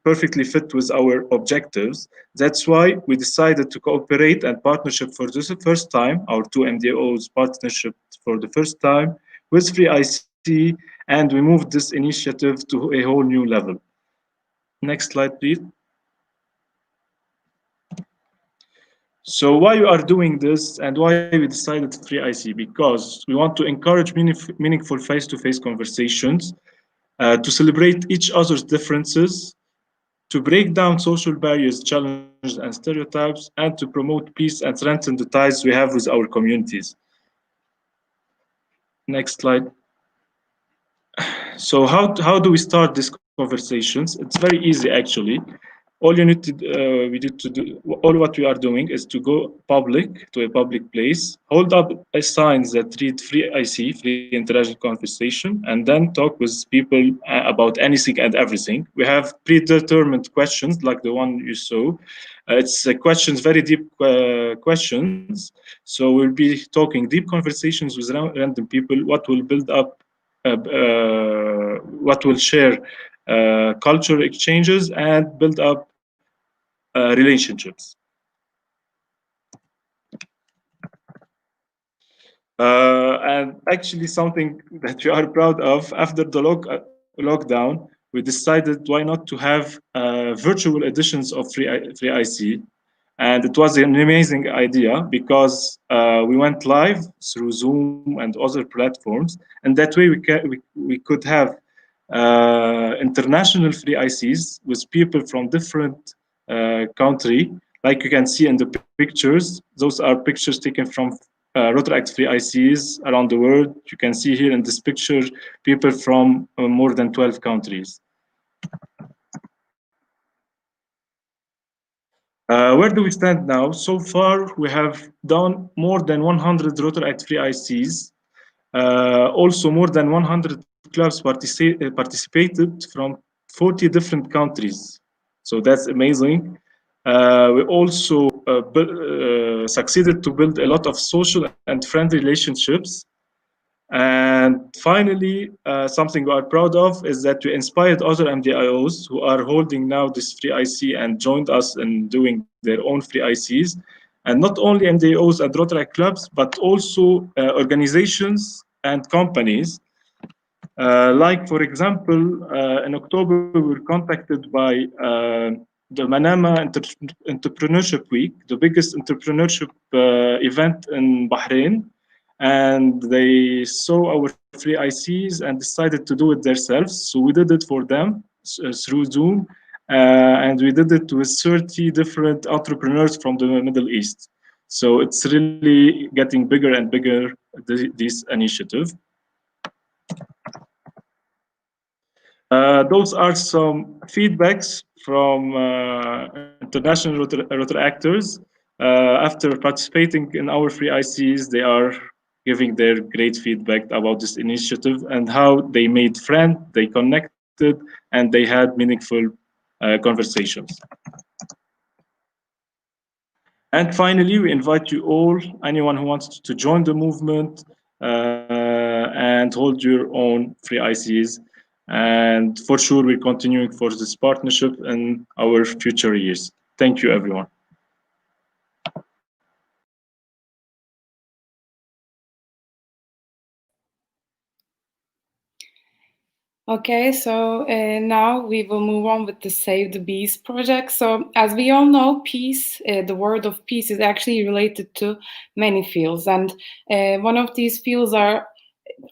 perfectly fit with our objectives. That's why we decided to cooperate and partnership for the first time, our two MDOs partnership for the first time with Free IC, and we moved this initiative to a whole new level. Next slide, please. So why we are doing this and why we decided Free IC? Because we want to encourage meaningful face-to-face conversations, to celebrate each other's differences, to break down social barriers, challenges, and stereotypes, and to promote peace and strengthen the ties we have with our communities. Next slide. So how do we start these conversations? It's very easy, actually. All you need to all what we are doing is to go public to a public place, hold up a sign that read Free IC, Free Intelligent Conversation, and then talk with people about anything and everything. We have predetermined questions like the one you saw. It's questions, very deep questions. So we'll be talking deep conversations with random people, what will build up, what will share culture exchanges, and build up relationships. And actually something that we are proud of, after the lockdown, we decided why not to have virtual editions of Free IC. And it was an amazing idea because we went live through Zoom and other platforms. And that way we could have international Free ICs with people from different country. Like you can see in the pictures, those are pictures taken from Rotaract Free ICs around the world. You can see here in this picture, people from more than 12 countries. Where do we stand now? So far, we have done more than 100 Rotaract Free ICs. Also, more than 100 clubs participated from 40 different countries. So that's amazing. We also succeeded to build a lot of social and friend relationships. And finally, something we are proud of is that we inspired other MDIOs who are holding now this Free IC and joined us in doing their own Free ICs. And not only MDIOs and Rotaract clubs, but also organizations and companies. Like, for example, in October, we were contacted by the Manama Entrepreneurship Week, the biggest entrepreneurship event in Bahrain. And they saw our Free ICs and decided to do it themselves. So we did it for them through Zoom. And we did it with 30 different entrepreneurs from the Middle East. So it's really getting bigger and bigger, this initiative. Those are some feedbacks from international Rotaractors. After participating in our Free ICs, they are giving their great feedback about this initiative and how they made friends, they connected, and they had meaningful conversations. And finally, we invite you all, anyone who wants to join the movement and hold your own Free ICs. And for sure, we're continuing for this partnership in our future years. Thank you, everyone. Okay, so now we will move on with the Save the Bees project. So as we all know, peace, the word of peace is actually related to many fields. And one of these fields are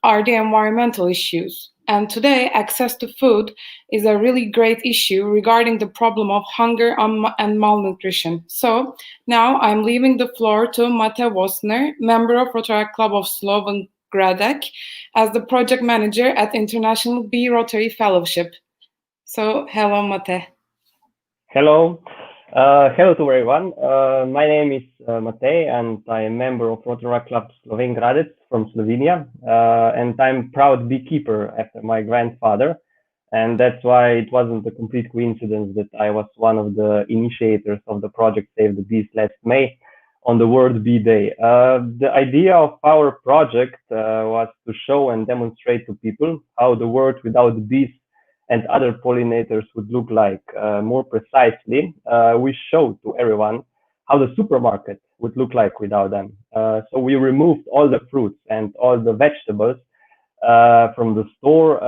the environmental issues. And today, access to food is a really great issue regarding the problem of hunger and malnutrition. So now I'm leaving the floor to Mate Vosner, member of Rotaract Club of Slovan Gradec, as the project manager at International Bee Rotary Fellowship. So, hello, Mate. Hello. Hello to everyone. My name is Matej, and I am a member of Rotaract Club Slovan Gradec from Slovenia. And I'm a proud beekeeper after my grandfather. And that's why it wasn't a complete coincidence that I was one of the initiators of the project Save the Bees last May on the World Bee Day. The idea of our project was to show and demonstrate to people how the world without bees and other pollinators would look like. More precisely, we showed to everyone how the supermarket would look like without them. So we removed all the fruits and all the vegetables from the store,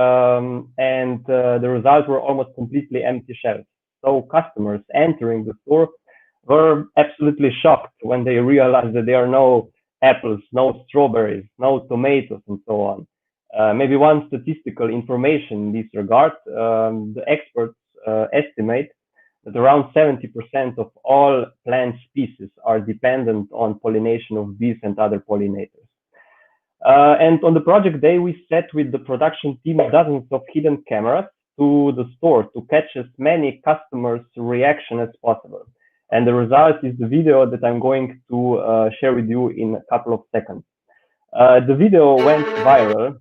and the results were almost completely empty shelves. So customers entering the store were absolutely shocked when they realized that there are no apples, no strawberries, no tomatoes, and so on. Maybe one statistical information in this regard, the experts estimate that around 70% of all plant species are dependent on pollination of bees and other pollinators. And on the project day, we set with the production team dozens of hidden cameras to the store to catch as many customers' reaction as possible. And the result is the video that I'm going to share with you in a couple of seconds. The video went viral.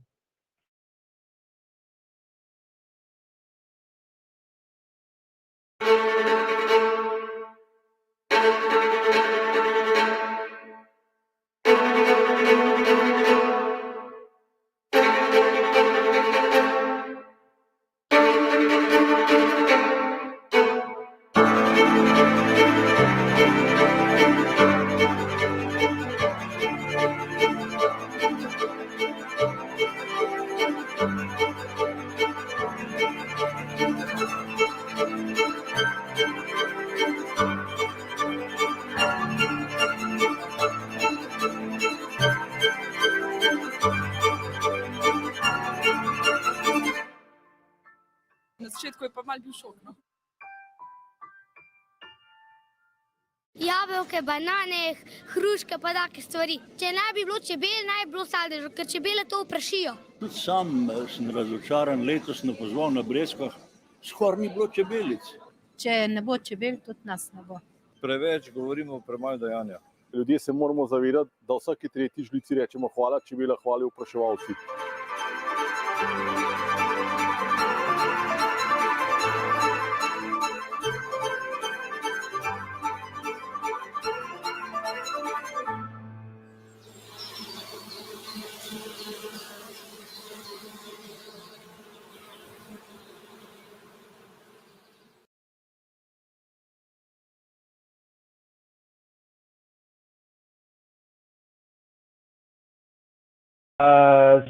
na začetku je pa mal bil šok. No? Jabolke, banane, hruške, pa take stvari. Če ne bi bilo čebel, ne bi bilo sadežev, ker čebele to oprašijo. Tudi sam sem razočaran, letos sem pozval na Breskah, skoraj ni bilo čebelic. Če ne bo čebel, tudi nas ne bo. Preveč govorimo, premalo dejanja. Ljudje se moramo zavedati, da vsaki tretji žlici rečemo hvala, čebela, hvali opraševalci.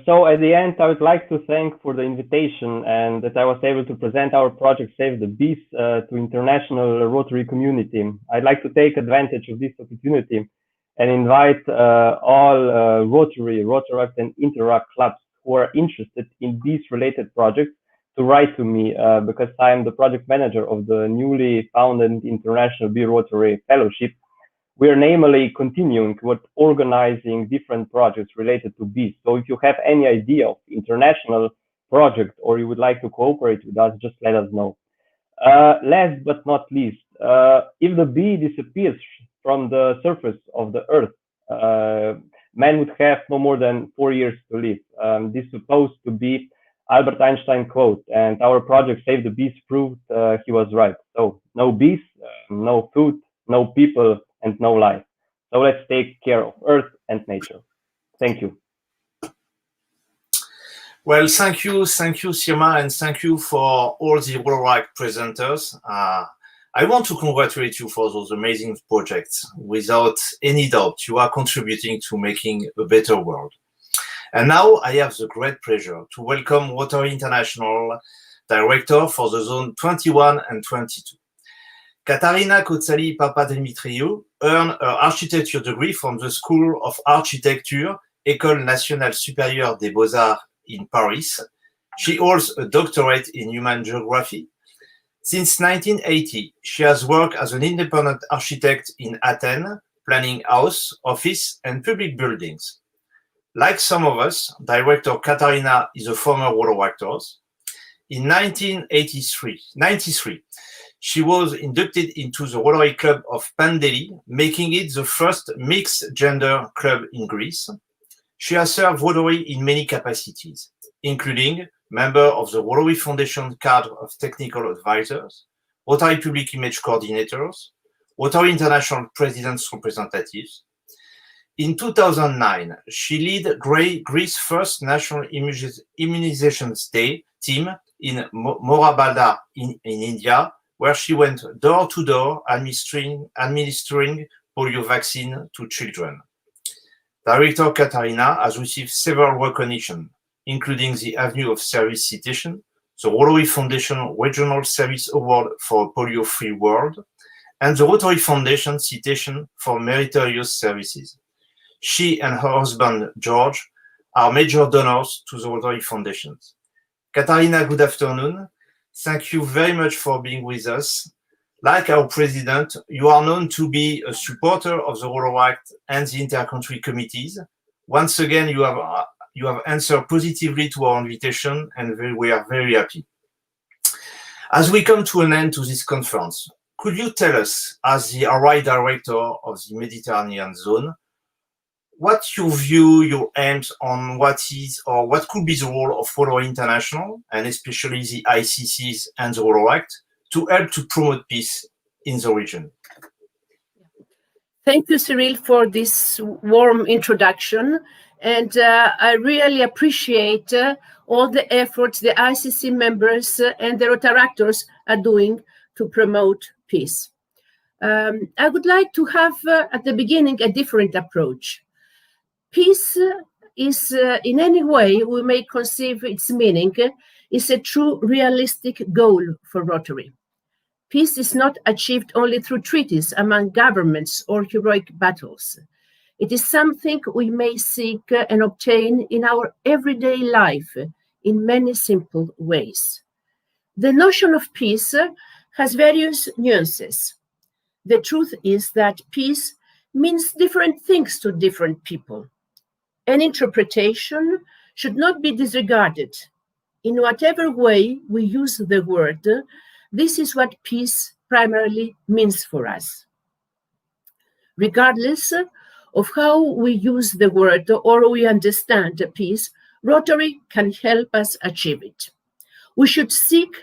So at the end, I would like to thank for the invitation and that I was able to present our project Save the Bees to international Rotary community. I'd like to take advantage of this opportunity and invite all Rotary, Rotaract and Interact clubs who are interested in bees-related projects to write to me because I am the project manager of the newly founded International Bee Rotary Fellowship. We are namely continuing with organizing different projects related to bees. So if you have any idea of international project or you would like to cooperate with us, just let us know. Last but not least, if the bee disappears from the surface of the earth, man would have no more than 4 years to live. This is supposed to be Albert Einstein quote, and our project Save the Bees proved he was right. So no bees, no food, no people, and no life. So let's take care of Earth and nature. Thank you. Well, thank you, Sirma, and thank you for all the Rotaract presenters. I want to congratulate you for those amazing projects. Without any doubt, you are contributing to making a better world. And now I have the great pleasure to welcome Rotary International Director for the Zone 21 and 22. Katarina Kotsali Papadimitriou earned her architecture degree from the School of Architecture, École Nationale Supérieure des Beaux-Arts in Paris. She holds a doctorate in human geography. Since 1980, she has worked as an independent architect in Athens, planning house, office, and public buildings. Like some of us, Director Katarina is a former Rotaractor. In 1993, she was inducted into the Rotary Club of Pandeli, making it the first mixed-gender club in Greece. She has served Rotary in many capacities, including member of the Rotary Foundation Cadre of Technical Advisors, Rotary Public Image Coordinators, Rotary International President's Representatives. In 2009, she led Greece's first National Immunization Day team in Moradabad in India, where she went door to door administering polio vaccine to children. Director Katarina has received several recognitions, including the Avenue of Service citation, the Rotary Foundation Regional Service Award for Polio-Free World, and the Rotary Foundation citation for meritorious services. She and her husband, George, are major donors to the Rotary Foundations. Katarina, good afternoon. Thank you very much for being with us. Like our president, you are known to be a supporter of the Rotaract and the inter-country committees. Once again, you have answered positively to our invitation, and we are very happy. As we come to an end to this conference, could you tell us, as the RI Director of the Mediterranean Zone, what you view, your aims on what is or what could be the role of Rotary International, and especially the ICCs and the Rotaract, to help to promote peace in the region? Thank you, Cyril, for this warm introduction. And I really appreciate all the efforts the ICC members and the Rotaractors are doing to promote peace. I would like to have at the beginning a different approach. Peace is, in any way we may conceive its meaning, is a true realistic goal for Rotary. Peace is not achieved only through treaties among governments or heroic battles. It is something we may seek and obtain in our everyday life in many simple ways. The notion of peace has various nuances. The truth is that peace means different things to different people. An interpretation should not be disregarded. In whatever way we use the word, this is what peace primarily means for us. Regardless of how we use the word or we understand peace, Rotary can help us achieve it. We should seek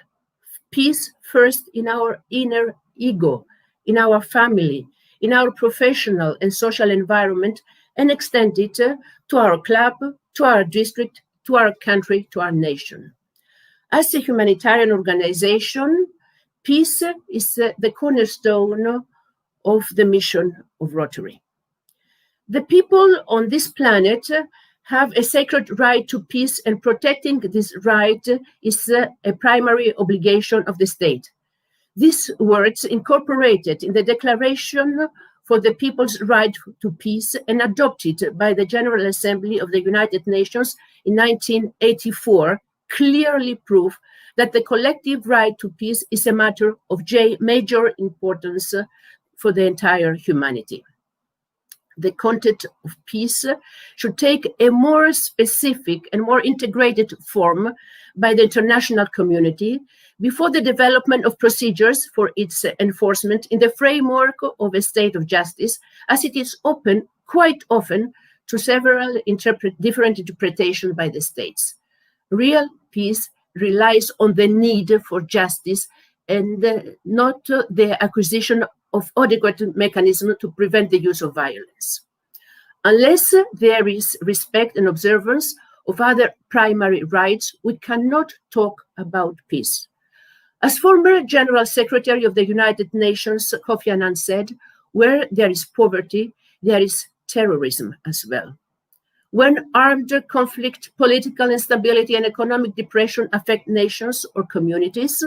peace first in our inner ego, in our family, in our professional and social environment, and extend it to our club, to our district, to our country, to our nation. As a humanitarian organization, peace is the cornerstone of the mission of Rotary. The people on this planet have a sacred right to peace, and protecting this right is a primary obligation of the state. These words incorporated in the Declaration for the People's Right to Peace and adopted by the General Assembly of the United Nations in 1984 clearly prove that the collective right to peace is a matter of major importance for the entire humanity. The content of peace should take a more specific and more integrated form by the international community before the development of procedures for its enforcement in the framework of a state of justice, as it is open quite often to several different interpretations by the states. Real peace relies on the need for justice and not the acquisition of adequate mechanisms to prevent the use of violence. Unless there is respect and observance of other primary rights, we cannot talk about peace. As former General Secretary of the United Nations, Kofi Annan said, where there is poverty, there is terrorism as well. When armed conflict, political instability, and economic depression affect nations or communities,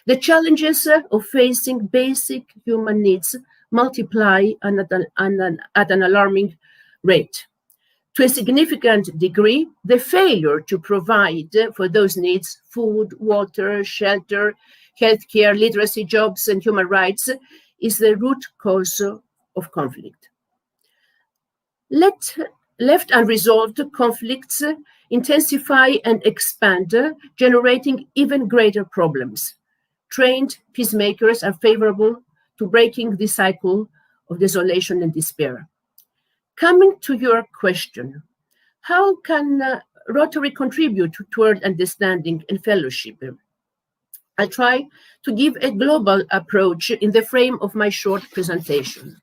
the challenges of facing basic human needs multiply at an alarming rate. To a significant degree, the failure to provide for those needs, food, water, shelter, healthcare, literacy, jobs, and human rights, is the root cause of conflict. Left unresolved, conflicts intensify and expand, generating even greater problems. Trained peacemakers are favorable to breaking the cycle of desolation and despair. Coming to your question, how can Rotary contribute toward understanding and fellowship? I'll try to give a global approach in the frame of my short presentation.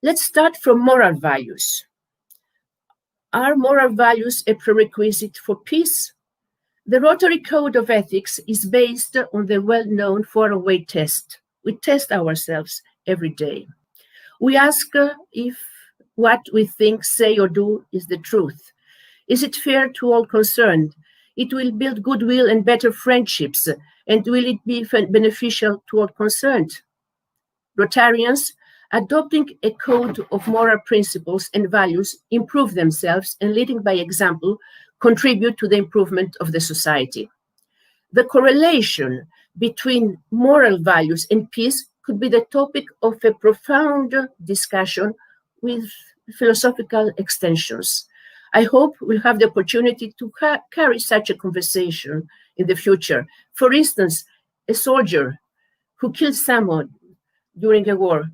Let's start from moral values. Are moral values a prerequisite for peace? The Rotary Code of Ethics is based on the well-known 4-way test. We test ourselves every day. We ask if what we think, say, or do is the truth. Is it fair to all concerned? It will build goodwill and better friendships, and will it be beneficial to all concerned? Rotarians adopting a code of moral principles and values improve themselves, and leading by example contribute to the improvement of the society. The correlation between moral values and peace could be the topic of a profound discussion with philosophical extensions. I hope we'll have the opportunity to carry such a conversation in the future. For instance, a soldier who killed someone during a war,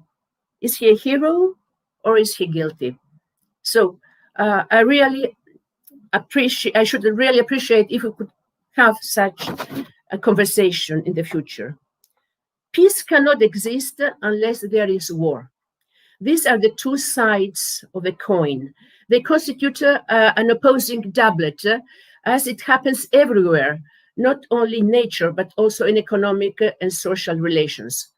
is he a hero or is he guilty? So I should really appreciate if we could have such a conversation in the future. Peace cannot exist unless there is war. These are the two sides of a coin. They constitute an opposing doublet, as it happens everywhere, not only in nature, but also in economic and social relations.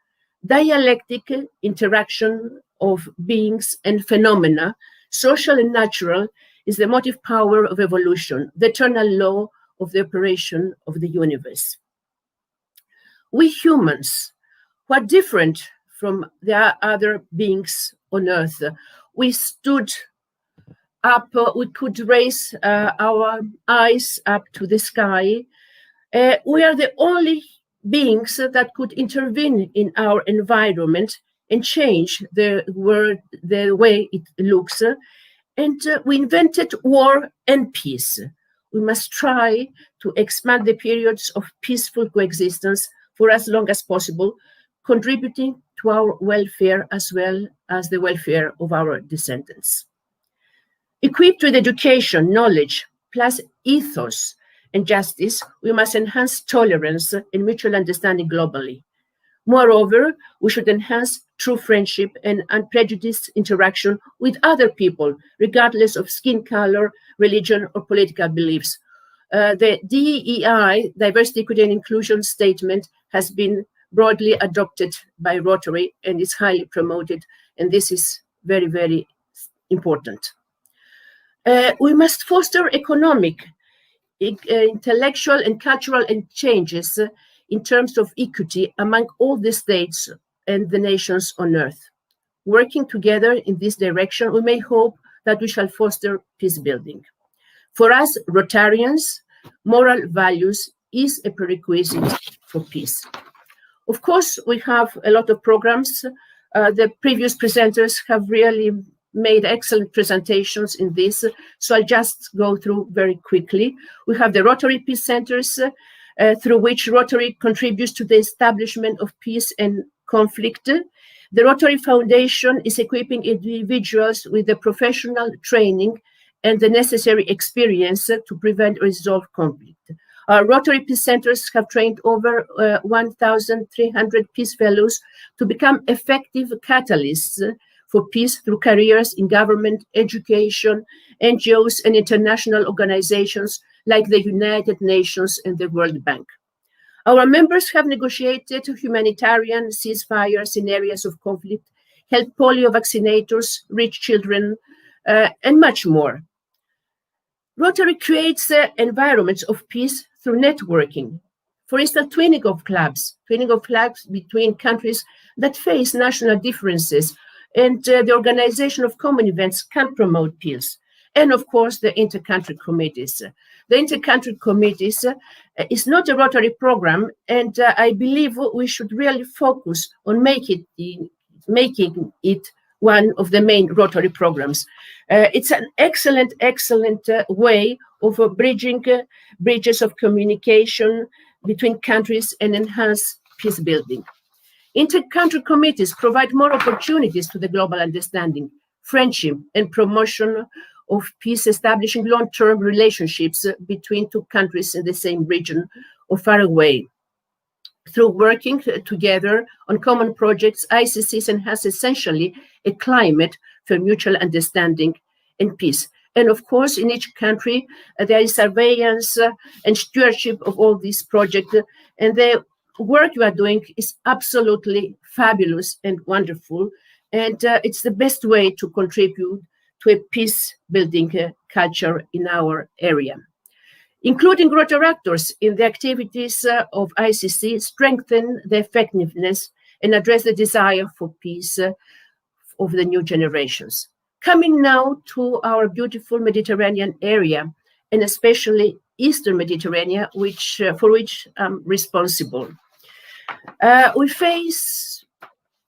Dialectic interaction of beings and phenomena, social and natural, is the motive power of evolution, the eternal law of the operation of the universe. We humans, who are different from the other beings on earth, we stood up, we could raise our eyes up to the sky We are the only beings that could intervene in our environment and change the world, the way it looks. And we invented war and peace. We must try to expand the periods of peaceful coexistence for as long as possible, contributing to our welfare as well as the welfare of our descendants. Equipped with education, knowledge, plus ethos and justice, we must enhance tolerance and mutual understanding globally. Moreover, we should enhance true friendship and unprejudiced interaction with other people, regardless of skin color, religion, or political beliefs. The DEI, Diversity, Equity, and Inclusion statement, has been broadly adopted by Rotary and is highly promoted, and this is very, very important. We must foster economic, intellectual, and cultural changes in terms of equity among all the states and the nations on earth. Working together in this direction, we may hope that we shall foster peace building. For us, Rotarians, moral values is a prerequisite for peace. Of course, we have a lot of programs. The previous presenters have really made excellent presentations in this, so I'll just go through very quickly. We have the Rotary Peace Centers, through which Rotary contributes to the establishment of peace and conflict. The Rotary Foundation is equipping individuals with the professional training and the necessary experience to prevent or resolve conflict. Our Rotary Peace Centers have trained over 1,300 peace fellows to become effective catalysts for peace through careers in government, education, NGOs, and international organizations like the United Nations and the World Bank. Our members have negotiated humanitarian ceasefires in areas of conflict, helped polio vaccinators, reach children, and much more. Rotary creates environments of peace through networking. For instance, twinning of clubs between countries that face national differences, and the organization of common events can promote peace. And of course, the inter-country committees. The inter-country committees is not a Rotary program, and I believe we should really focus on making it one of the main Rotary programs. It's an excellent way of bridging bridges of communication between countries and enhance peace building. Inter-country committees provide more opportunities to the global understanding, friendship, and promotion of peace, establishing long-term relationships between two countries in the same region or far away. Through working together on common projects, ICCs enhance essentially a climate for mutual understanding and peace. And of course, in each country, there is surveillance and stewardship of all these projects. And the work you are doing is absolutely fabulous and wonderful. And it's the best way to contribute to a peace-building culture in our area. Including Rotaractors in the activities of ICC strengthen the effectiveness and address the desire for peace of the new generations. Coming now to our beautiful Mediterranean area, and especially Eastern Mediterranean, for which I'm responsible. We face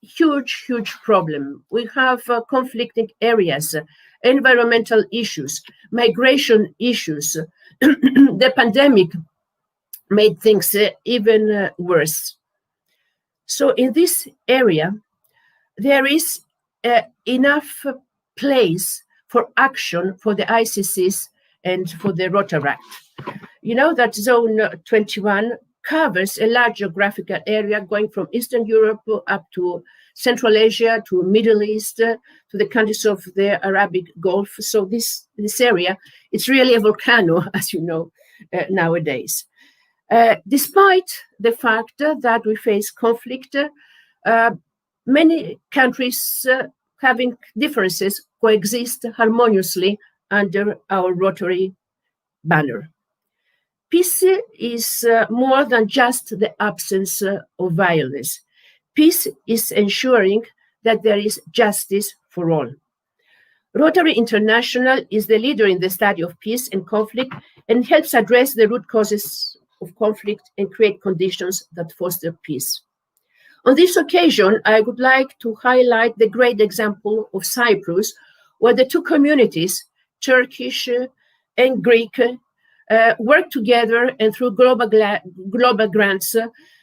huge problem. We have conflicting areas, environmental issues, migration issues. The pandemic made things even worse. So in this area, there is enough place for action for the ICCs and for the Rotaract. You know that Zone 21 covers a large geographical area going from Eastern Europe up to Central Asia, to Middle East, to the countries of the Arabic Gulf. So this area, it's really a volcano, as you know, nowadays. Despite the fact that we face conflict, many countries having differences coexist harmoniously under our Rotary banner. Peace is more than just the absence of violence. Peace is ensuring that there is justice for all. Rotary International is the leader in the study of peace and conflict and helps address the root causes of conflict and create conditions that foster peace. On this occasion, I would like to highlight the great example of Cyprus, where the two communities, Turkish and Greek, work together, and through global grants,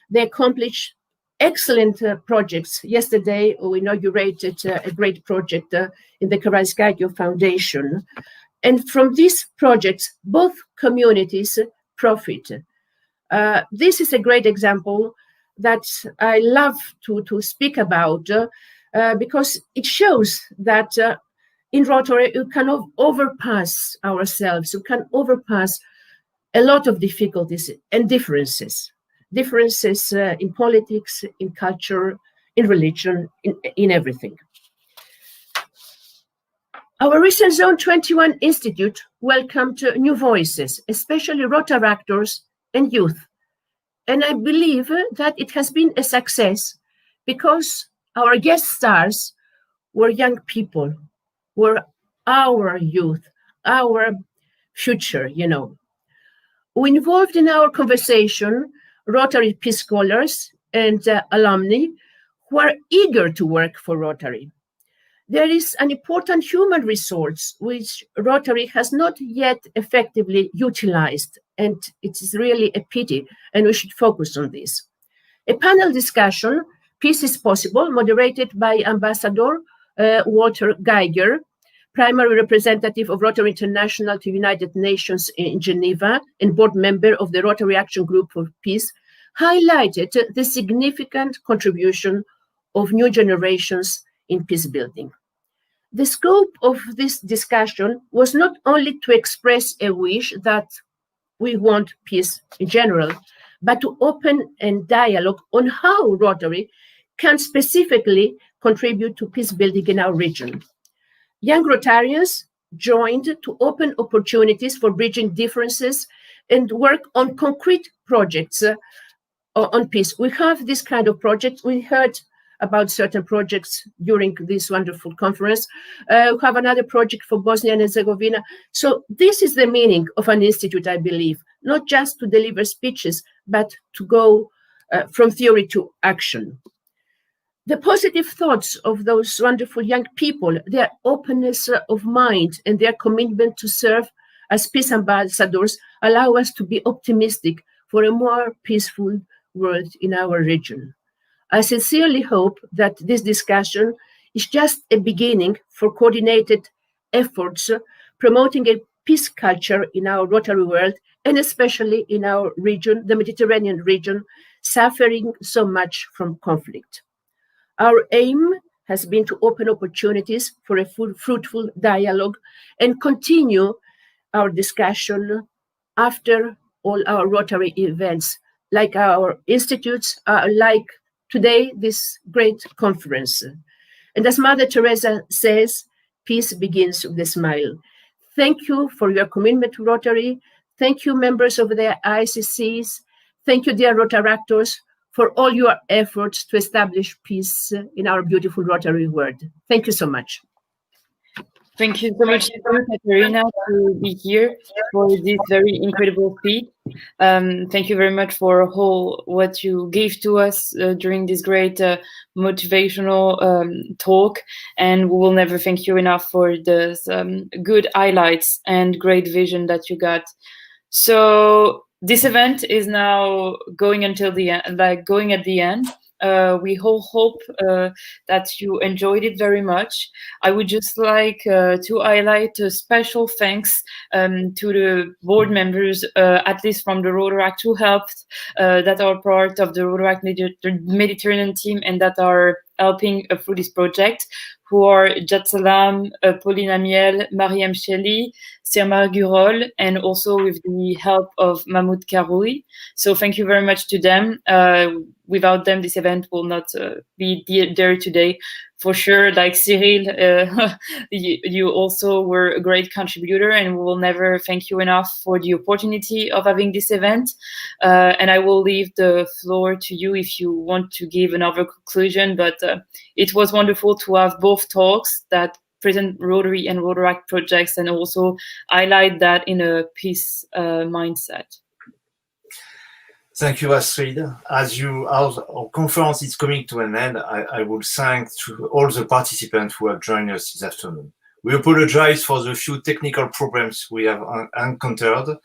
they accomplish excellent projects. Yesterday, we inaugurated a great project in the Karaiskakis Foundation. And from these projects, both communities profit. This is a great example that I love to speak about because it shows that in Rotary, you can overpass ourselves, you can overpass a lot of difficulties and differences in politics, in culture, in religion, in everything. Our recent Zone 21 Institute welcomed new voices, especially Rotaractors and youth. And I believe that it has been a success because our guest stars were young people, were our youth, our future, you know. We involved in our conversation Rotary Peace Scholars and alumni who are eager to work for Rotary. There is an important human resource which Rotary has not yet effectively utilized, and it is really a pity, and we should focus on this. A panel discussion, Peace is Possible, moderated by Ambassador Walter Geiger, primary representative of Rotary International to United Nations in Geneva and board member of the Rotary Action Group for Peace, highlighted the significant contribution of new generations in peace building. The scope of this discussion was not only to express a wish that we want peace in general, but to open a dialogue on how Rotary can specifically contribute to peace building in our region. Young Rotarians joined to open opportunities for bridging differences and work on concrete projects on peace. We have this kind of project. We heard about certain projects during this wonderful conference. We have another project for Bosnia and Herzegovina. So this is the meaning of an institute, I believe, not just to deliver speeches, but to go from theory to action. The positive thoughts of those wonderful young people, their openness of mind and their commitment to serve as peace ambassadors allow us to be optimistic for a more peaceful world in our region. I sincerely hope that this discussion is just a beginning for coordinated efforts promoting a peace culture in our Rotary world, and especially in our region, the Mediterranean region, suffering so much from conflict. Our aim has been to open opportunities for a fruitful dialogue and continue our discussion after all our Rotary events, like our institutes, like today, this great conference. And as Mother Teresa says, peace begins with a smile. Thank you for your commitment to Rotary. Thank you, members of the ICCs. Thank you, dear Rotaractors, for all your efforts to establish peace in our beautiful Rotary world. Thank you so much. Thank you so much, Katerina, to be here for this very incredible speech. Thank you very much for all what you gave to us during this great motivational talk, and we will never thank you enough for this good highlights and great vision that you got. So this event is now going until the end, going at the end. We all hope that you enjoyed it very much. I would just like to highlight a special thanks to the board members, at least from the Rotaract, who helped, that are part of the Rotaract Mediterranean team and that are helping through this project, who are Jad Salam, Pauline Amiel, Mariam Sheli, Sirmar Gurol, and also with the help of Mahmoud Karoui. So thank you very much to them. Without them, this event will not be there today. For sure, like Cyril, you also were a great contributor, and we will never thank you enough for the opportunity of having this event. And I will leave the floor to you if you want to give another conclusion, but it was wonderful to have both talks that present Rotary and Rotaract projects and also highlight that in a peace mindset. Thank you, Astrid. As our conference is coming to an end, I would thank to all the participants who have joined us this afternoon. We apologize for the few technical problems we have encountered.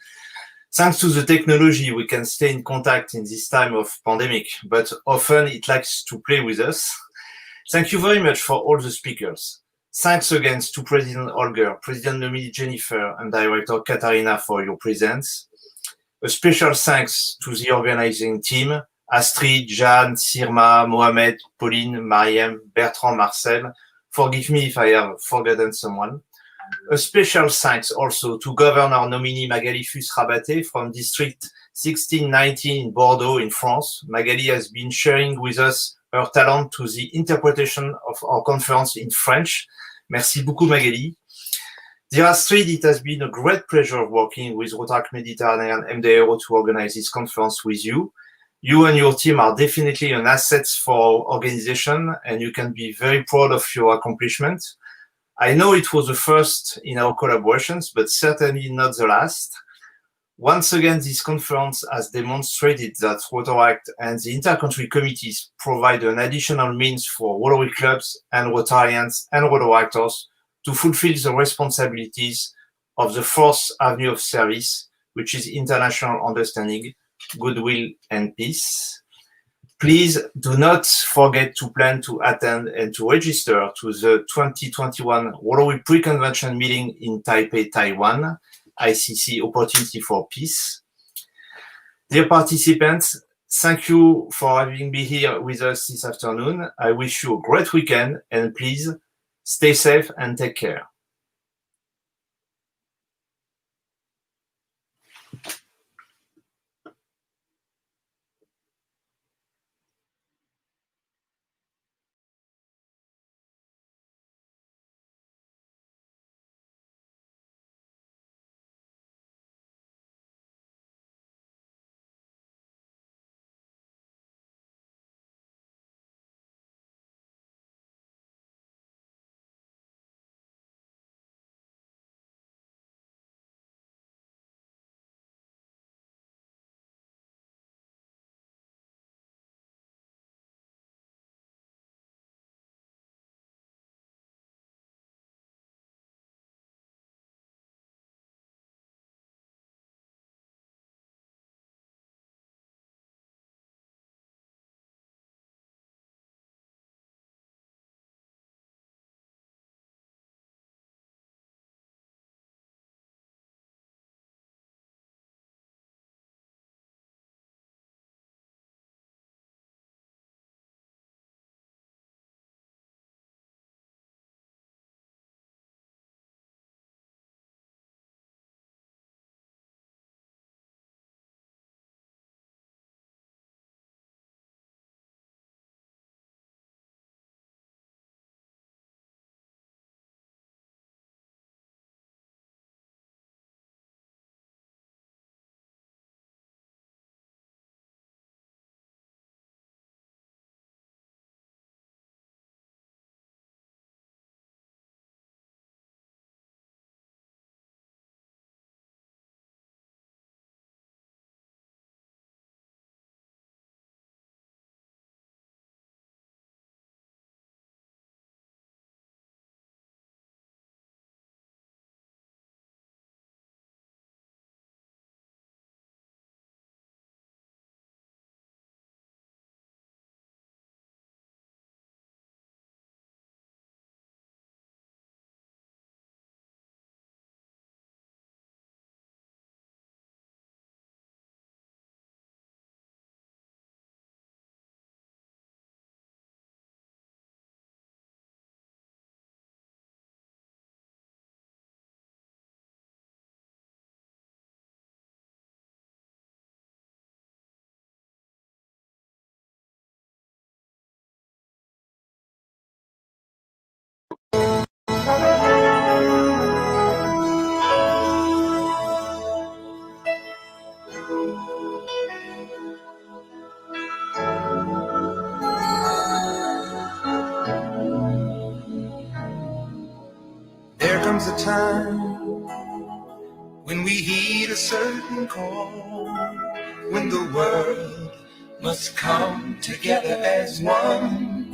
Thanks to the technology, we can stay in contact in this time of pandemic, but often it likes to play with us. Thank you very much for all the speakers. Thanks again to President Holger, President nominee Jennifer, and Director Katarina for your presence. A special thanks to the organizing team, Astrid, Jeanne, Sirma, Mohamed, Pauline, Mariam, Bertrand, Marcel. Forgive me if I have forgotten someone. A special thanks also to Governor nominee Magali Fuss-Rabaté from District 1619 in Bordeaux in France. Magali has been sharing with us her talent to the interpretation of our conference in French. Merci beaucoup, Magali. Dear Astrid, it has been a great pleasure working with Rotaract Mediterranean MDRO to organize this conference with you. You and your team are definitely an asset for our organization, and you can be very proud of your accomplishment. I know it was the first in our collaborations, but certainly not the last. Once again, this conference has demonstrated that Rotaract and the intercountry committees provide an additional means for Rotary clubs and Rotarians and Rotaractors to fulfill the responsibilities of the fourth avenue of service, which is international understanding, goodwill, and peace. Please do not forget to plan to attend and to register to the 2021 Rotary Pre-Convention meeting in Taipei, Taiwan, ICC Opportunity for Peace. Dear participants, thank you for having me here with us this afternoon. I wish you a great weekend, and please stay safe and take care. There comes a time when we heed a certain call, when the world must come together as one.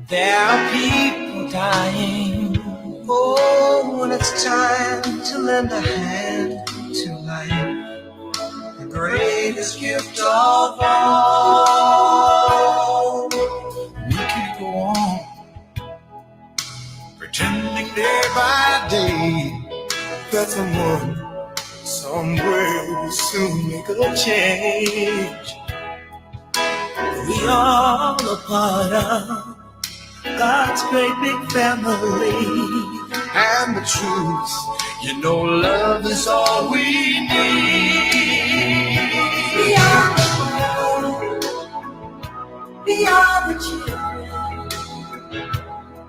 There are people dying. Oh, when it's time to lend a hand to life, the greatest gift of all. We can go on pretending day by day that someone somewhere will soon make a change. We are a part of God's great big family. And the truth, you know, love is all we need. We are the world. We are the children.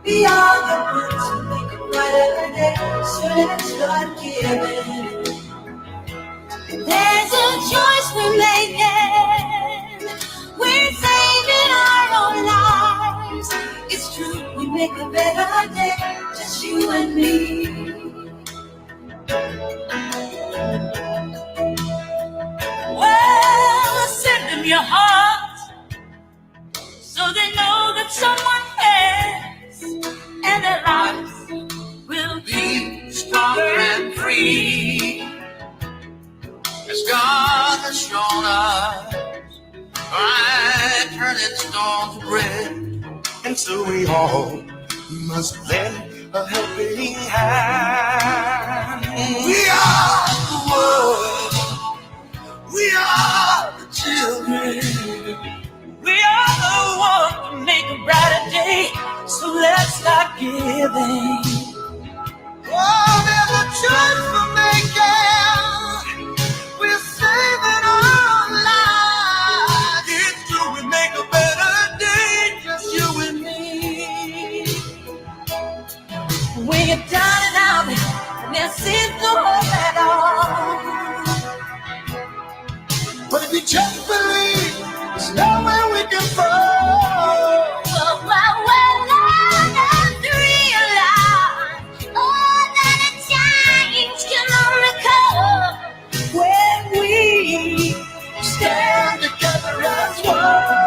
We are the ones who make a brighter day. So let's start giving. There's a choice we're making. We're saving our own lives. It's true, we make a better day, just you and me. Well, send them your heart, so they know that someone cares, and their lives will be stronger and free. As God has shown us, by turning stone to bread, and so we all must lend a helping hand. We are the world. We are the children. We are the ones to make a brighter day. So let's start giving. Oh, there's a choice we're making. We're saving our lives. It's true, we make a better day, just you and me. When you're down and out, and there seems no hope at all. But if you just believe, there's nowhere we can fall. Well, let us realize, oh, that a change can only come when we stand together as one.